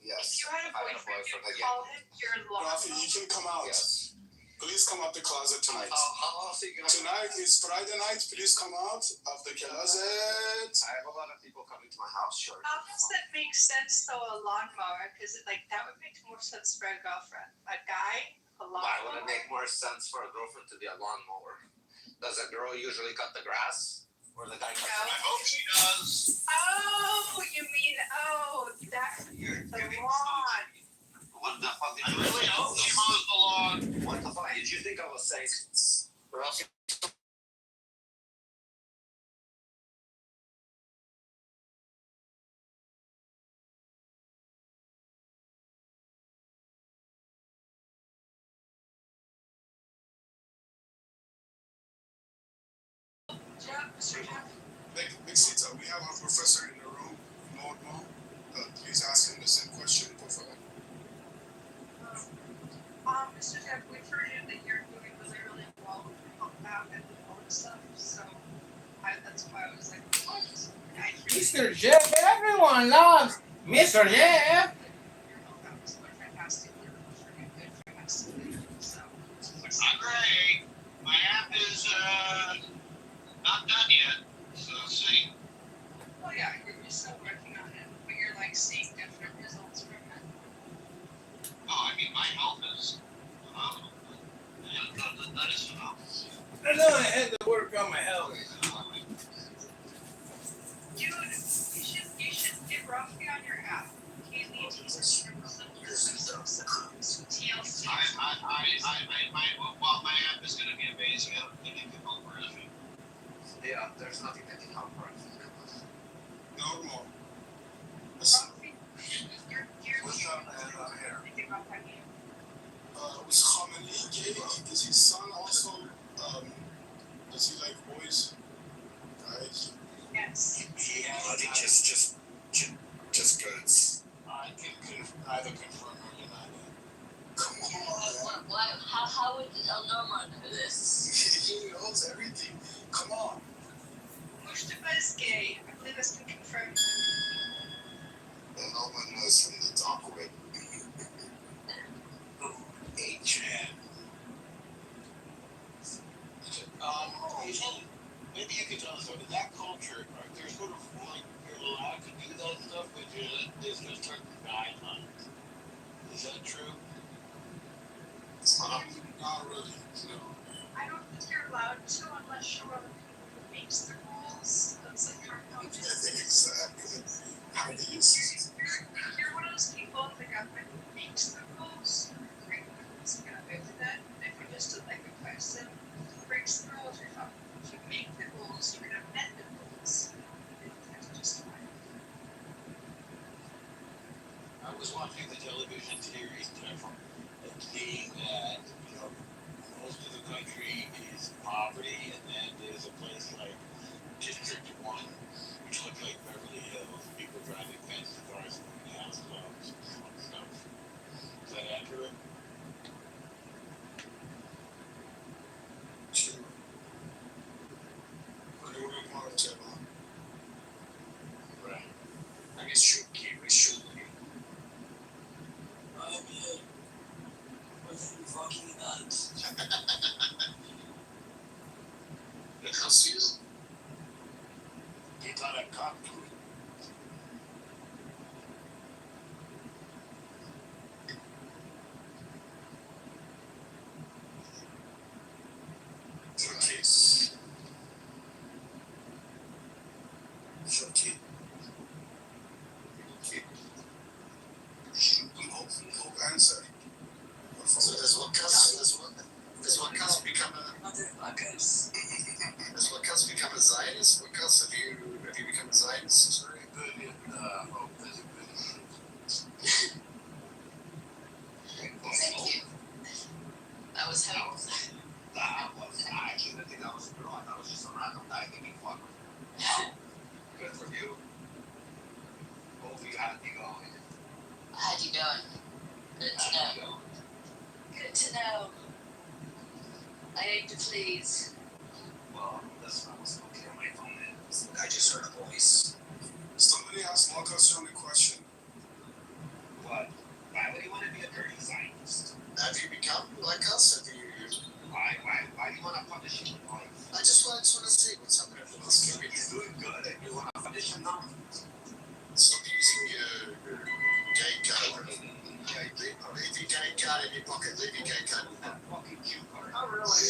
Yes. If you had a boyfriend, you'd call him your lawnmower. Rafi, you can come out. Yes. Please come out the closet tonight. How else are you gonna? Tonight is Friday night. Please come out of the closet. I have a lot of people coming to my house. Sure. How does that make sense though? A lawnmower, because that would make more sense for a girlfriend. A guy, a lawnmower. Why would it make more sense for a girlfriend to be a lawnmower? Does a girl usually cut the grass, or the guy cuts? I hope she does. Oh, you mean the lawn? What the fuck? I really hope she mows the lawn. What the fuck did you think I was saying? Or else Big Sita, we have our professor in the room, Mo. Please ask him the same question, por favor. Mr. Jeff, we've heard that you're doing really well with help out and all this stuff, so that's why I was like, what? Mr. Jeff, everyone loves Mr. Jeff. Your help out was like fantastic. You're freaking good for us. So, I'm great. My app is not done yet. So see. well, yeah, you're still working on it, but you're seeing different results from it. Oh, my health is phenomenal. That is phenomenal. I know I had to work on my health. Dude, you should get Rafi on your app. He needs some TLC. My app is going to be amazing. I don't think it can help Rafi. yeah, there's nothing that can help her. No more. Rafi, you're What's up, man? Here. thinking about that game. Was Khamenei gay? Is his son also? Does he like boys? Guys? Yes. Yeah, just goods. I can either confirm or deny that. Come Why? How would El Norman know this? He knows everything. Come on. Mustafa is gay. I believe that's been confirmed. El Norman knows from the dark web. Hey, Chad. Maybe you could tell us, in that culture, they're sort of like, you're allowed to do that stuff, but there's no certain guidelines. Is that true? Not really, no. I don't think you're allowed to unless you're one of the people who makes the rules. That's like how Exactly. How do you see? You're one of those people in the government who makes the rules. Right? It's gonna go to that. If you're just like a person who breaks the rules, you're fine. If you make the rules, you're gonna amend the rules. That's just fine. I was watching the television series from and seeing that, most of the country is poverty, and then there's a place like District 1, which looks like Beverly Hills, people driving fancy cars and moving house clubs and stuff. Is that accurate? True. What do we want to tell? Right. I guess should keep it should be. Oh, man. What's fucking nuts? Because you. They thought I caught to it. Showcase. Showcase. Hope answer. So does Wakas become a Motherfuckers. does Wakas become a Zionist? Wakas, have you become a Zionist? Very good in hope. Very good. Thank you. That was helpful. I actually didn't think that was a girl. I thought it was just a random guy thinking fuck. Good for you. Hope you had me going. How'd you doing? Good to know. Good to know. I aim to please. Well, that's not what's looking at my phone. I just heard a voice. Somebody asked Marcus a question. What? Why would you want to be a dirty scientist? Have you become like us? Why do you want to punish him? I just want to see what's happening with this kid. He's doing good, and you want to punish him now? Stop using your gay card. Leave your gay card in your pocket. Leave your gay card in your pocket. Fucking cue card. Oh, really?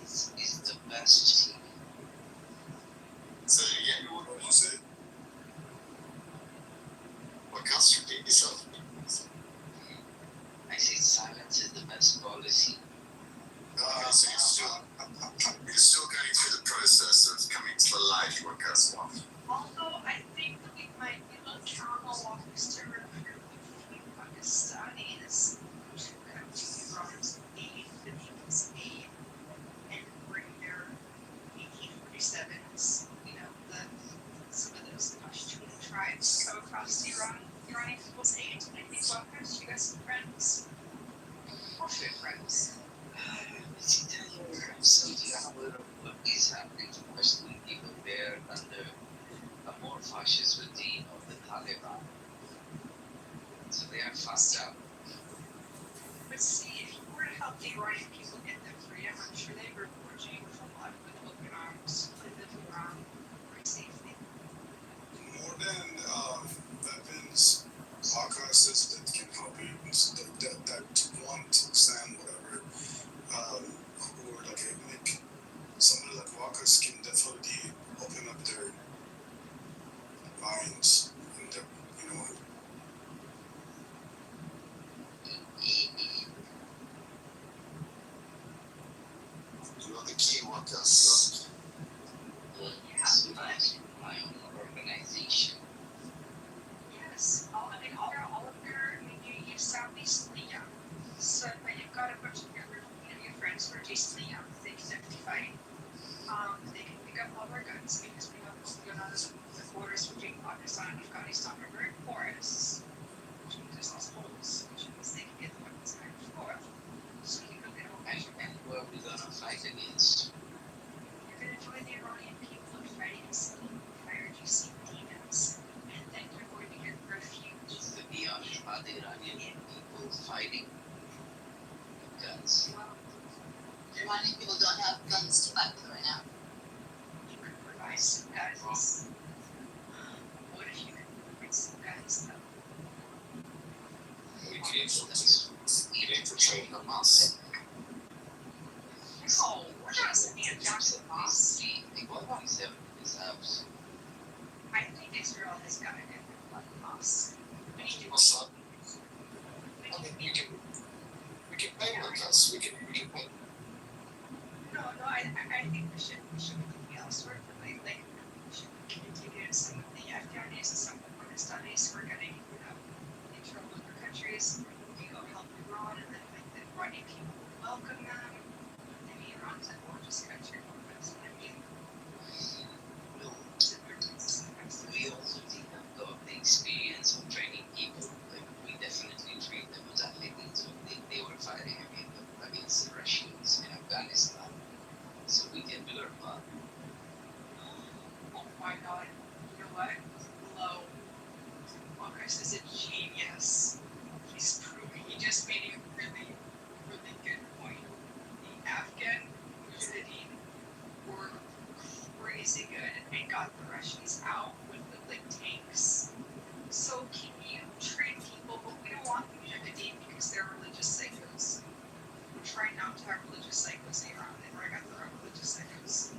Is the best team. So, yeah, what did you say? What else you did yourself? I say silence is the best policy. So you're still going through the process of coming to the light you want us want. Although I think we might be looking on the walkers to recruit Pakistanis to come to Iran's aid, the people's aid, and bring their 1847s, some of those Pashtun tribes come across the Iranian people's aid. I think walkers, you guys some friends. Bullshit friends. So do you have what is happening, especially people there under a more fascist regime of the Taliban? So they are fucked up. But see, if you were to help the Iranian people get their freedom, I'm sure they would reward you with a lot with open arms to live around very safely. More than weapons, Marcus that can help you. That 1%, whatever, who are like ethnic, somebody like Marcus can definitely open up their minds and their, the key Marcus. My own organization. Yes, all of your, you sound decently young. So, but you've got a bunch of your friends who are decently young. They can definitely fight. They can pick up all their guns because we know what's going on the borders between Pakistan and Afghanistan are very porous, which means there's these holes, which means they can get the weapons back and forth. Iranian people fighting guns. Iranian people don't have guns to fight with right now. You could provide some guns. What if you could provide some guns, though? We can aim for trade Hamas. No, we're not sending it down to Hamas. I think Israel has got to get rid of Hamas. We need to We can pay with us. We can pay. No, I think we should look elsewhere for like we should continue some of the Afghanis and some of the Pakistanis who are getting into other countries. We go help Iran, and then like the Iranian people welcome them. I mean, Iran's a gorgeous country. I mean, We also did have got the experience of training people. Like we definitely trained them as athletes when they were fighting against the Russians in Afghanistan. So we can do our part. oh my God, you know what? Low. Chris is a genius. He's proving. He just made a really, really good point. The Afghan Mujahideen were crazy good and got the Russians out with like tanks. So can you train people? But we don't want Mujahideen because they're religious psychos. We're trying not to have religious psychos in Iran. They bring out their own religious psychos.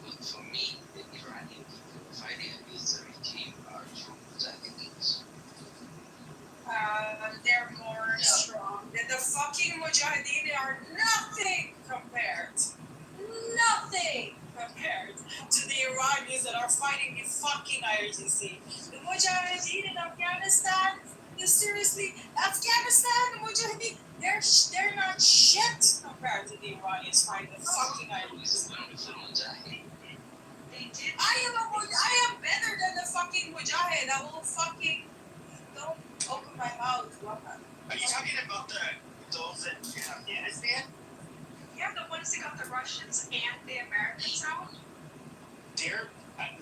But for me, the Iranian people fighting against the regime are true Mujahideens. They're more strong. The fucking Mujahideen are nothing compared to the Iranians that are fighting the fucking IRGC. The Mujahideen in Afghanistan, seriously, Afghanistan, the Mujahideen, they're not shit compared to the Iranians fighting the fucking IRGC. I am better than the fucking Mujahid. I will fucking don't open my mouth. Are you talking about those in Afghanistan? Yeah, the ones that got the Russians and the Americans out. They're,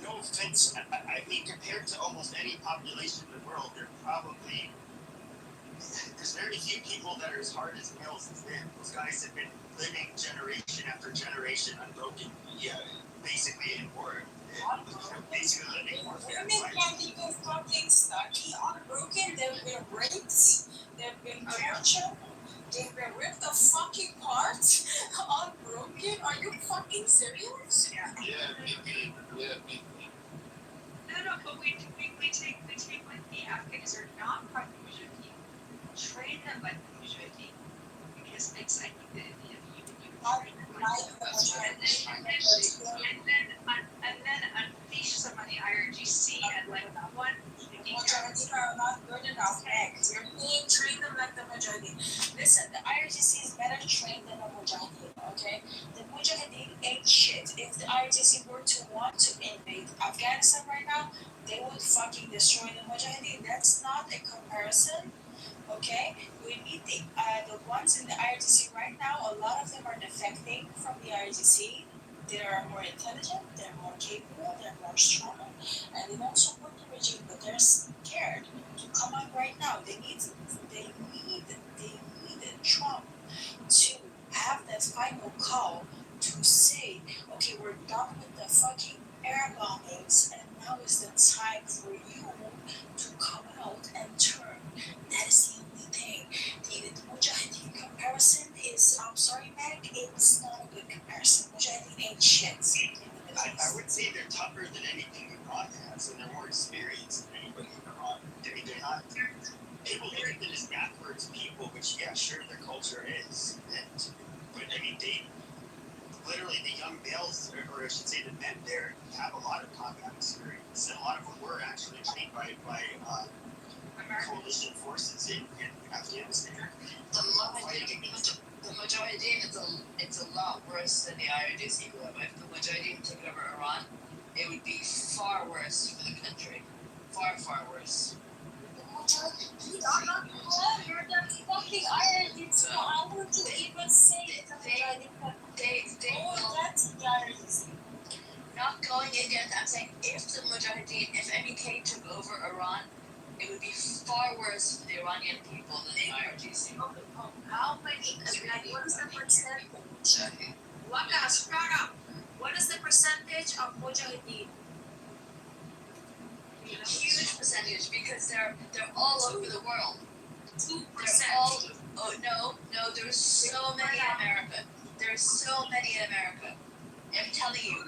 no offense, I mean, compared to almost any population in the world, they're probably, there's very few people that are as hard as nails as them. Those guys have been living generation after generation unbroken. Yeah, basically in war. Basically living war. Women can't even fucking study unbroken. They've been raped. They've been tortured. They've been ripped the fucking apart. Unbroken. Are you fucking serious? Yeah. No, but we take like the Afghans are not part of the Mujahideen. Train them like the Mujahideen because it's I think that you and then unleash some of the IRGC and like one. Mujahideen are not good enough. You're being trained them like the Mujahideen. Listen, the IRGC is better trained than the Mujahideen, okay? The Mujahideen ain't shit. If the IRGC were to want to invade Afghanistan right now, they would fucking destroy the Mujahideen. That's not a comparison, okay? We need the ones in the IRGC right now, a lot of them are defecting from the IRGC. They are more intelligent, they're more capable, they're more strong, and they don't support the regime, but they're scared to come out right now. They need Trump to have that final call to say, okay, we're done with the fucking air bombings, and now is the time for you to come out and turn. That is the only thing. The Mujahideen comparison is, I'm sorry, Meg, it's not a good comparison. Mujahideen ain't shit. I would say they're tougher than anything Iran has, and they're more experienced than anybody in Iran. They're not. People look at them as backwards people, which, yeah, sure, their culture is. But I mean, they literally, the young males, or I should say the men there, have a lot of combat experience. And a lot of them were actually trained by coalition forces in Afghanistan. The Mujahideen, it's a lot worse than the IRGC. If the Mujahideen took over Iran, it would be far worse for the country. Far, far worse. The fucking IRGC. How would you even say it's a Mujahideen? That's the IRGC. Not going against, I'm saying if the Mujahideen, if MK took over Iran, It would be far worse for the Iranian people than the IRGC. How many? Like, what is the percentage? Waka, shut up. What is the percentage of Mujahideen? Huge percentage because they're all over the world. 2%. Oh no, there's so many in America. There's so many in America. I'm telling you,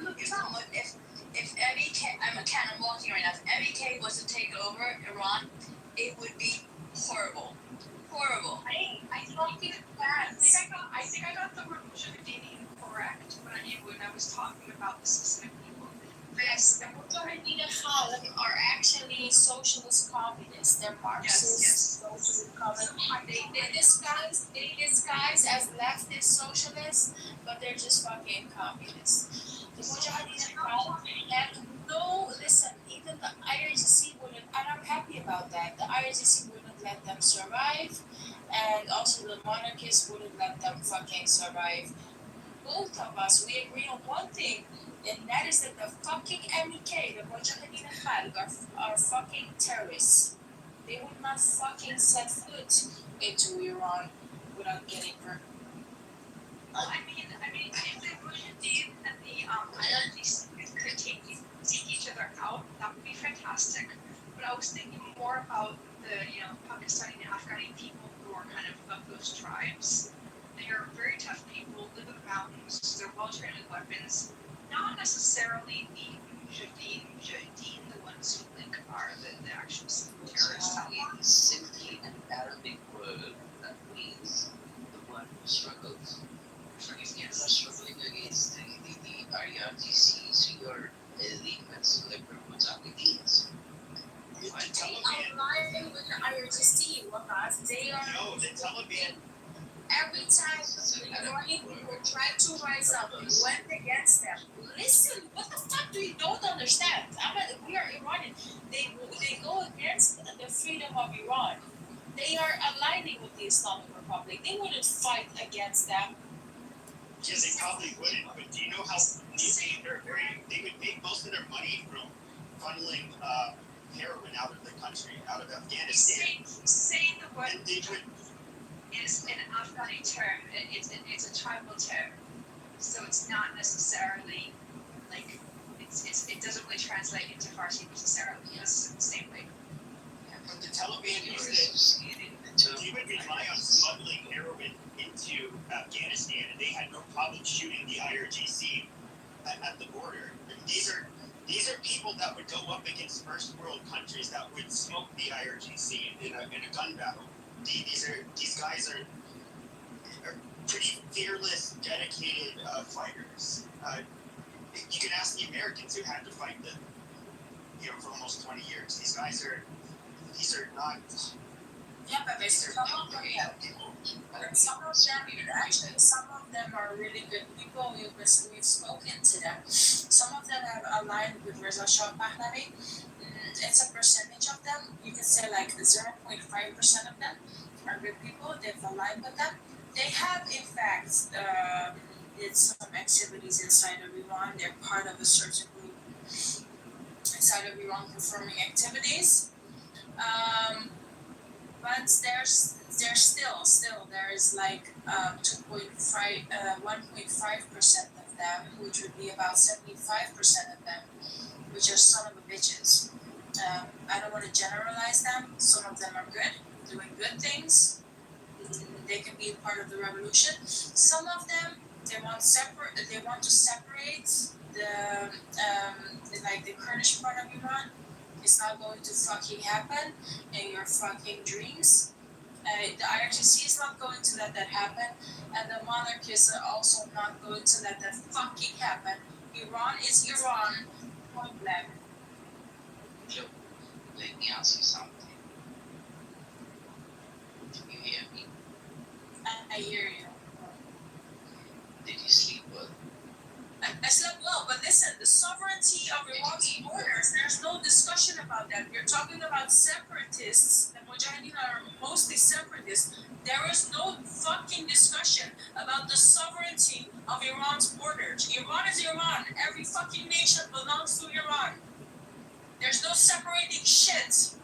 if MEK, I'm walking right now. If MEK was to take over Iran, it would be horrible. Horrible. I think I got the word Mujahideen incorrect when I was talking about the specific people. Yes, the Mujahideen are actually socialist communists. They're Marxist socialist communists. They disguise as leftist socialists, but they're just fucking communists. The Mujahideen have no, listen, even the IRGC wouldn't, and I'm happy about that, the IRGC wouldn't let them survive, and also the monarchists wouldn't let them fucking survive. Both of us, we agree on one thing, and that is that the fucking MEK, the Mujahideen Khalq, are fucking terrorists. They would not fucking set foot into Iran without getting hurt. I mean, if the Mujahideen and the IRGC could take each other out, that would be fantastic. But I was thinking more about the, Pakistani and Afghani people who are kind of those tribes. They are very tough people, live in the mountains, they're well trained with weapons. Not necessarily the Mujahideen, the ones who are the actual terrorists. It's simply an Arabic word that means the one who struggles. If you're not struggling against the IRGC, so you're elite like Mujahideens. They align with the IRGC, they are. No, the Taliban. Every time the Iranian people try to rise up, we went against them. Listen, what the fuck do you don't understand? We are Iranian. They go against the freedom of Iran. They are aligning with the Islamic Republic. They wouldn't fight against them. Yeah, they probably wouldn't. But do you know how they would make most of their money from funneling heroin out of the country, out of Afghanistan? Saying the word. And they would. Is an Afghani term. It's a tribal term, so it's not necessarily like it doesn't really translate into Farsi necessarily. It's the same way. Yeah, but the Taliban is that they would rely on smuggling heroin into Afghanistan, and they had no problem shooting the IRGC at the border. And these are people that would go up against first world countries that would smoke the IRGC in a gun battle. These guys are pretty fearless, dedicated fighters. You can ask the Americans who had to fight for almost 20 years. These are not. Yeah, but some of them are really good people. We've spoken to them. Some of them have aligned with Reza Shah Pahlavi. It's a percentage of them. You can say like 0.5% of them are good people. They've aligned with them. They have, in fact, did some activities inside of Iran. They're part of a certain group inside of Iran performing activities. But there's still there's like 1.5% of them, which would be about 75% of them, which are son of a bitches. I don't want to generalize them. Some of them are good, doing good things. They can be a part of the revolution. Some of them they want to separate the Kurdish part of Iran. It's not going to fucking happen in your fucking dreams. The IRGC is not going to let that happen, and the monarchists are also not going to let that fucking happen. Iran is Iran, point blank. Joe, let me ask you something. Can you hear me? I hear you. Did you sleep well? I slept well, but listen, the sovereignty of Iran's borders, there's no discussion about that. You're talking about separatists. The Mujahideen are mostly separatists. There is no fucking discussion about the sovereignty of Iran's borders. Iran is Iran. Every fucking nation belongs to Iran. There's no separating shit.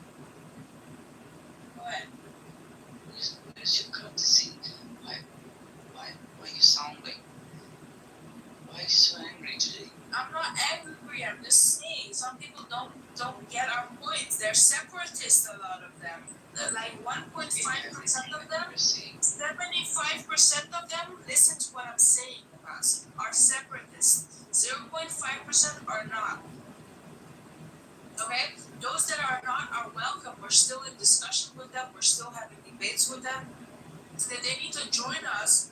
like 1.5% of them, 75% of them listen to what I'm saying about are separatists. 0.5% are not. Okay? Those that are not are welcome. We're still in discussion with them. We're still having debates with them. So that they need to join us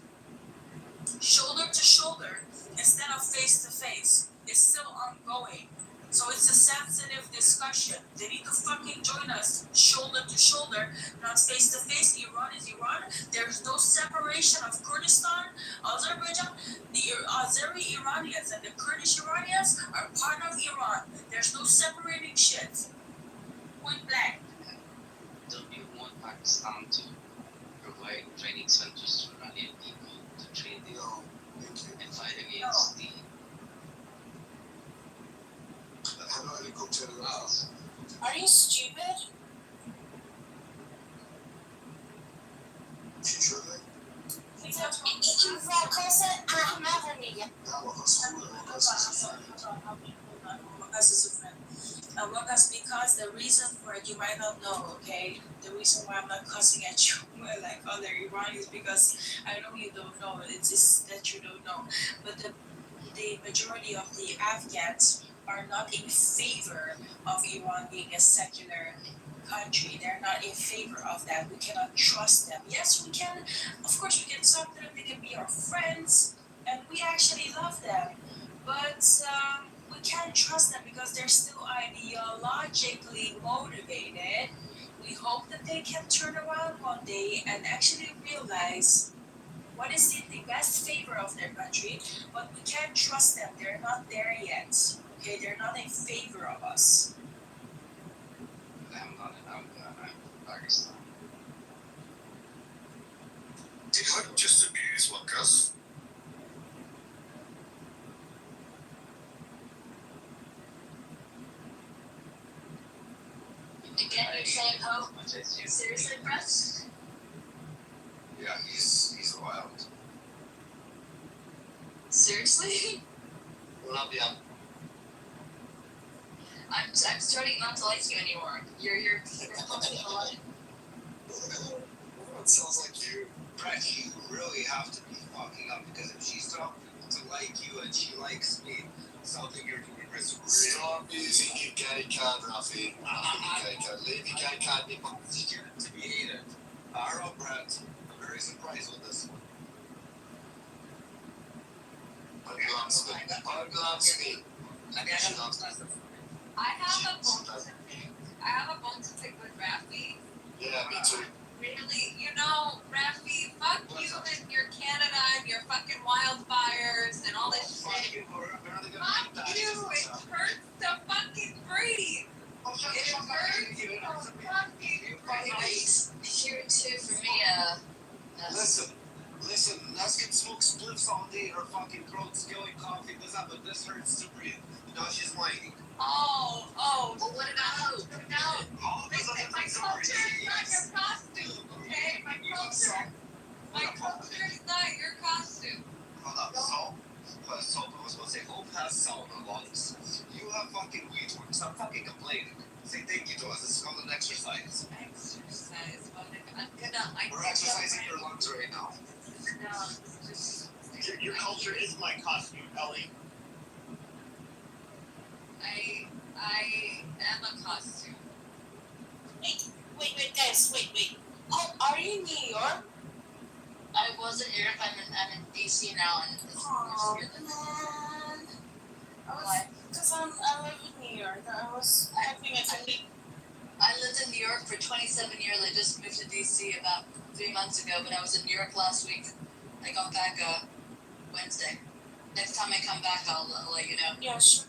shoulder to shoulder instead of face to face. It's still ongoing. So it's a sensitive discussion. They need to fucking join us shoulder to shoulder, not face to face. Iran is Iran. There's no separation of Kurdistan, Azerbaijan. The Azeri Iranians and the Kurdish Iranians are part of Iran. There's no separating shit. Point blank. Don't you want Pakistan to provide training centers to Iranian people to train them and fight against the Are you stupid? Because the reason for it, you might not know, okay? The reason why I'm not cussing at you like other Iranians, because I know you don't know. It's just that you don't know. But the majority of the Afghans are not in favor of Iran being a secular country. They're not in favor of that. We cannot trust them. Yes, we can. Of course, we can talk to them. They can be our friends, and we actually love them. But we can't trust them because they're still ideologically motivated. We hope that they can turn around one day and actually realize what is in the best favor of their country, but we can't trust them. They're not there yet. Okay, they're not in favor of us. I'm not an Afghan, I'm from Pakistan. Did I just abuse workers? Again, you're saying hope. Seriously, Press? Yeah, he's wild. Seriously? Love ya. I'm starting not to like you anymore. You're pumping a lot. It sounds like you. Brett, you really have to be fucking up because if she's starting to like you and she likes me, something you're doing is really. Stop using your gay card, Rafi. Leave your gay card in my student to be hated. Alright, Brett. I'm very surprised with this one. Unglance me. I have a bone to pick with Rafi. Yeah, me too. Really, Rafi, fuck you and your Canada and your fucking wildfires and all this shit. Fuck you, it hurts to fucking breathe. It hurts to fucking breathe. Here too for me, Listen, let's get smoke spliffs all day, her fucking throat's going, coughing, this up, but this hurts to breathe. Now she's whining. Oh, well, what about now? Listen, my culture is not your costume, okay? My culture is not your costume. Hold up, salt? Salt, I was gonna say, hope has salt in her lungs. You have fucking weed work, stop fucking complaining. Say thank you to us, this is called an exercise. Exercise, We're exercising your lungs right now. No, Your culture is my costume, Ellie. I am a costume. Wait, guys, wait. Oh, are you in New York? I was in Europe. I'm in DC now, and it's Oh, weird. man. Why? Because I live in New York. I lived in New York for 27 years. I just moved to DC about 3 months ago, but I was in New York last week. I got back Wednesday. Next time I come back, I'll let you know. Yeah, sure.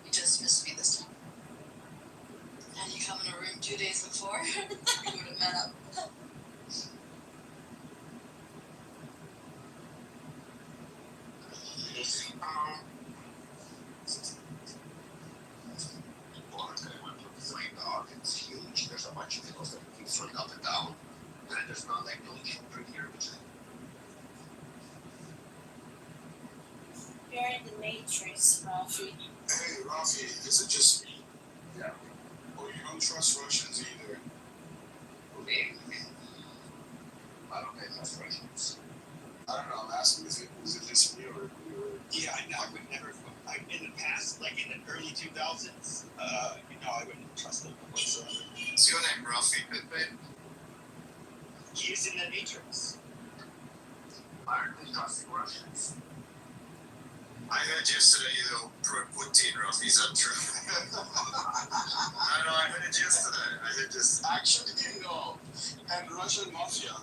You just missed me this time. And you come in a room 2 days before, we would have met up. It's huge. There's a bunch of vehicles that keep throwing up and down. And there's not like no children here, which is. You're in the Matrix, love. Rafi, is it just me? Yeah. Or you don't trust Russians either? Me? I don't think trust Russians. I don't know, I'm asking, is it just me or Yeah, I would never. In the past, like in the early 2000s, I wouldn't trust them whatsoever. Is your name Rafi Pitbait? He is in the Matrix. Why aren't they trusting Russians? I heard yesterday you're pro-Putin, Rafi. Is that true? I heard it yesterday. Actually, no. And Russian mafia.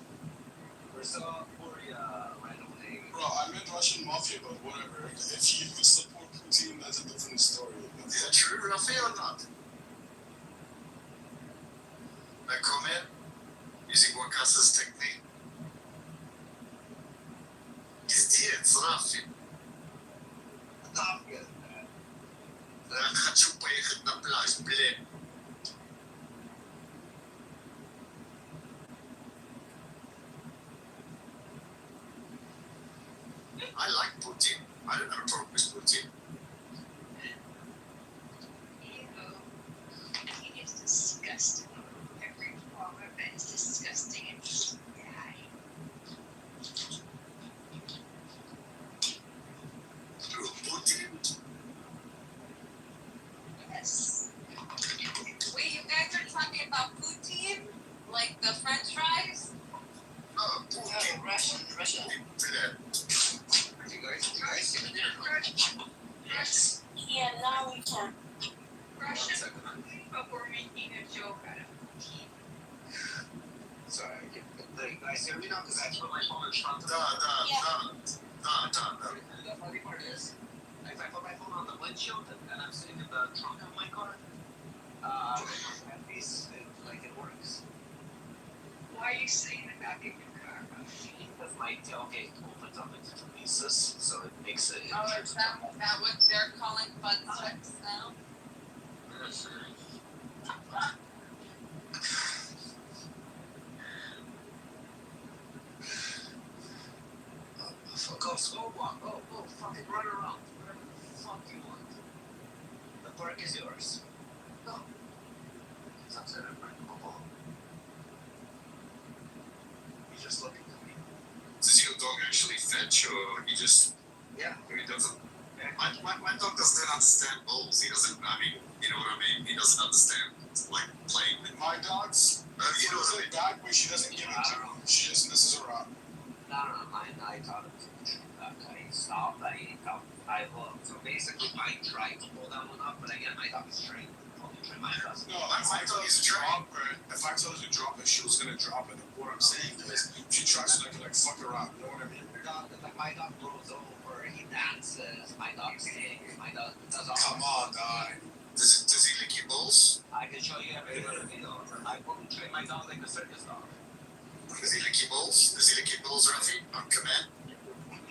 Korea randomly. Bro, I meant Russian mafia, but whatever. If you support Putin, that's a different story. Is it true, Rafi, or not? A comment using Wakasa's technique. Пиздец, Рафи. Я хочу поехать на пляж, блин. I like Putin. I don't have a problem with Putin. He is disgusting. Every form of it is disgusting and bad. Putin. Yes. Wait, you guys are talking about poutine? Like the French fries? Oh, Putin. Russian. You guys seen it? Yes. Yeah, now we can. Russian, but we're making a joke out of poutine. Sorry, you guys hear me now? Because I put my phone in front of me. The funny part is, if I put my phone on the windshield and I'm sitting in the trunk of my car, at least it works. Why are you sitting in the back of your car? Because my tailgate opens up into two pieces, so it makes it. Oh, is that what they're calling butt sex now? Go walk, go fucking run around, whatever the fuck you want. The park is yours. Go. Sunset and break them all. He's just looking at me. Does your dog actually fetch, or he just? Yeah. Or he doesn't? My dog doesn't understand balls. He doesn't. I mean, you know what I mean. He doesn't understand like playing with. My dog's, You know what I mean. bad way she doesn't give it to me. She just messes around. No, I taught him to treat that. I stopped, I looked. So basically, I tried to pull that one up, but again, my dog is trained. Only train my dog. No, my dog is trained. If I told her to drop it, she was gonna drop it. What I'm saying is, she tries to like fuck around. You know what I mean? My dog rolls over, he dances, my dog sings, my dog does all. Come on, dog. Does he lick your balls? I can show you every other video. I wouldn't train my dog like a circus dog. Does he lick your balls? Does he lick your balls, Rafi? On command?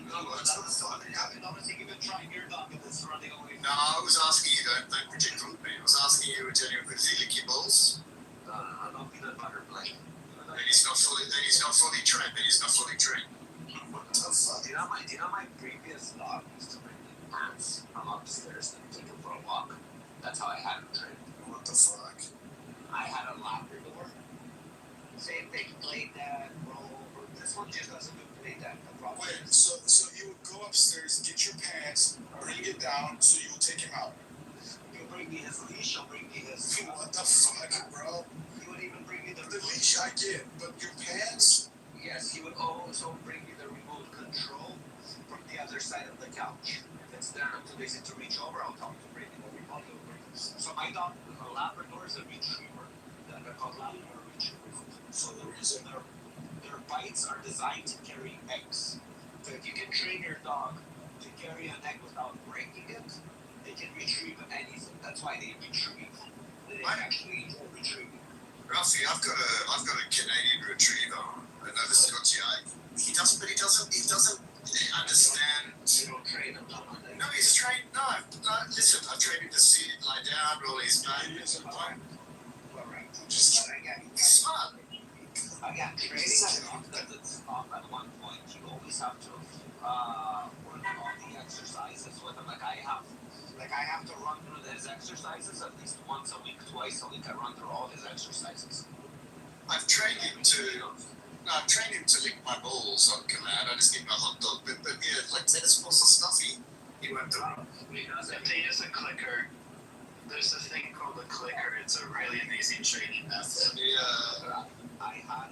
No, that's not the song. I don't think you've been trying your dog and it's running away. No, I was asking you. Don't project on me. I was asking you, genuinely, does he lick your balls? I don't peanut butter blade. Then he's not fully trained. Do you know my previous dog used to bring me pants from upstairs and take him for a walk? That's how I had him trained. What the fuck? I had a Labrador. Same thing, play that, roll over. This one just doesn't do play that. No problem. Wait, so you would go upstairs, get your pants, bring it down, so you will take him out. He'll bring me his leash, he'll bring me his. What the fuck, bro? He would even bring me the leash. I get, but your pants? Yes, he would also bring me the remote control from the other side of the couch. If it's there, I'm too lazy to reach over, I'll tell him to bring it over. So my dog, a Labrador, is a retriever. They're called Labrador retrievers. So the reason their bites are designed to carry eggs. So if you can train your dog to carry an egg without breaking it, they can retrieve anything. That's why they retrieve. They actually enjoy retrieving. Rafi, I've got a Canadian retriever. Another Scottish. He doesn't understand. You don't train him, No, he's trained. No, listen, I've trained him to sit, lie down, roll his back. He's smart. Again, training a dog doesn't stop at one point. You always have to work on all the exercises with him. Like I have, Like I have to run through his exercises at least once a week, twice a week. I run through all his exercises. I've trained him to. No, I've trained him to lick my balls on command. I just give him a hot dog. But yeah, like tennis balls and stuff, he won't do it. If they use a clicker, there's a thing called a clicker. It's a really amazing training method. Yeah. I had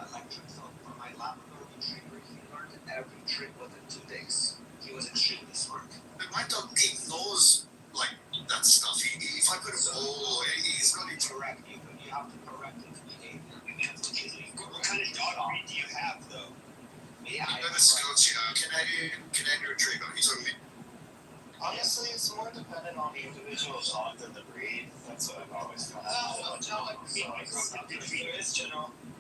electric. So for my Labrador retriever, he learned every trick within 2 days. He was extremely smart. But my dog ignores like that stuff. If I put a ball, he's got it correct. You have to correct his behavior. What kind of dog breed do you have, though? Yeah, I know the Scots, Canadian retriever. He's on me. Honestly, it's more dependent on the individual dog than the breed. That's what I've always found.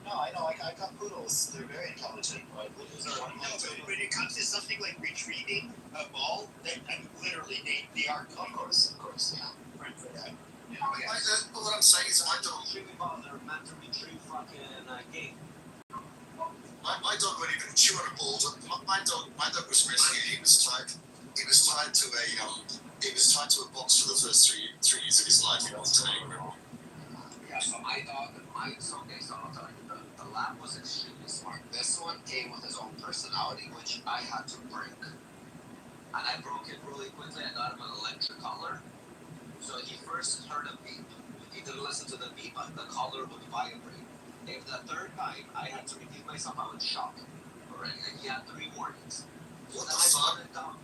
No, I know. I got poodles. They're very intelligent. But poodles are when it comes to something like retrieving a ball, literally they are. Of course, yeah. Right for that. But what I'm saying is my dog. Retrieving balls are meant to retrieve fucking game. My dog wouldn't even chew on a ball. My dog was rescued. He was tied to a box for the first three years of his life. He was taken. Yeah, so my dog, so I'll tell you, the lab was extremely smart. This one came with his own personality, which I had to break. And I broke it really quickly. I got him an electric collar. So he first heard a beep. If he didn't listen to the beep, the collar would vibrate. If the third time I had to repeat myself, I would shock him. Already, and he had 3 warnings. So What then the I fuck? put it down.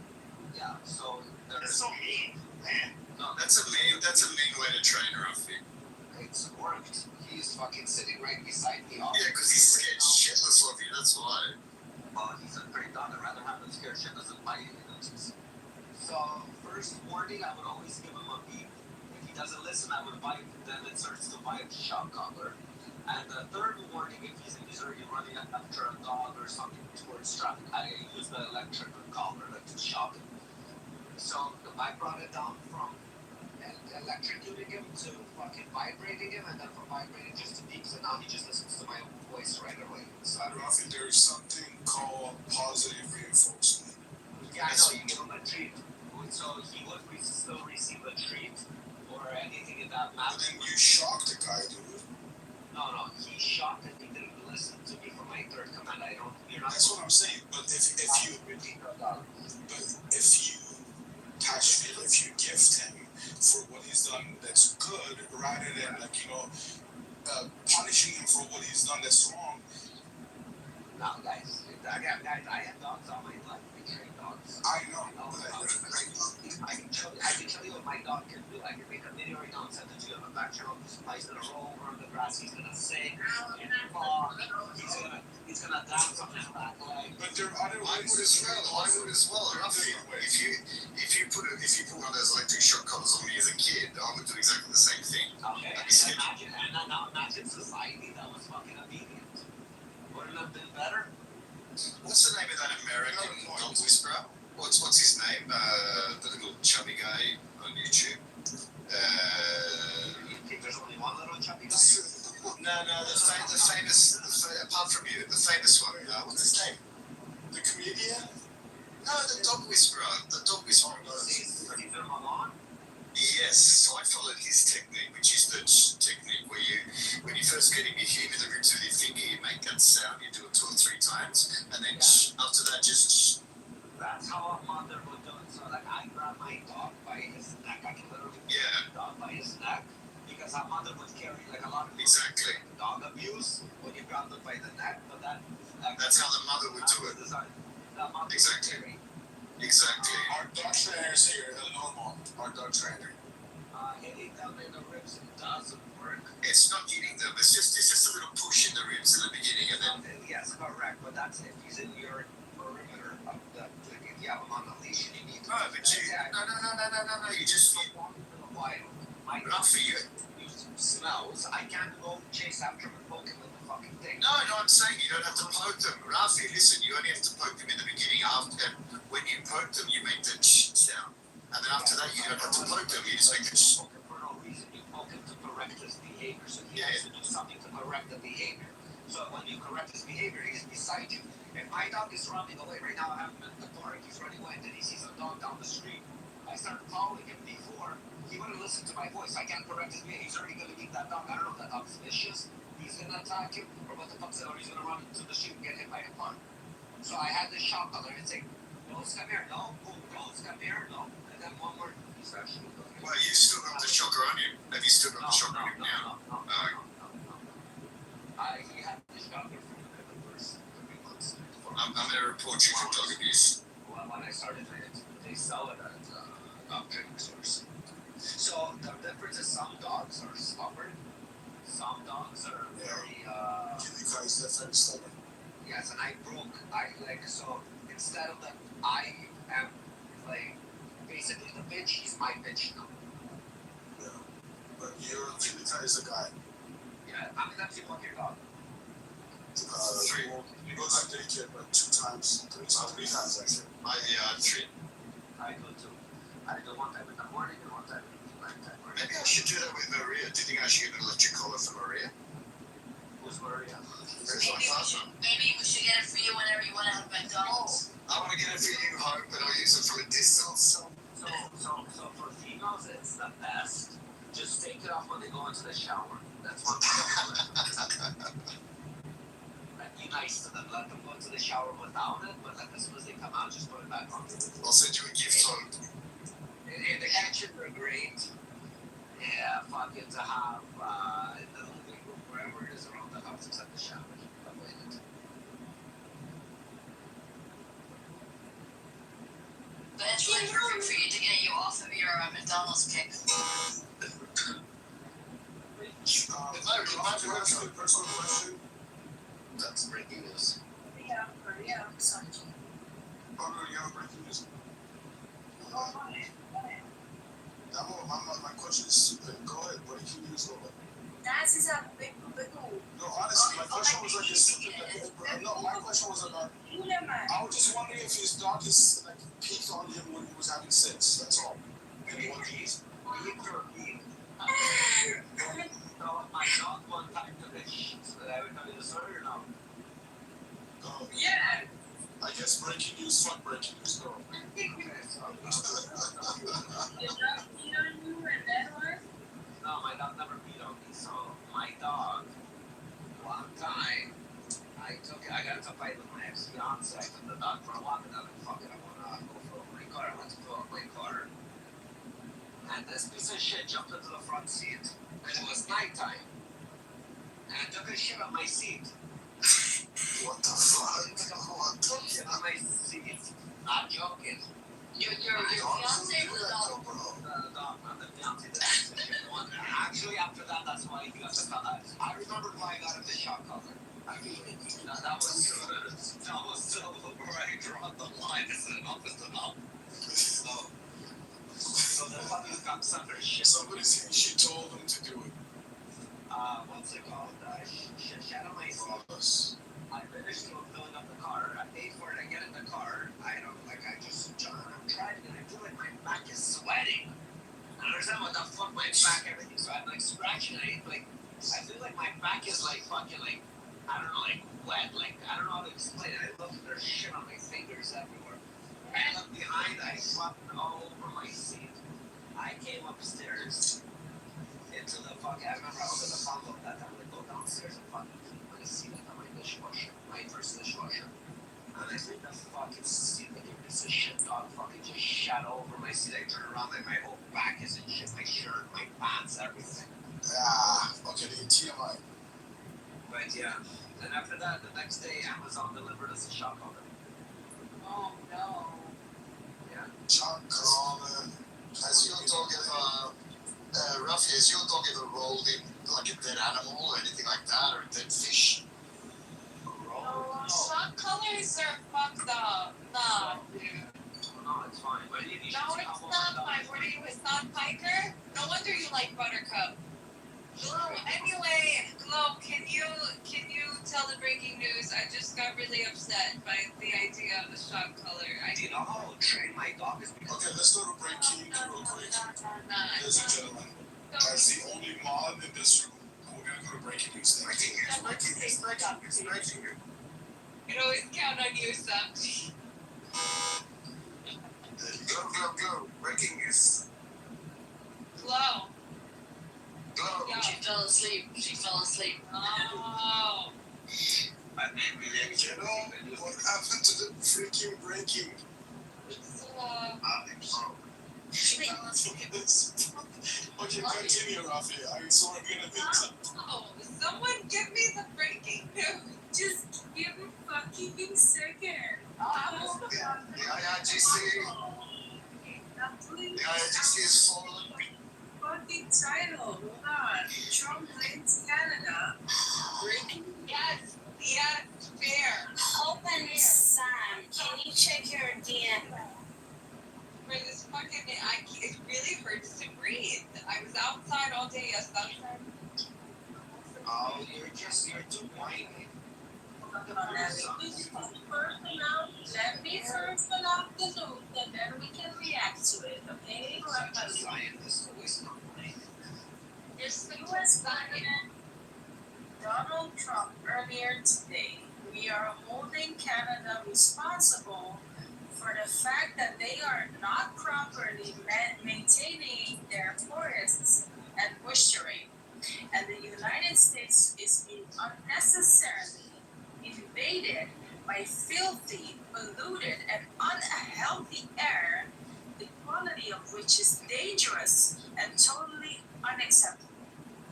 Yeah, so That's so mean, man. No, That's a mean way to train her, I think. it's worked. He's fucking sitting right beside me. Yeah, because he's scared shitless of you. That's why. Well, he's a great dog. I'd rather have him scared shitless than biting him. So first warning, I would always give him a beep. If he doesn't listen, I would bite. Then it starts to bite shock collar. And the third warning, if he's already running after a dog or something towards traffic, I use the electric collar to shock him. So I brought it down from electrocuting him to fucking vibrating him, and then from vibrating just to beeps, and now he just listens to my voice right away. So I think there's something called positive reinforcement. yeah, I know, you give him a treat. So he would still receive a treat or anything in that matter. But then you shock the guy, dude. No, he shocked and he didn't listen to me for my third command. You're not. That's what I'm saying. But if you touch him, if you gift him for what he's done that's good, rather than punishing him for what he's done that's wrong. No, guys, I have dogs all my life. I train dogs. I know. I can tell you what my dog can do. I can make a video right now and send it to you on the back channel. He's gonna roll over on the grass. He's gonna sing. He's gonna dance on his back leg. But there are other ways. I would as well. If you put one of those electric shock collars on me as a kid, I would do exactly the same thing. Okay. Imagine society that was fucking obedient. Wouldn't it have been better? What's the name of that American dog whisperer? What's his name? The little chubby guy on YouTube. You think there's only one little chubby guy? No, the famous, apart from you, the famous one. What's his name? The comedian? No, the dog whisperer. The dog whisperer. Yes, so I followed his technique, which is the technique where when you first get in your human the ribs with your finger, you make that sound, you do it 2 or 3 times, and then after that, just. That's how a mother would do it. So, like, I grab my dog by his neck. I can literally grab my dog by his neck because a mother would carry, like, a lot of exactly dog abuse when you grab them by the neck, but that's how the mother would do it. Exactly. Our dog trainers here are normal. Our dog trainer. Hitting them in the ribs, it doesn't work. It's not hitting them. It's just a little push in the ribs in the beginning, and then. Yes, correct. But that's if he's in your perimeter of the. Like if you have him on the leash, you need to. No, but no. You just. Not for you. Smells. I can't go chase after him and poke him with the fucking thing. No, I'm saying you don't have to poke them. Rafi, listen, you only have to poke them in the beginning. After, when you poke them, you make the sound. And then after that, you don't have to poke them. You just make the poke him for no reason. You poke him to correct his behavior. So he has to do something to correct the behavior. So when you correct his behavior, he's beside you. If my dog is running away, right now I have him at the park, he's running away, and then he sees a dog down the street. I started following him before. He wouldn't listen to my voice. I can't correct his behavior. He's already going to leave that dog. I don't know if that dog's vicious. He's going to attack him, or what the fuck's it, or he's going to run into the street and get hit by a car. So I had this shop color and say, Rose, come here. No. Oh, Rose, come here. No. And then one more. He's actually looking. Well, you still got the shocker on you. Have you still got the shocker on you now? No. He had this shocker for the first 3 months. I'm going to report you for dog abuse. Well, when I started it, they sell it at dog training stores. So the difference is some dogs are stubborn. Some dogs are very. Kitty Kai is definitely stubborn. Yes, and so instead of the I am like basically the bitch, he's my bitch now. Yeah, but Kitty Kai is a guy. Yeah, how many times you walk your dog? 3. He goes to daycare like 2 times, 3 times actually. 3. I go too. I do one time in the morning and one time in the night time. Maybe I should do that with Maria. Do you think I should get an electric collar for Maria? Who's Maria? Maybe we should get it for you whenever you want to have McDonald's. I want to get it for you, Hope, but I'll use it from a distance. So for females, it's the best. Just take it off when they go into the shower. That's one thing. Be nice to them. Let them go into the shower without it, but as soon as they come out, just put it back on. I'll send you a gift on. In the kitchen, they're great. Yeah, fucking to have in the living room, wherever it is around the house, except the shower. But it's really perfect for you to get you off of your McDonald's kick. If I can ask you a personal question. That's breaking news. Yeah. Sorry. Oh, no, you have breaking news. My question is stupid. Go ahead, breaking news. That is a big. No, honestly, my question was like stupid. No, my question was about. I was just wondering if his dog is like peeked on him when he was having sex. That's all. And what he is. My dog one time to the sheets that I would tell you the story or no? Yeah. I guess breaking news, fuck breaking news, no. No, my dog never beat on me. So my dog, one time, I got into a fight with my ex-fiance. I took the dog for a walk and I'm like, fuck it, I wanna go fill up my car. I went to fill up my car. And this piece of shit jumped into the front seat. And it was nighttime. And I took a shit on my seat. What the fuck? I took a whole shit on my seat. Not joking. Your fiance or the dog? The dog, not the fiance. Actually, after that, that's why he got the color. I remember why I got him the shot color. I mean, that was still where I draw the line. It's enough is enough. So the fucking cocksucker shit. Somebody said she told him to do it. What's it called? Shadow my seat. I finished filling up the car. I paid for it. I get in the car. I just I'm driving and I feel like my back is sweating. I understand what the fuck my back everything. So I'm like scratching. I feel like my back is like fucking like I don't know like wet. Like I don't know how to explain it. I look at there's shit on my fingers everywhere. I look behind. I fucking all over my seat. I came upstairs into the fucking. I remember I was in the condo at that time. I go downstairs and fucking clean my seat on my dishwasher, my first dishwasher. And I think the fucking seat, like a piece of shit dog, fucking just shot over my seat. I turn around and my whole back is in shit. My shirt, my pants, everything. Okay, the TMI. But yeah, then after that, the next day, Amazon delivered us a shock collar. Oh no. Yeah. Shock collar. Has your dog ever, Rafi, has your dog ever rolled in like a dead animal or anything like that, or a dead fish? Shock colors are fucked up. No. No, it's fine. But you need No, it's not fine. Were you a sock piker? No wonder you like Buttercup. Anyway, Glow, can you tell the breaking news? I just got really upset by the idea of the shock collar. Do you know how to train my dog? Is because Okay, let's go to breaking news real quick. Ladies and gentlemen, as the only mod in this room, we're gonna go to breaking news. Breaking news. You can always count on you, son. Glow. Breaking news. Glow. Glow. Yeah. She fell asleep. Oh. You know what happened to the freaking breaking? She fell asleep. Okay, continue, Rafi. I'm sorry, I'm gonna think something. Oh, someone give me the breaking news. Just give me fucking second. The IRGC is fallen. Fucking title. Hold on. Trump blames Canada. Breaking. Yes, fair. Hope and Sam, can you check your DM? For this fucking, it really hurts to breathe. I was outside all day yesterday. Oh, you're too whiny. Let me first fill out the loop, and then we can react to it, okay? Scientists always complain. This U.S. President Donald Trump earlier today, we are holding Canada responsible for the fact that they are not properly maintaining their forests and bush terrain, and the United States is being unnecessarily invaded by filthy, polluted, and unhealthy air, the quality of which is dangerous and totally unacceptable.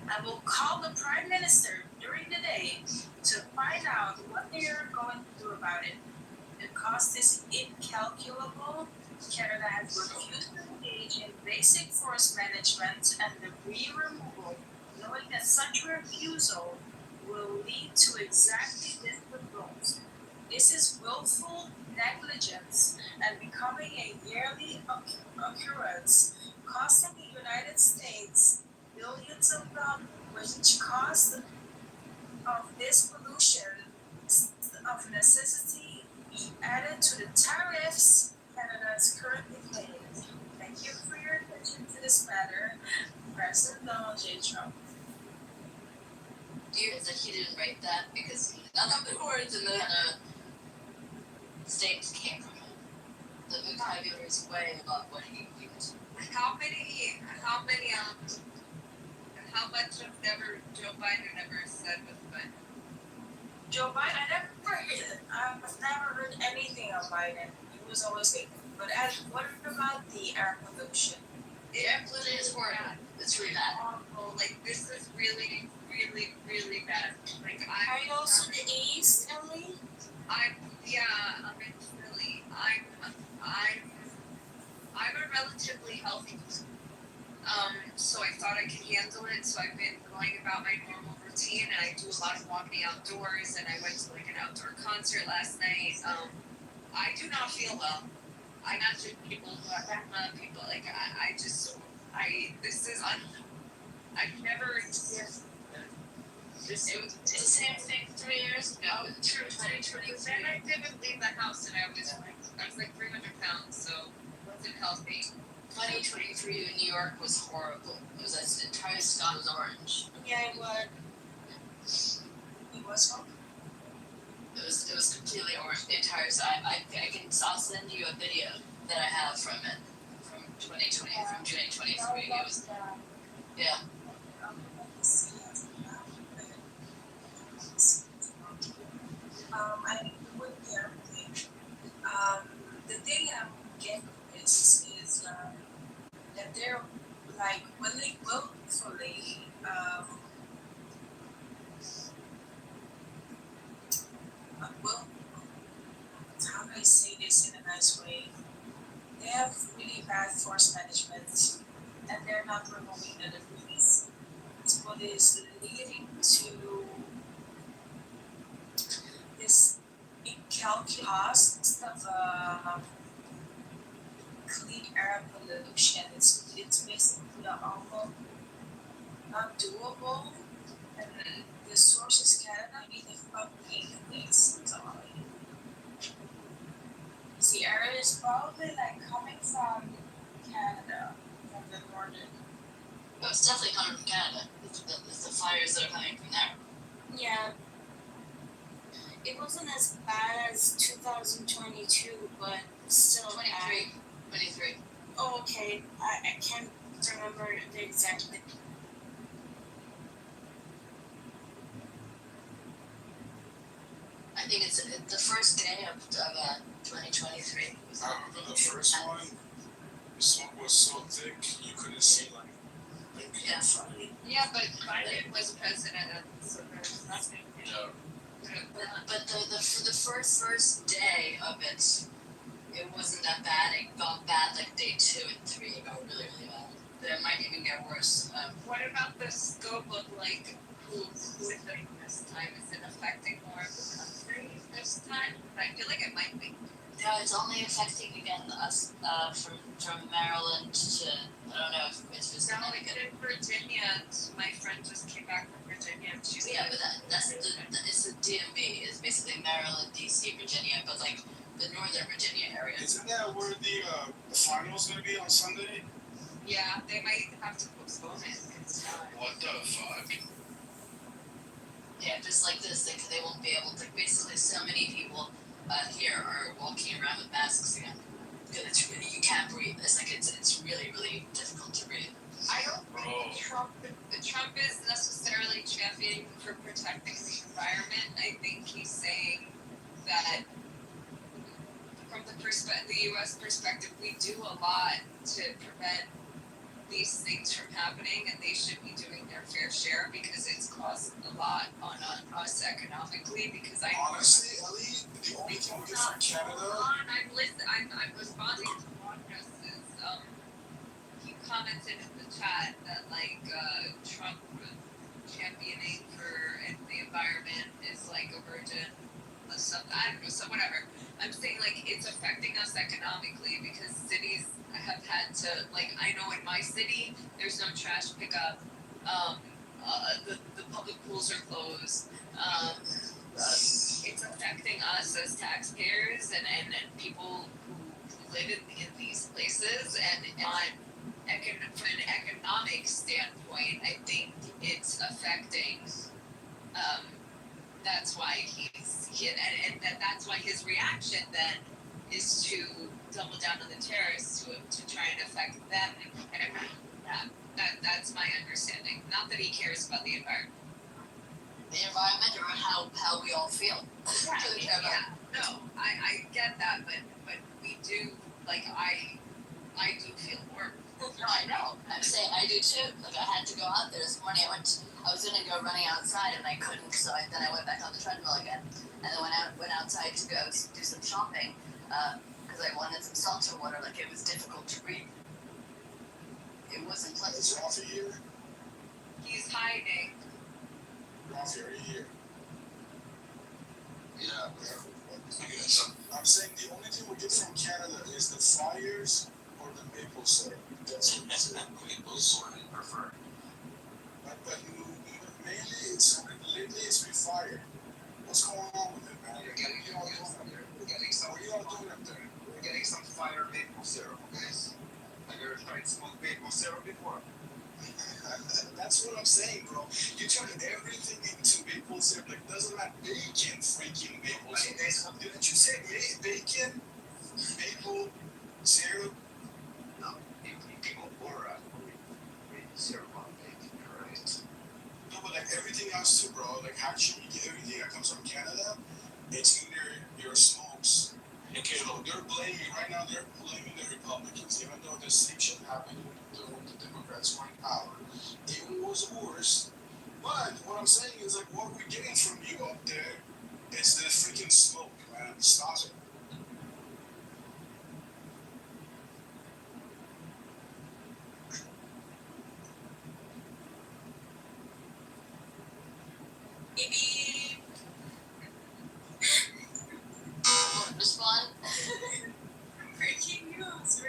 I will call the Prime Minister during the day to find out what they are going to do about it. The cost is incalculable. Canada has refused to engage in basic forest management and debris removal, knowing that such refusal will lead to exactly this result. This is willful negligence and becoming a yearly occurrence, costing the United States billions of dollars, which cost of this pollution of necessity be added to the tariffs Canada is currently paying. Thank you for your attention to this matter, President Donald J. Trump. Do you realize that he didn't write that because none of the words in the statements came from him. The vocabulary is way above what he used. How much of Joe Biden ever said was Biden? Joe Biden, I've never heard anything of Biden. He was always good. But what about the air pollution? The air pollution is horrible. It's really bad. Awful. Like, this is really, really, really bad. Like, Are you also the East, Emily? I'm in Philly. I'm a relatively healthy person. So I thought I could handle it. So I've been going about my normal routine, and I do a lot of walking outdoors. And I went to like an outdoor concert last night. I do not feel well. I'm not just people who are people like I've never experienced this. It was the same thing 3 years ago. True, 2020. Then I didn't leave the house, and I was like 300 pounds, so wasn't healthy. 2023 in New York was horrible. It was the entire sky was orange. Yeah, it was. It was horrible. It was completely orange. The entire sky. I'll send you a video that I have from it from 2020 from June 23. It was yeah. I would everything. The thing I'm getting is that they're like willfully how do I say this in a nice way? They have really bad force management and they're not removing the debris. It's what is leading to this incalculable cost of clean air pollution. It's basically almost not doable. And the source is Canada. We need to fucking this. The air is probably like coming from Canada, from the northern. No, it's definitely coming from Canada. It's the fires that are coming from there. Yeah. It wasn't as bad as 2022, but still 23. 23. Oh, okay. I can't remember the exact. I think it's the first day of 2023. I remember the first one. The smoke was so thick you couldn't see like Yeah. Yeah, but Biden was president, so there's nothing. Yeah. But the first day of it, it wasn't that bad. It got bad like day 2 and 3. It got really, really bad. It might even get worse. What about the scope of like who's living this time? Is it affecting more of the country this time? I feel like it might be. No, it's only affecting again us from Maryland to I don't know if it's just No, it's in Virginia. My friend just came back from Virginia. And she's yeah, but that's it's the DMV. It's basically Maryland, DC, Virginia, but like the Northern Virginia area. Isn't that where the final's gonna be on Sunday? Yeah, they might have to postpone it. It's not. What the fuck? Yeah, just like this, they won't be able to. Basically, so many people here are walking around with masks again. Because it's really, you can't breathe. It's like it's really, really difficult to breathe. I don't think Trump is necessarily championing for protecting the environment. I think he's saying that from the U.S. perspective, we do a lot to prevent these things from happening, and they should be doing their fair share because it's caused a lot on us economically. Because Honestly, Ellie, the only thing we get from Canada. I'm responding to Marcus's. He commented in the chat that like Trump championing for the environment is like a virgin. Something I don't know. So whatever. I'm saying like it's affecting us economically because cities have had to like I know in my city there's no trash pickup. The public pools are closed. It's affecting us as taxpayers and people who live in these places and from an economic standpoint, I think it's affecting. That's why that's why his reaction then is to double down on the terrorists to try and affect them. And that's my understanding. Not that he cares about the environment. The environment or how we all feel. Yeah. No, I get that, but we do like I do feel more. No, I know. I'm saying I do too. Like I had to go out there this morning. I was gonna go running outside and I couldn't, so then I went back on the treadmill again, and then went outside to go do some shopping because I wanted some seltzer water. Like it was difficult to breathe. It wasn't pleasant. Is Rafi here? He's hiding. Rafi, are you here? Yeah. I'm saying the only thing we get from Canada is the fires or the maple syrup. That's what it's Maple syrup, I prefer. But mainly lately it's been fire. What's going on with it, man? We're getting some fire maple syrup, okay? Have you ever tried smoked maple syrup before? That's what I'm saying, bro. You turn everything into maple syrup. Like, doesn't that bacon freaking maple syrup? Didn't you say bacon, maple syrup? No, people pour maple syrup on bacon, right? No, but like everything else too, bro. Like, actually, everything that comes from Canada, it's in your smokes. Okay, look, they're blaming the Republicans, even though the same shit happened when the Democrats were in power. It was worse. But what I'm saying is, like, what we're getting from you up there is the freaking smoke, man. Stop it. Respond. Breaking news.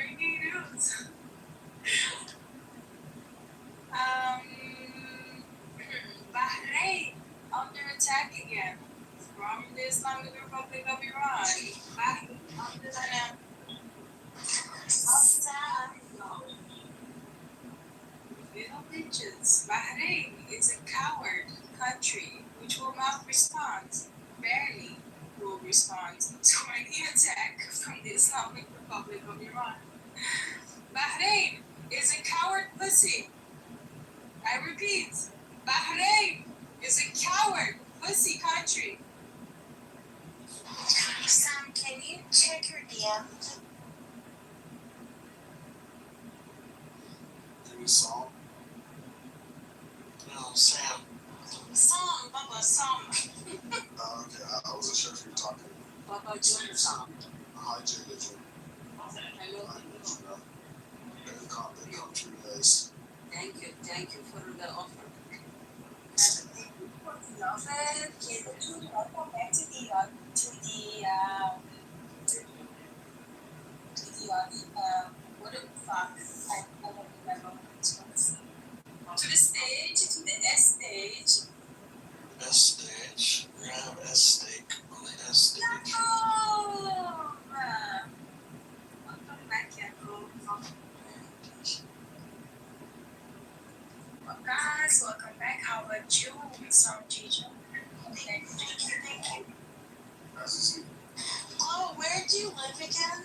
Bahrain under attack again from the Islamic Republic of Iran. Little bitches. Bahrain is a coward country which will not respond, barely will respond to any attack from the Islamic Republic of Iran. Bahrain is a coward pussy. I repeat, Bahrain is a coward pussy country. Sam, can you check your DM? Any song? No, Sam. Song, Baba, song. Okay, I wasn't sure if you were talking. Baba June song. Hi, Jay Legend. Hello. Welcome to you guys. Thank you for the offer. Welcome back to the what the fuck? I don't remember what it's called. To the stage, to the S stage. S stage. We're gonna have S steak on the S stage. Welcome back, Jacob. Well, guys, welcome back. How about you, Mr. Gigi? Thank you. Oh, where do you live again?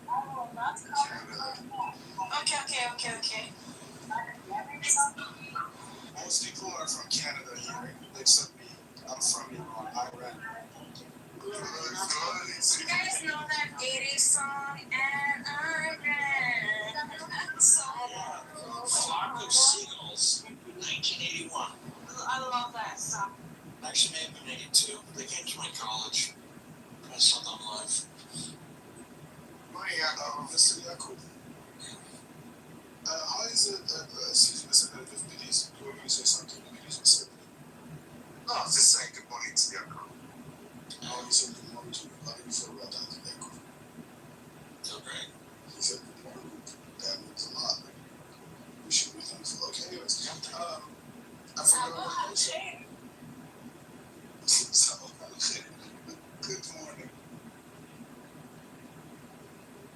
Oh, not Okay. Most people are from Canada here, except me. I'm from Iran. You guys know that 80s song, and I ran. So Flock of Seagulls, 1981. I love that song. Actually, may have been 82. They came to my college. I saw them live. Mr. Yakub. How is it, excuse me, Mr. Please, you want me to say something? Please, Mr. No, I was just saying good morning to Yakub. Oh, he said good morning to you. How do you feel about that, Yakub? Feel great. He said good morning. That means a lot. We should be thankful. Okay, anyways. I forgot what I was saying. Good morning.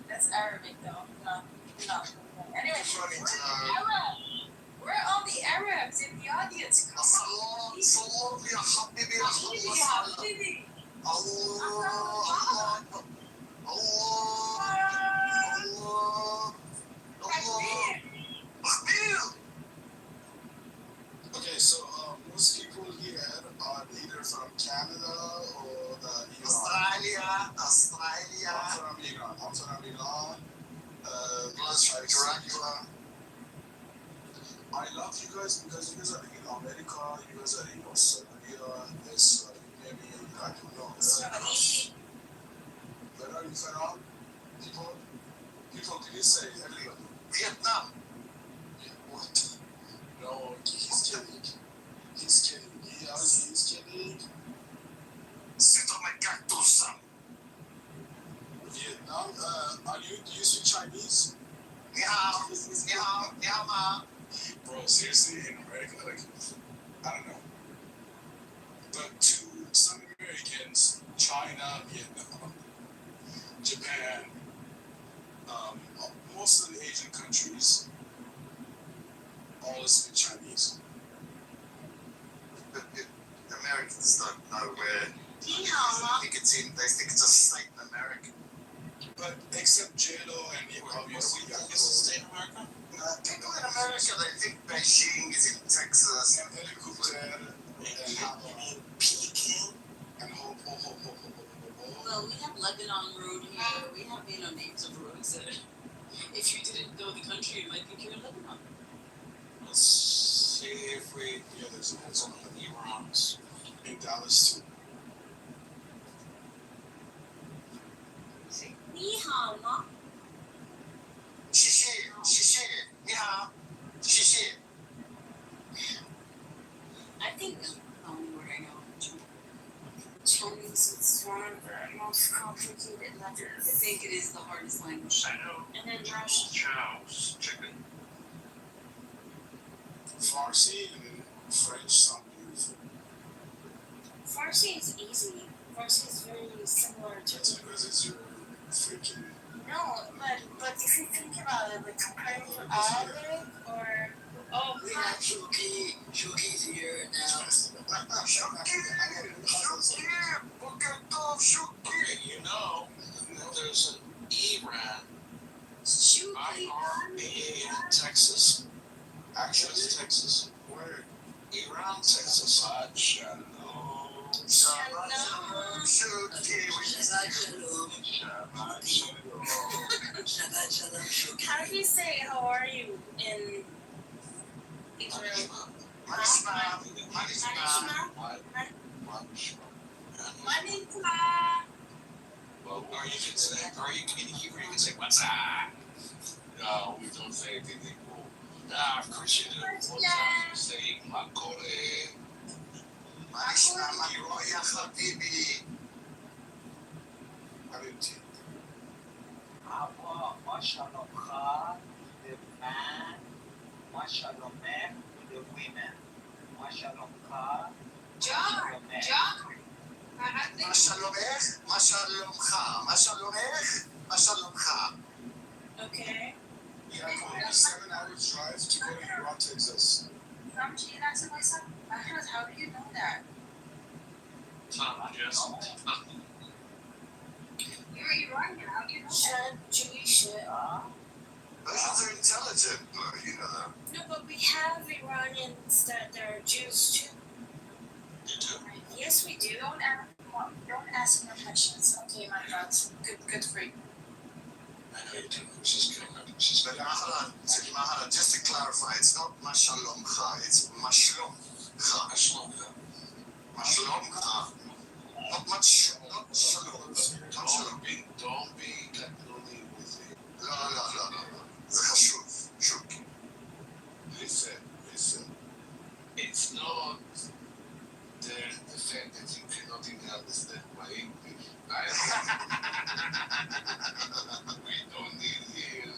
That's Arabic though. No. Anyway, Funny we're all the Arabs in the audience. Come on. Salom ya habibi ya Habibi. Allah. Okay, so most people here are either from Canada or Iran. Australia. I'm from Iran. Plus Dracula. I love you guys because you guys are in America, you guys are in Australia, yes, maybe, I don't know. Where are you from? People, can you say everybody? Vietnam. What? No, he's kidding. He's kidding. Sit on my cactus. Vietnam, do you speak Chinese? Ni hao ma. Bro, seriously, in America, like, I don't know. But to some Americans, China, Vietnam, Japan, most of the Asian countries, all speak Chinese. Americans don't know where. They think it's a state in America. But except JLo and obviously, Is it state of America? People in America, they think Beijing is in Texas. and helicopter and Peking? and ho. Well, we have Lebanon Road here. We have, names of roads that if you didn't know the country, you might think you're in Lebanon. Let's see if we. Yeah, there's Some of the Irans. in Dallas too. Ni hao ma. 谢谢，你好，谢谢。 I think, where I know, Chinese is one of the most complicated letters. I think it is the hardest language. I know. And then Russian. Chow's chicken. Farsi and French sound beautiful. Farsi is easy. Farsi is very similar to. That's because it's your freaking. No, but if you think about it, like comparing to Arabic or We have Shuki's here now. Okay, there's an Iran Shoot, In Texas. Actually, it's Texas. Where? Iran, Texas. Shabbat shalom. Shalom. Shabbat shalom. How do you say how are you in Israel? Well, or you can say, or you can, in Hebrew, you can say, what's up? No, we don't say anything cool. Nah, of course you do. What's up? You say, Makore. Manishma, Mayoral, Habibi. Habibti. Abba, מה שלומך? The man, מה שלומך? The women. מה שלומך? John. מה שלומך? מה שלומך? מה שלומך? מה שלומך? Okay. Yeah, only 7 hours drive to go to Iran, Texas. From China to myself. How do you know that? You're Iranian. How do you know that? Jewish. Russians are intelligent, you know that. No, but we have Iranians that are Jews too. You do? Yes, we do. Don't ask more questions. Okay, my God. Good for you. I know you do. She's good. But Mahala, just to clarify, it's not Mashalomcha, it's Mashlomcha. Mashlomcha. Not much, not Shalom. Not Shalom. Don't be cutlery with it. No. זה חשוב. Listen. It's not the fact that you cannot even understand my English. We don't need here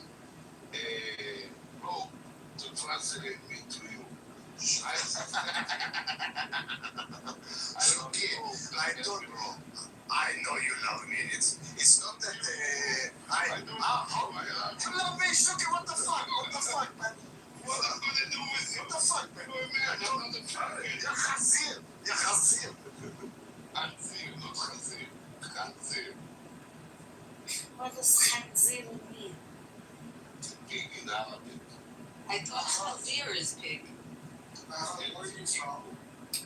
to translate me to you. I know you love me. It's not that you love me, Shuki. What the fuck, man? What am I gonna do with you? What the fuck, man? You're Chazir. Khanzir, not Chazir. Khanzir. What does Khanzir mean? Pig in Arabic. I thought Chazir is pig. Where are you from?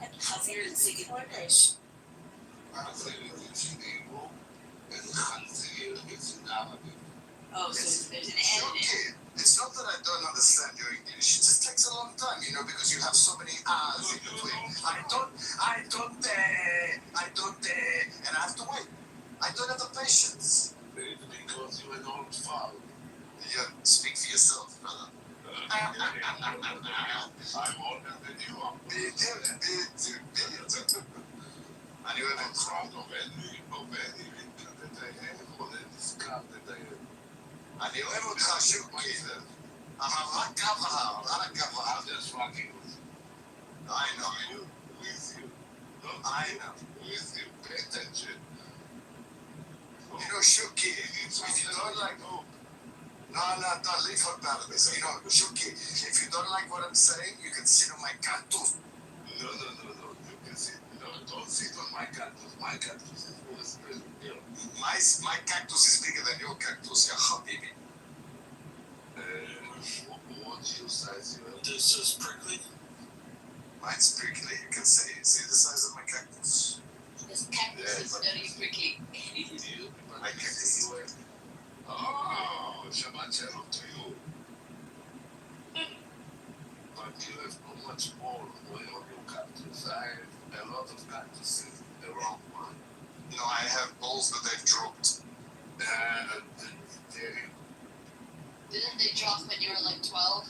And Khanzir is in Kurdish. Khanzir is in Hebrew, and Khanzir is in Arabic. Oh, so there's an N in it. It's not that I don't understand your English. It just takes a long time, because you have so many R's in between. I don't, and I have to wait. I don't have the patience. Because you are not foul. You speak for yourself, brother. I'm older than you are. And you have a crowd of any that I have, or any scarf that I have. אני אוהב אותך שוקי, אבל רק גבוה, I'm just fucking with you. I know. With you. I know. With you. Pay attention. Shuki, if you don't like... No, leave her out of this. Shuki, if you don't like what I'm saying, you can sit on my cactus. No. You can sit. No, don't sit on my cactus. My cactus is really big. My cactus is bigger than your cactus, ya habibi. What's your size? This is prickly. Mine's prickly. You can see the size of my cactus. This cactus is very prickly. My cactus. Oh, Shabbat shalom to you. But you have not much more on your cactus. I have a lot of cactuses, the wrong one. No, I have balls that they've dropped. Didn't they drop when you were like 12?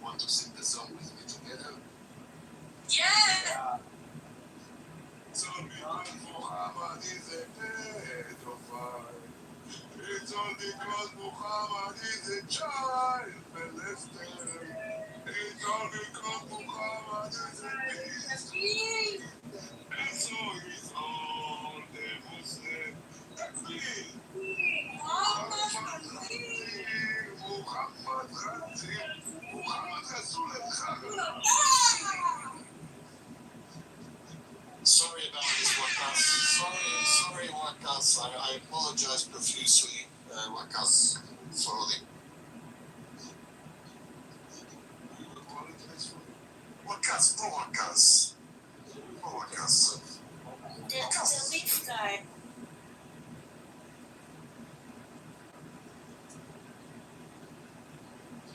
Want to sing the song with me together? Yeah! It's only Muhammad is a pedophile. It's only because Muhammad is a child molester. It's only because Muhammad is a beast. And so he's all the Muslim. That's me. Muhammad Khanzir. Muhammad Rasul al-Khabar. Wakas, I apologize profusely, Wakas, for the. Wakas, poor Wakas. Poor Wakas. The leaf guy.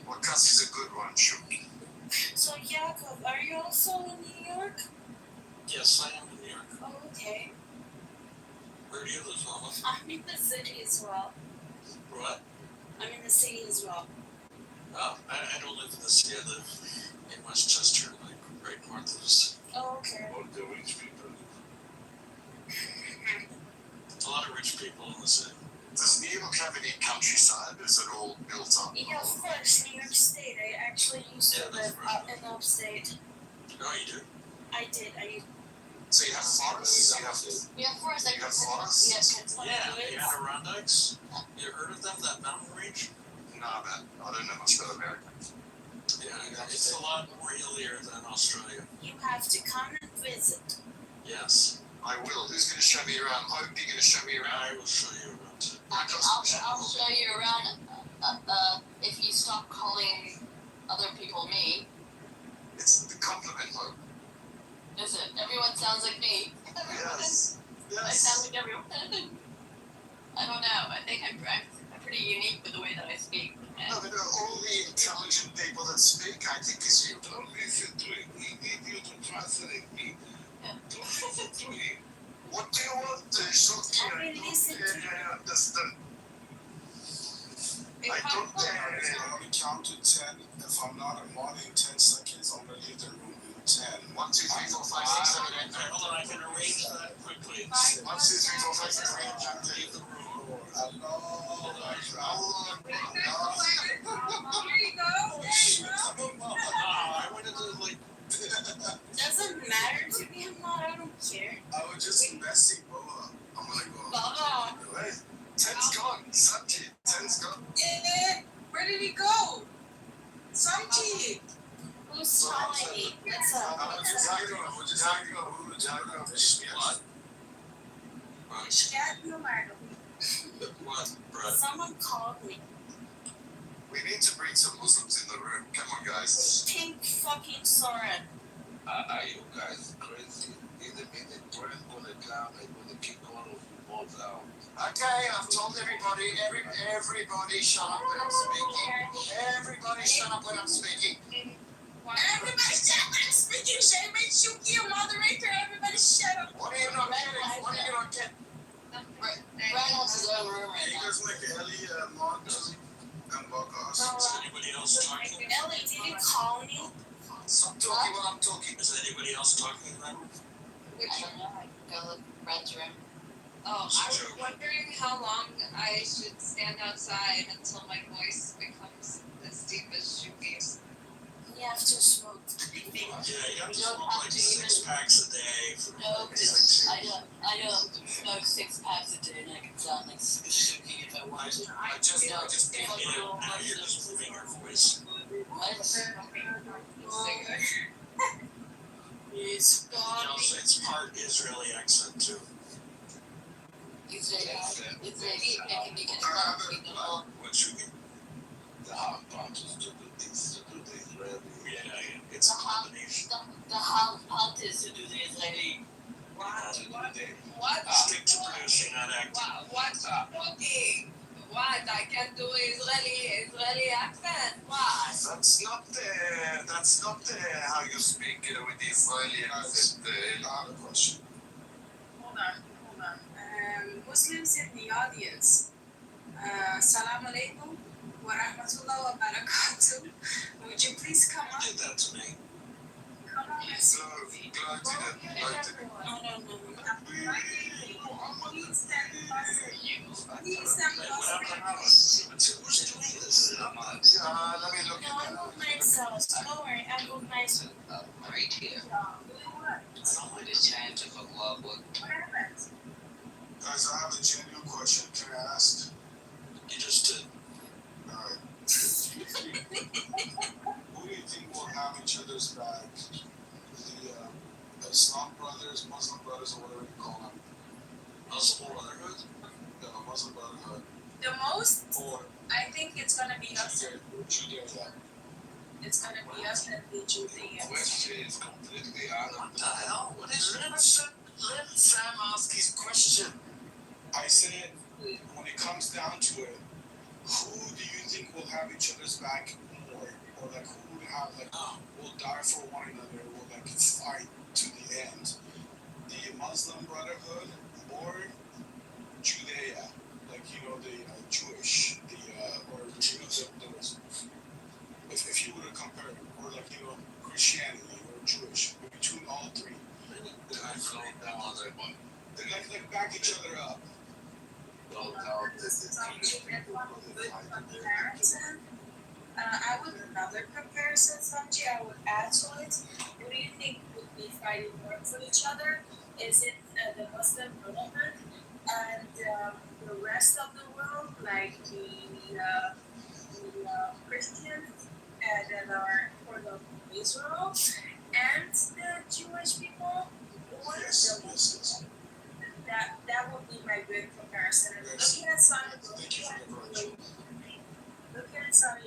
Wakas is a good one, sure. So Jakob, are you also in New York? Yes, I am in New York. Oh, okay. Where do you live, Mama? I'm in the city as well. What? I'm in the city as well. Oh, I don't live in the city. I live in Westchester, like right north of us. Oh, okay. All the rich people. A lot of rich people in the city. Does New York have any countryside? Is it all built up? Yeah, of course, New York State. I actually used to live up in upstate. Oh, you do? I did. So you have forests? We have forests. You have forests? Yes. Yeah, the Adirondacks. You heard of them? That mountain range? Nah, man. I don't know much about America. Yeah, it's a lot more hillier than Australia. You have to come and visit. Yes. I will. Who's going to show me around? Hope you're going to show me around. I will show you around. I'll show you around. If you stop calling other people me. It's the compliment, Hope. Is it? Everyone sounds like me. Yes. I sound like everyone. I don't know. I think I'm pretty unique with the way that I speak. No, but all the intelligent people that speak, I think, is you. Don't listen to it. We need you to translate me. Don't listen to him. What do you want? I will listen to you. I understand. I don't I'm gonna count to 10. If I'm not in 10 seconds, I'm gonna leave the room in 10. 1, 2, 3, 4, 5, 6, 7, 8, 9. Hold on, I can arrange that quickly. 1, 2, 3, 4, 5, 6, 7, 8, 9. Leave the room. Here you go. I wanted to, like... Doesn't matter to me. I don't care. I was just messing Boa. I'm gonna go. Baba. 10's gone. Samchi. 10's gone. Where did he go? Samchi. Who's calling me? That's What, Brett? Someone called me. We need to bring some Muslims in the room. Come on, guys. Pink fucking Soren. Are you guys crazy? In the minute Brent's gonna come, I'm gonna kick all of you both out. Okay, I've told everybody. Everybody shut up when I'm speaking. Everybody shut up when I'm speaking. Everybody shut up when I'm speaking. Shay, make Shuki a moderator. Everybody shut up. What are you not getting? What are you not getting? Brad has his own room right You now. guys make Ellie Monk and Buckos. Is anybody else talking? Ellie, did you call me? Stop talking while I'm talking. Is anybody else talking then? I don't know. I can go look at Brad's room. Oh, I was wondering how long I should stand outside until my voice becomes as deep as Shuki's. You have to smoke. Yeah, you have to smoke like 6 packs a day. No, because I don't smoke 6 packs a day and I can sound like Shuki if I want to. I just Yeah, now you're just moving your voice. What? It's gone. Also, it's part Israeli accent too. Israeli making me get uncomfortable. What you mean? The hot punches to do things to do the Israeli. Yeah, it's a combination. The hot is to do the Israeli. What? Stick to producing, not acting. What's talking? What? I can't do Israeli accent. What? That's not how you speak with the Israeli accent. I have a question. Hold on. Muslims in the audience. Assalamu alaikum wa rahmatullahi wa barakatuh. Would you please come up? You did that to me. Come on. Who's doing this? Let me look No, I move myself. Don't worry, I move myself. Right here. Someone is trying to hook up with. What happened? Guys, I have a genuine question. Can I ask? You just did. Alright. Who do you think will have each other's back? The Islam brothers, Muslim brothers, or whatever you call them. Muslim Brotherhood? The Muslim Brotherhood. The most, Or I think it's gonna be us. Judea. It's gonna be us and the Judeans. Question is completely out of What the hell? What is let Sam ask his question. I said, when it comes down to it, who do you think will have each other's back more? Or like who would have like, will die for one another, will like fight to the end? The Muslim Brotherhood or Judea? Like, you know, the Jewish, or those. If you were to compare, or like, you know, Christianity or Jewish, between all three. Like back each other up. I would another comparison, Sanjay, I would add to it. Who do you think would be fighting more for each other? Is it the Muslim Brotherhood and the rest of the world, like the Christians that are part of Israel, and the Jewish people? Or that would be my good comparison. And looking at Saudi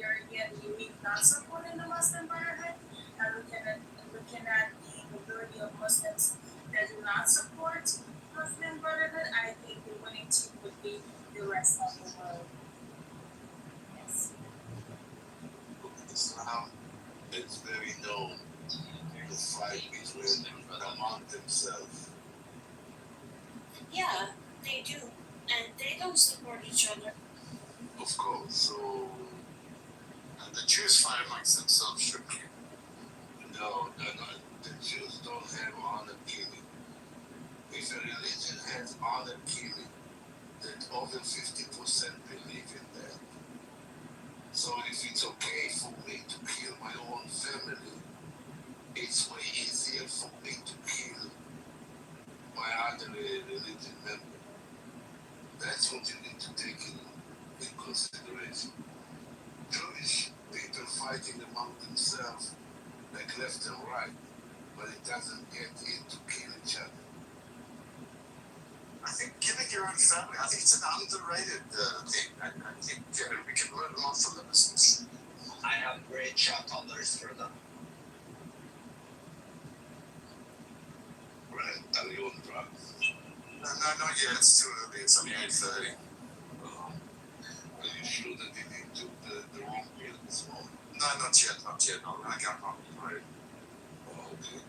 Arabia, the UAE not supporting the Muslim Brotherhood, and looking at the majority of Muslims that do not support Muslim Brotherhood, I think the winning team would be the rest of the world. Yes. Islam, it's very known to fight between among themselves. Yeah, they do. And they don't support each other. Of course, so. And the Jews fight amongst themselves, shouldn't you? No. The Jews don't have honor killing. If a religion has honor killing, then over 50% believe in that. So if it's okay for me to kill my own family, it's way easier for me to kill my other religion member. That's what you need to take in consideration. Jewish people fighting among themselves, like left and right, but it doesn't get in to kill each other. I think killing your own family, I think it's an underrated thing. I think we can learn a lot from the Muslims. I have great shot tolerance for them. Right, are you on drugs? No, not yet. It's too early. It's only 8:30. Are you sure that you didn't do the wrong pill this morning? No, not yet. No, I got home. Right. Oh, okay.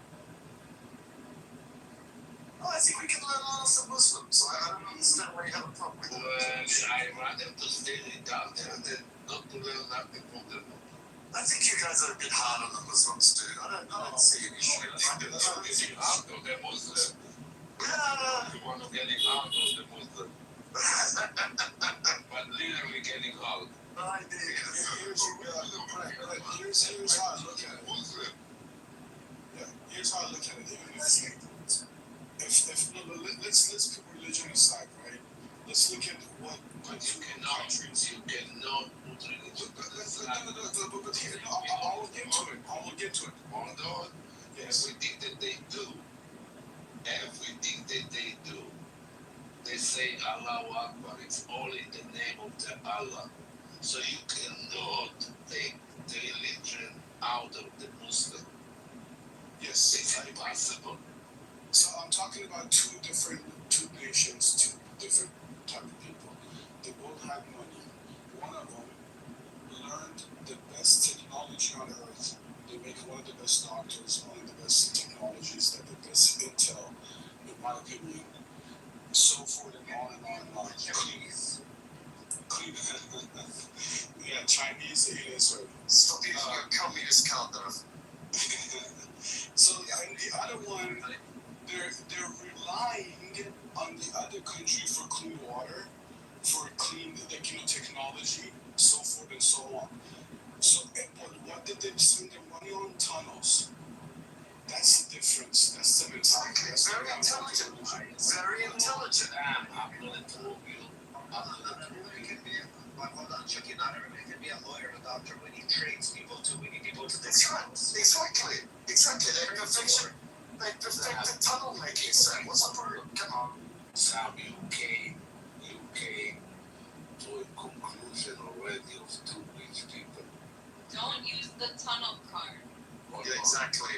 Well, I think we can learn a lot from Muslims. So I don't understand why you have a problem with Well, that. I want them to stay down there and then not to learn nothing from them. I think you guys are a bit hard on the Muslims, dude. I don't see an issue. Getting out of the Muslim. Yeah. You want to get out of the Muslim. But literally getting out. I do. Here's how I look at it. Muslim. Yeah, here's how I look at it. Let's put religion aside, right? Let's look at what You cannot put religion. But here, I will get to it. Although everything that they do, they say Allahu Akbar. It's all in the name of the Allah. So you cannot take the religion out of the Muslim. Yes, it's impossible. So I'm talking about two nations, two different type of people. They both have money. One of them learned the best technology on earth. They make one of the best doctors, one of the best technologies, that the best intel, in my opinion. So forth and on and on and on. Yeah, Chinese aliens. Stop using your communist calendar. So and the other one, they're relying on the other country for clean water, for clean technology, so forth and so on. So what did they spend their money on? Tunnels. That's the difference. That's the mentality. That's very intelligent. Very intelligent. I'm going to prove you. You can be hold on, Chucky, not everybody can be a lawyer, a doctor. We need trades people too. We need people to the tunnels. Exactly. They perfect the tunnel making set. What's the problem? Come on. Sam, you came to a conclusion already of two rich people. Don't use the tunnel card. Yeah, exactly.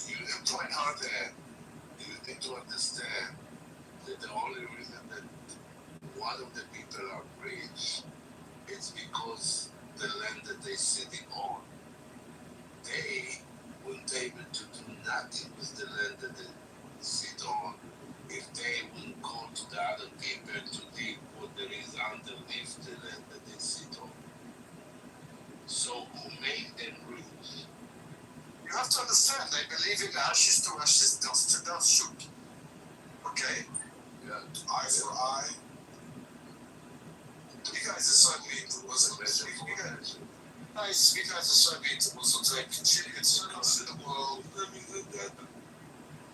You need to point out that you need to understand that the only reason that one of the people are rich is because the land that they're sitting on, they wouldn't be able to do nothing with the land that they sit on if they wouldn't go to the other people to dig what there is underneath the land that they sit on. So who made them rich? You have to understand, they believe in ashes to ashes, dust to dust, shoot. Okay? Yeah. Eye for eye. You guys are so mean to Muslims. You guys are so mean to Muslims. They contribute to the world.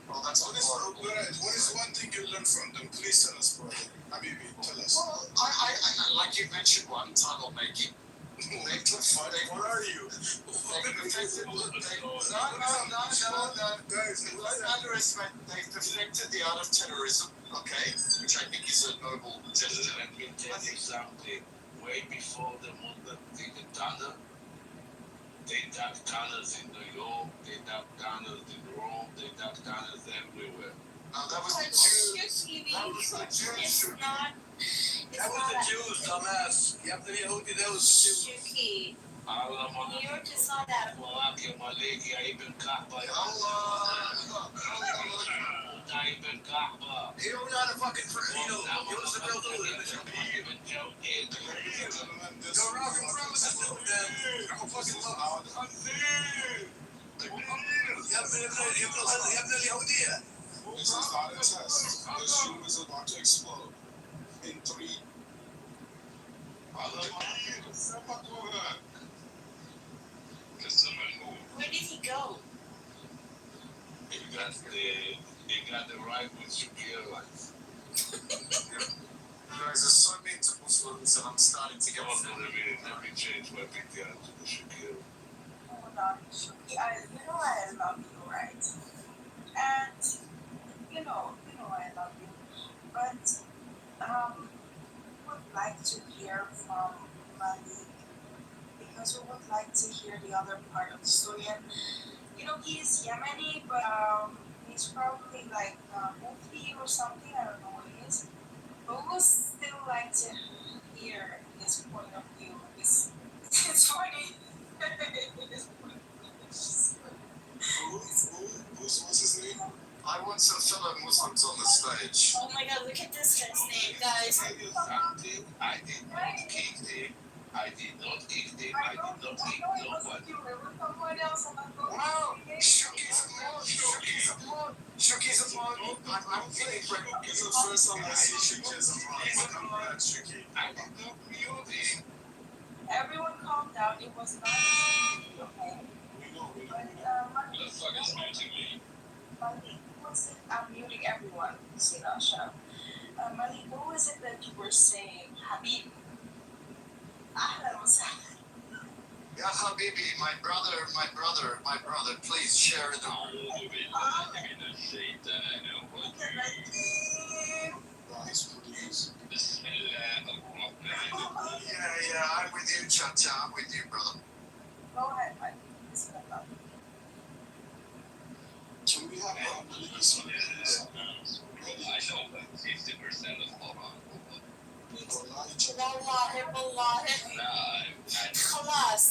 Well, that's horrible. What is one thing you learned from them? Please tell us, brother. Habibi, tell us. Well, I like you mentioned one, tunnel making. What are you? They've perfected the art of terrorism, okay, which I think is a noble gesture. Let me tell you something. Way before the Muslim did the tunnel, they dug tunnels in New York, they dug tunnels in Rome, they dug tunnels everywhere. Now that was the Jews. That was the Jews. That was the Jews, dumbass. You have to be who did those Jews. Shuki, New York is not that cool. You're not a fucking you're supposed to do it. You're rocking from the dude, man. I'm a fucking This is not a test. This room is about to explode. In 3. Where did he go? He got the right with Shakira lights. You guys are so mean to Muslims, and I'm starting to get Let me change my picture to the Shakira. Hold on, Shuki. You know I love you, right? And you know I love you. But would like to hear from Malik because we would like to hear the other part of the story. And he's Yemeni, but he's probably like Mufti or something. I don't know what he is. But we would still like to hear his point of view. It's funny. His point of view. What's his name? I want some fellow Muslims on the stage. Oh my God! Look at this guy's name, guys. I did not kick him. I did not kick nobody. Wow! Shuki's a mod. I'm feeling great. This is the first time I see Shuki as a mod. Shuki. I did not mute him. Everyone calm down. It was not okay. We know. Malik, The fuck is muting me? Malik, I'm muting everyone. Sina, shut up. Malik, what was it that you were saying? Habib. Ahlan wa sahlan. Ya Habibi, my brother, please share the. Yeah, I'm with you, Chacha. I'm with you, brother. Go ahead, Malik. Bismillah. Can we have I know that 50% of Quran. والله خلاص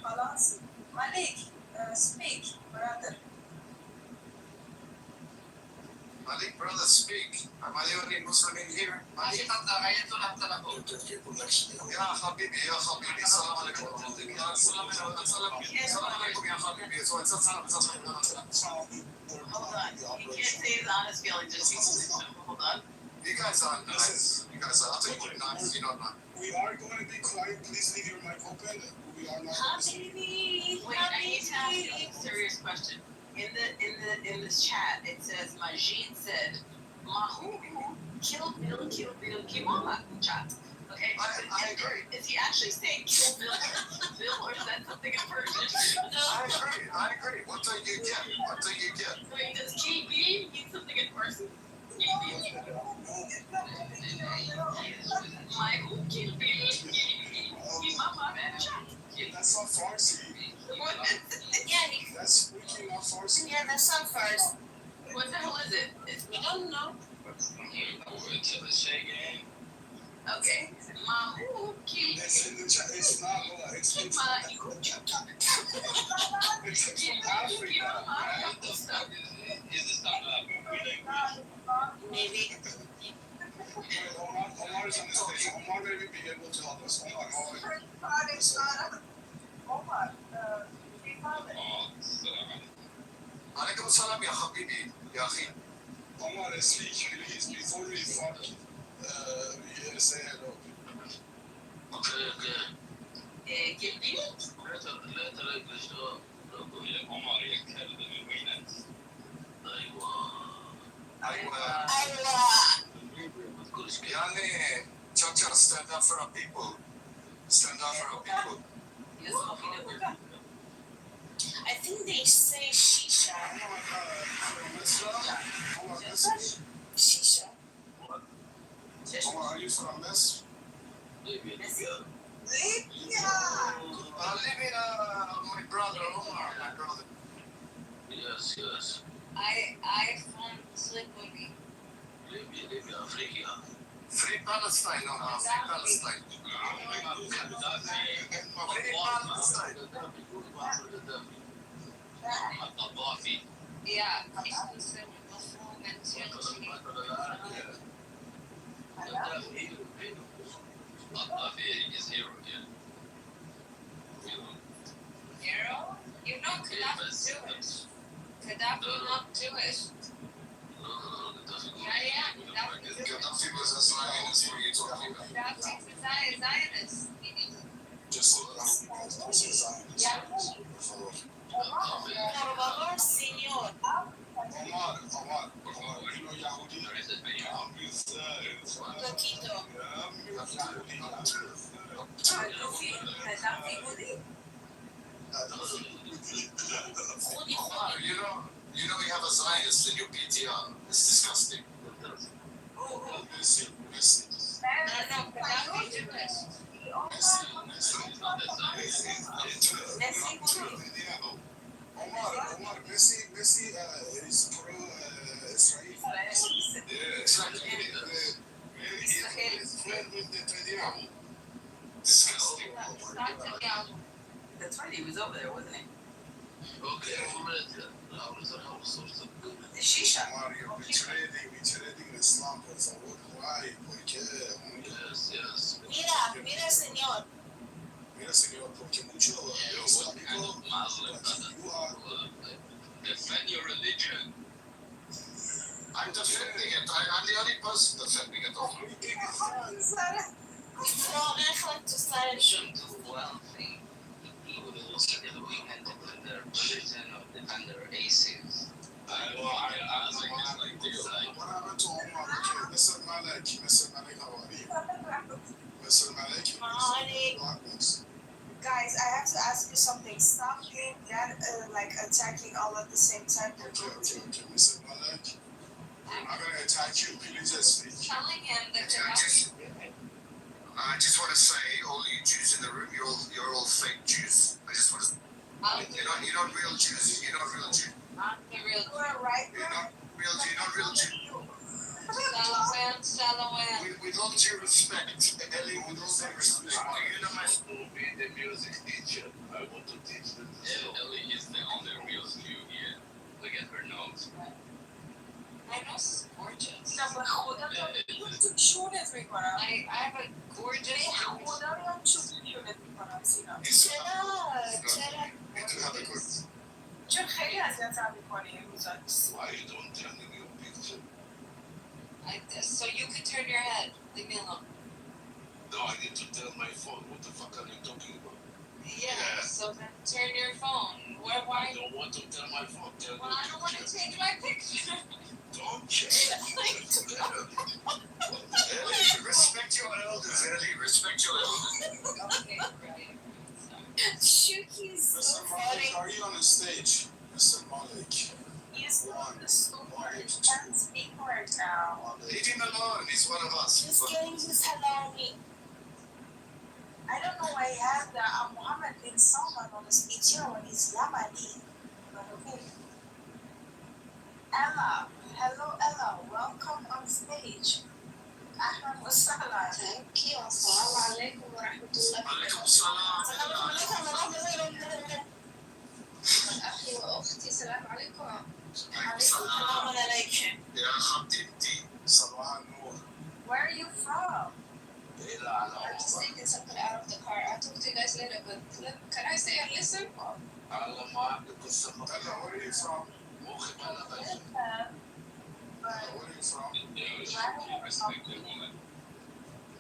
خلاص Malik, speak, brother. Malik, brother, speak. Am I the only Muslim in here? Malik. Ya Habibi, salam alaikum. Salam alaikum, ya Habibi. Hold on. You can't say his honest feelings, just hold on. You guys are nice. I think you're nice. You're not nice. We are going to be quiet. Please leave your mic open. We are not. Wait, I need to ask you a serious question. In this chat, it says Majid said, "Mahu kill Kimala chat." Okay. I agree. Is he actually saying kill Bill, or is that something in Persian? I agree. What do you get? Wait, does KB mean something in Persian? Michael Kill Bill. That's not Farsi. That's speaking not Farsi. Yeah, that's not first. What the hell is it? We don't know. Okay. Mahu Kill It's in the chat. It's not. It's from Africa. Maybe. Omar is on the stage. Omar may be able to help us. Omar, how are you? عليكم السلام يا حبيبي يا أخي. Omar, speak please before we fuck. Say hello. Okay. Kill Bill? لا تركز يا عمر يا كلب من وين انت؟ أيوة. ما تقولش كده. يعني Chacha, stand up for our people. Stand up for our people. Yes, I think they say shisha. Shisha. Omar, are you from Messi? Libya, my brother Omar, my brother. Yes. I phone sleep with me. Libya, Africa. Free Palestine, no, free Palestine. Free Palestine. الضعفي. Yeah, ich muss before mention الضعفي is hero, yeah. Hero? You know Gaddafi Jewish. Gaddafi not Jewish. Yeah, Gaddafi was a Zionist. What are you talking about? Gaddafi's a Zionist. Just Yeah. Por favor, señor. Omar, you know Yahudi? Poquito. You know you have a Zionist in your PTR. It's disgusting. Messi. No, Gaddafi Jewish. Omar, Messi is pro-Israel. Yeah, exactly. He's friend with Netanyahu. Disgusting. That's right, he was over there, wasn't he? Okay. Shisha. Omar, you're betraying Islam, por favor. Why? ¿Por qué? Yes. Mira, señor. Mira, señor, porque mucho islámico. Defend your religion. I'm defending it. I'm the only person defending it. No, I have to start. Wealthy people who consider the women defend their religion or defend their aces. What happened to Omar? Mr. Malek, how are you? Mr. Malek, Guys, I have to ask you something. Stop doing that, like attacking all at the same time. Okay. Mr. Malek, I'm not going to attack you. Please just speak. Telling him that I just want to say, all you Jews in the room, you're all fake Jews. I just want to. You're not real Jews. You're not real Jews. I'm the real You are right. You're not real Jews. Shalom. With all due respect, Ellie, with all due respect, you know my School being the music teacher. I want to teach them. Ellie is the only real Jew here. Look at her nose. My nose is gorgeous. I have a gorgeous چرا خیلی اذیتم میکنی این روزا. Why you don't turn in your picture? So you can turn your head. Leave me alone. No, I need to turn my phone. What the fuck are you talking about? Yeah. So then turn your phone. Why? I don't want to turn my phone. Well, I don't want to take my picture. Okay. Respect your elders, Ellie. Respect your elders. Shuki's so Mr. Malik, funny. are you on the stage? Mr. Malik. He's super. He can't speak right now. Leave him alone. He's one of us. He's getting his halloumi. I don't know why he had Mohammed bin Salman on his PTO when he's Yamani. But okay. Ella. Hello, Ella. Welcome on stage. Ahlan wa sahlan. Thank you. Assalamu alaikum wa rahmatullahi wa Alaikum barakatuh. أخي وأختي السلام عليكم. Assalamu alaikum. يا حبيبتي صباح النور. Where are you from? I'm just taking something out of the car. I'll talk to you guys later, but can I say and listen? Ella, where are you from? Where are you from?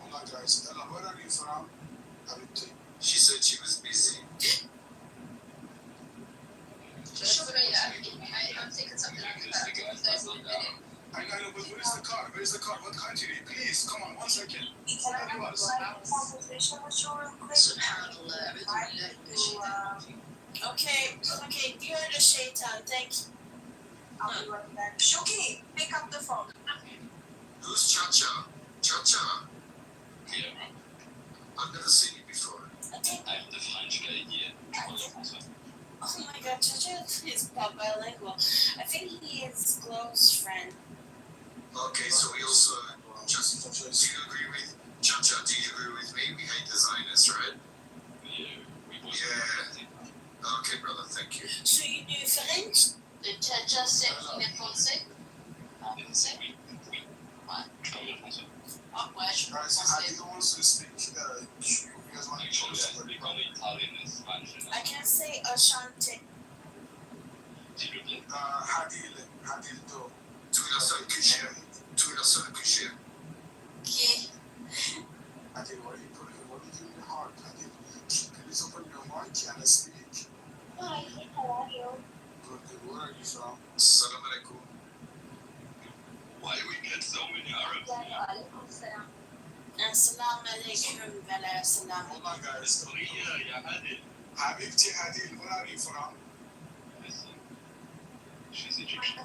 Hold on, guys. Ella, where are you from? Habibti. She said she was busy. I'm taking something out of the car. I'll talk to you guys in a minute. I got it, but where's the car? Where's the car? What country? Please, come on, 1 second. Can I have a conversation with you real quick? Okay, you're the shaitan. Thank you. I'll be right back. Shuki, pick up the phone. Who's Chacha? Chacha? Yeah. I've never seen you before. I'm the French guy here. Oh my god, Chacha is bilingual. I think he is close friend. Okay, so we also just do you agree with Chacha? Do you agree with me? We hate the Zionists, right? Yeah. Okay, brother. Thank you. So you do French? The Chacha said qu'il est français. Français? Ah, ouais, je suis Guys, français. Hadi wants to speak. You guys want to close the I can say Ashanti. Hadil, do. Tu es la seule que j'aime. Tu es la seule que j'aime. Qui? Hadil, what are you doing in your heart? Hadil, please open your mic and speak. Hi, how are you? Good. Where are you from? Salam alaikum. Why we get so many Arabs? Alaikum salam. Assalamu alaikum wa salam. Hold on, guys. يا عادل. Habibti Hadil, where are you from? She's Egyptian.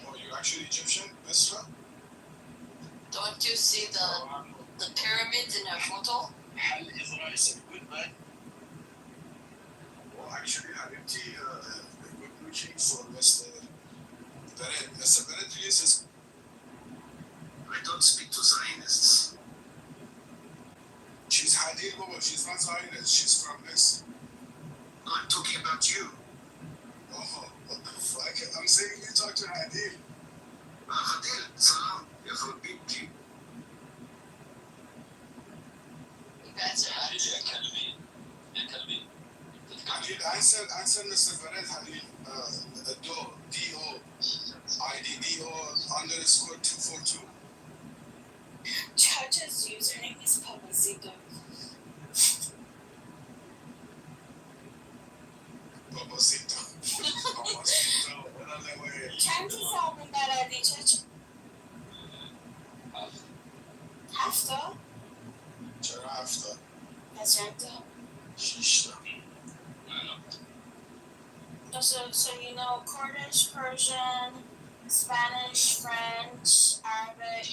Oh, you're actually Egyptian, Misra? Don't you see the pyramids in her photo? هل إسرائيل good man? Well, actually, Habibti, we're looking for Mr. Beret. Mr. Beret, please. I don't speak to Zionists. She's Hadil, Baba. She's not Zionist. She's from this. No, I'm talking about you. Oh, what the fuck? I'm saying you talk to Hadil. Hadil, salam. Ya Habibti. You guys are Hadil, answer Mr. Beret, Hadil. D-O, I-D-D-O _ 242. Chacha's username is Papacito. Papacito. Can't you solve me that ID, Chacha? Hafta? Hafta. That's right. Shishta. So you know Kurdish, Persian, Spanish, French, Arabic.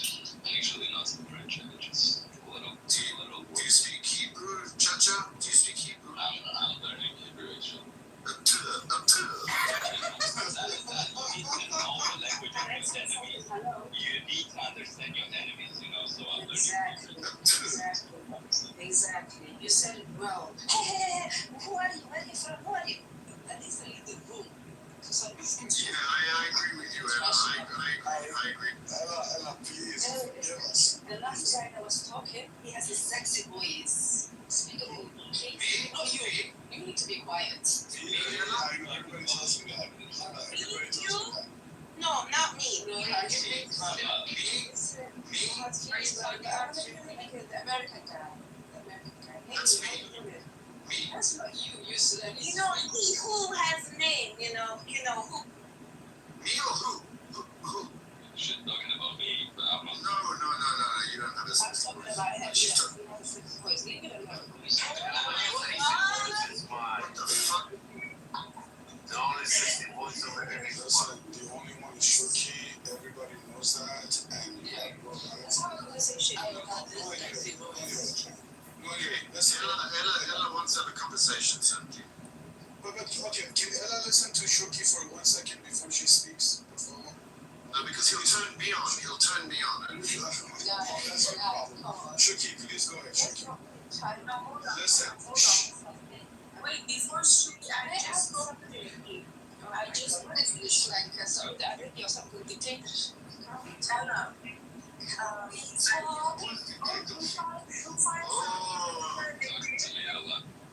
Actually, not French. Just a little. Do you speak Hebrew, Chacha? Do you speak Hebrew? I'm learning Hebrew actually. You need to understand your enemies, you know. So I'm Exactly. You said it well. Hey, who are you? Where are you from? Who are you? At least a little room. Yeah, I agree with you, Ella. I agree. Ella, please, forgive us. The last guy that was talking, he has a sexy voice. Speak of him, please. No, you need to be quiet. Everybody tells me that. Everybody tells me that. No, not me. No, you need to the American guy. That's me. That's not you. You said You know, he who has name, you know who. Me or who? Listen, the only one is Shuki. Everybody knows that, and you have no rights. Ella wants to have a conversation, Sanji. But okay, can Ella listen to Shuki for 1 second before she speaks? No, because he'll turn me on. He'll turn me on. That's your problem. Shuki, please go ahead, Shuki. Listen. Wait, before Shuki, I just spoke to you. I just wanted to like some the other day or something with dictators. Ella.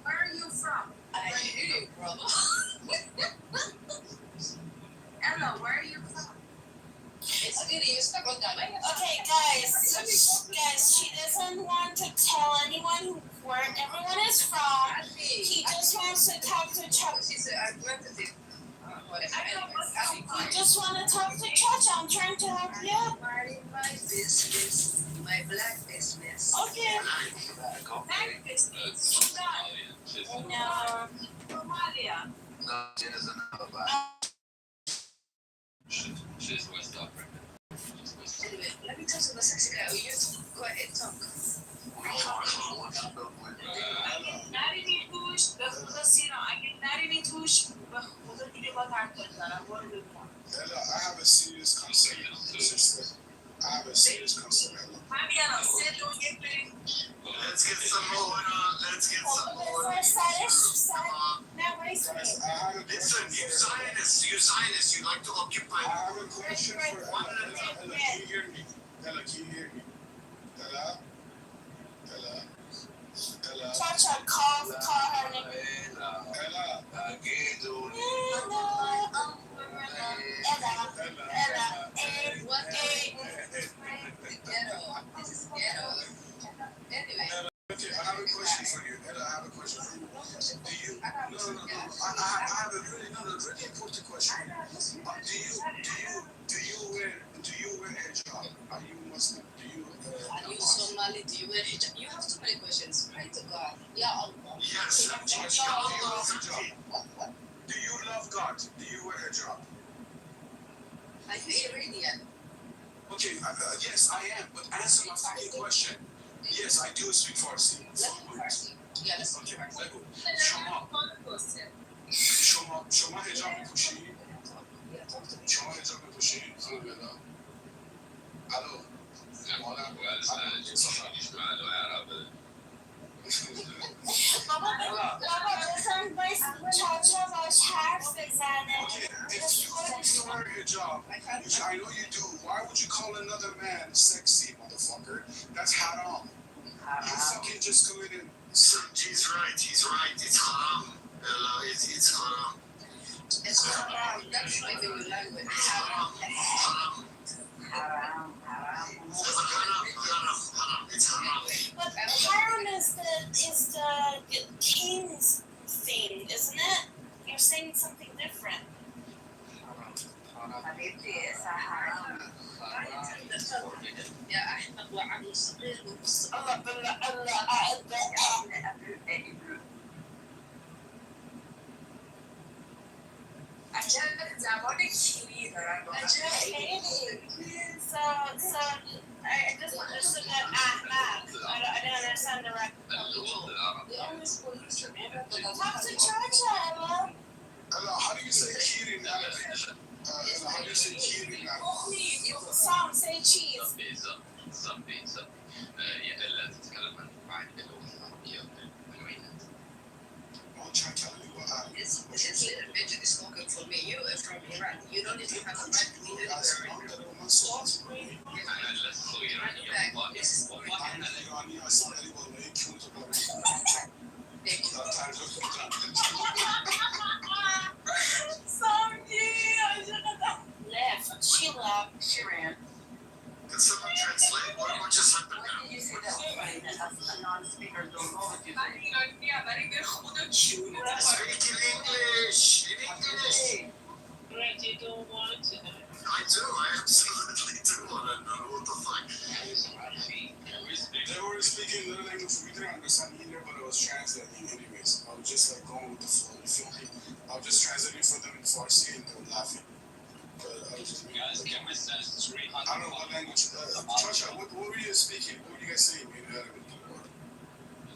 Where are you from? I hear you, brother. Ella, where are you from? It's good. You stuck on that. Okay, guys, she doesn't want to tell anyone where everyone is from. He just wants to talk to Chuck. She said, I wanted it. You just want to talk to Church. I'm trying to help you. My business, my black business. Okay. Black business. No. Somalia. No, she doesn't know about it. She's West African. Anyway, let me talk to the sexy guy. You go ahead, talk. Ella, I have a serious concern, sister. I have a serious concern, Ella. Let's get some more on. Let's get some more. Guys, I have a Listen, you Zionists, you like to occupy. I have a question for Ella. Ella, can you hear me? Ella, can you hear me? Ella? Chacha, call her name. Ella. What? Ghetto. This is ghetto. Anyway. Okay, I have a question for you. Ella, I have a question for you. Do you? No. I have a really important question. Do you wear hijab? Are you Muslim? Are you Somali? Do you wear hijab? You have too many questions. Pray to God. Ya Allah. Yes, Do you love God? Do you wear hijab? Are you Iranian? Okay, yes, I am. But answer my fucking question. Yes, I do speak Farsi. Yeah, let's speak Farsi. شما حجاب می‌پوشی؟ شما حجاب می‌پوشی؟ الو. بابا بزن باید چاچا باش حرف بزنه. If you wear a hijab, which I know you do, why would you call another man sexy, motherfucker? That's haram. You fucking just committed. He's right. It's haram. It's haram. It's haram. That's not even your language. Haram. It's haram. But haram is the king's thing, isn't it? You're saying something different. يا أحمد وعلي صغير وبص عجب زبان کیری دارن عجب خیلی. So I just understood that Ahmad. I didn't understand the right. Talk to Chacha, Ella. Ella, how do you say kiri in Arabic? Ella, how do you say kiri in Arabic? Some say cheese. Don't try telling me what I It's little bit is spoken for me. You are from Iran. You don't even have a right to be anywhere. Left. She left. She ran. Can someone translate? What just happened now? Why did you say that a non-speaker don't know what you say? Speak in English. In English. Right, you don't want to. I do. I absolutely do want to know what the fuck. They were speaking their language. We didn't understand either, but I was translating anyways. I was just like going with the flow. You feel me? I was just translating for them in Farsi and they were laughing. But I was just Guys, get my sense. It's really I don't know what language. Chacha, what were you speaking? What were you guys saying in Arabic?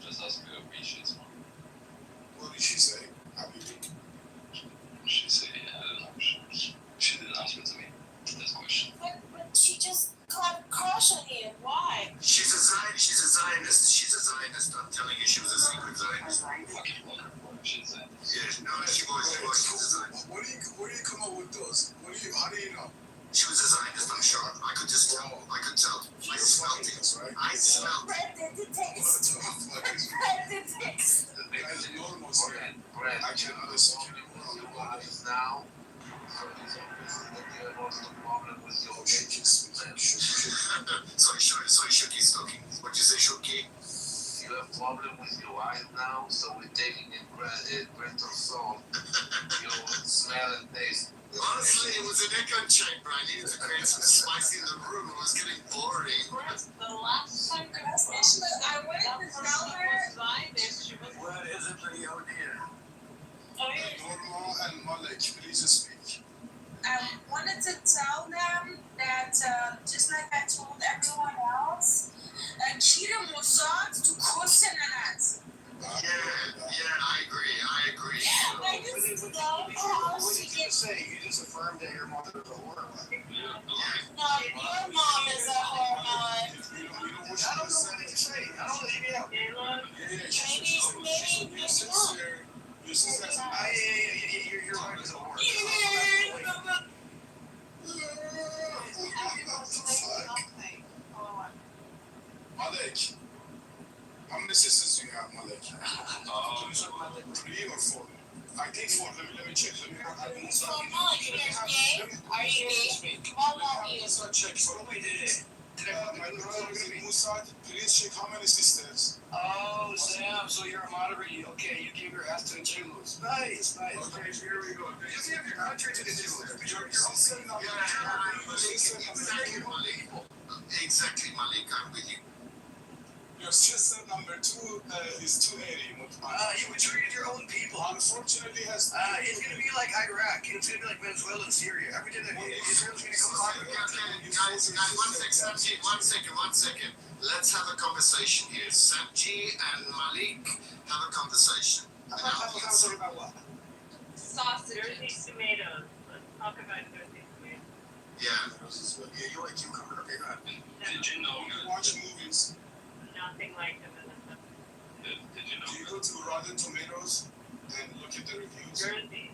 Just ask me what she is. What did she say? She said, I don't know. She didn't answer to me. That's the question. But she just got a crush on you. Why? She's a Zionist. She's a Zionist. She's a Zionist. I'm telling you, she was a secret Zionist. Fucking wonder. She's a Yes, no, she was. She's a Zionist. Where do you come up with those? How do you know? She was a Zionist, I'm sure. I could just tell. I could tell. I smelled it. Right? I smelled it. Read the text. Read the text. Guys, normal here. I can't listen. Now, so it's obvious that you have also a problem with your Sorry, Shuki's talking. What'd you say, Shuki? You have problem with your eyes now, so we're taking a grain of salt. Your smell and taste. Honestly, it was an echo chamber. I needed to create some spice in the room. It was getting boring. The last time I went to tell her Where is it, Leo, dear? Normal and Malik, please speak. I wanted to tell them that just like I told everyone else, Kira Mossad to Kosenarat. Yeah, I agree. I just love how she gets. You just affirmed that your mother is a whore. No, your mom is a hormone. I don't know what to say. I don't know. Maybe Your sister has Your mom is a whore. Malik, how many sisters do you have, Malik? 3 or 4? I think 4. Let me check. Are you gay? How long are you? Check. My brother is in Mossad. Please check how many sisters. Oh, Sam, so you're a moderator. Okay, you give your ass to the Jews. Nice. Okay, here we go. You give your country to the Jews. Exactly, Malik. I'm with you. Your sister number 2 is 280. You betrayed your own people. Unfortunately, it's gonna be like Iraq. It's gonna be like Venezuela and Syria. Everything that Israel's gonna come along with. Guys, one second. Let's have a conversation here. Samji and Malik have a conversation. Have a conversation about what? sausage. Dirty tomatoes. Let's talk about dirty tomatoes. Yeah. You like cucumber. Okay, go ahead. Did you know You watch movies. Nothing like them in the Did you know Do you go to Rotten Tomatoes and look at the reviews? Jersey.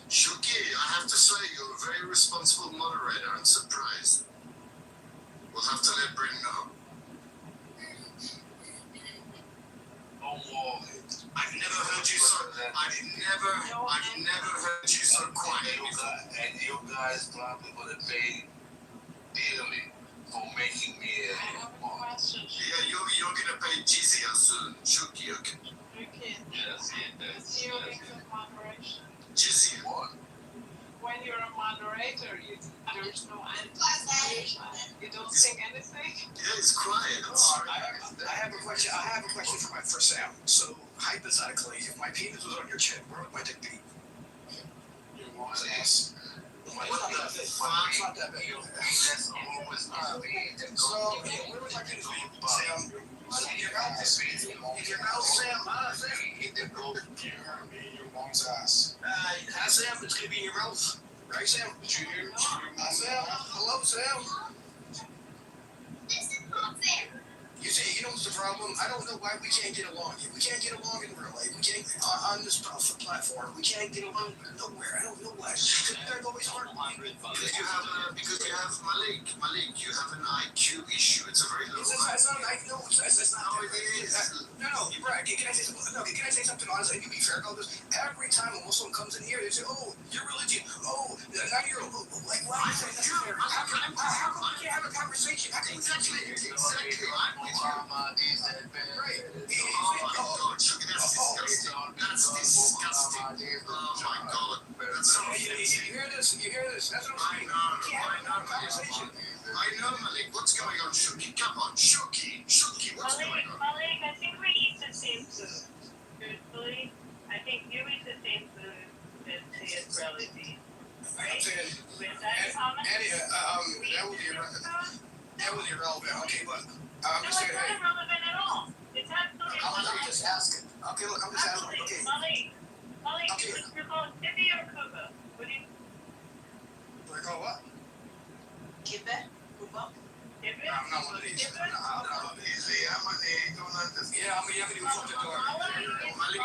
Shuki, I have to say, you're a very responsible moderator. I'm surprised. We'll have to let Bryn know. Oh, I've never heard you so. I've never heard you so quiet before. and you guys probably gonna pay dearly for making me a Yeah, you're gonna pay jizya soon, Shuki. Okay. Yes, It's you in moderation. Jizya. What? When you're a moderator, there's no anticipation. You don't think anything. Yeah, it's quiet. I have a question. For Sam. So hypothetically, if my penis was on your chin, where would my dick be? Your mom's ass. What the fuck? It's not that big. That's always not me. So where would my penis be, Sam? In your mouth, Sam. Sam. You heard me, your mom's ass. Sam, it's gonna be in your mouth, right, Sam? Did you hear? Sam. Hello, Sam. You see, you know what's the problem? I don't know why we can't get along. We can't get along in real life. We can't on this platform. We can't get along nowhere. I don't know why. There's always hard. Because you have Malik. Malik, you have an IQ issue. It's a very low It's not. It's not. No, it is. No, you're right. Can I say something? No, can I say something honest? And you be fair about this. Every time a Muslim comes in here, they say, "Oh, your religion. Oh, now you're like, why? How can we can't have a conversation? How can we Exactly. I'm with you. Right. Oh my god, Shuki, that's disgusting. That's disgusting. Oh my god. That's so You hear this? That's what I'm saying. I know, Malik. What's going on, Shuki? Come on, Shuki, what's going on? Malik, I think we eat the same food. Truthfully, I think you eat the same food as the Israelis eat. Right? I'm saying, Is that common? Eddie, that was irrelevant. Okay, look, I'm No, just it's saying, not hey, irrelevant at all. It's absolutely I'm just asking. Okay, look, I'm just asking. Okay. Malik, Okay. you're called Tippy or Kuba? What do you? Do I call what? Kibbeh? Kuba? Tippy? I'm not one of these. Tippy? Easy, I'm on the don't understand. Yeah, I'm gonna do something to her. Malik.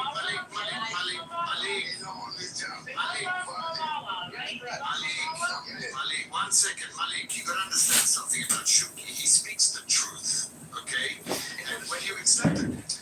Malik, 1 second, Malik. You gotta understand something about Shuki. He speaks the truth, okay? And when you accept it,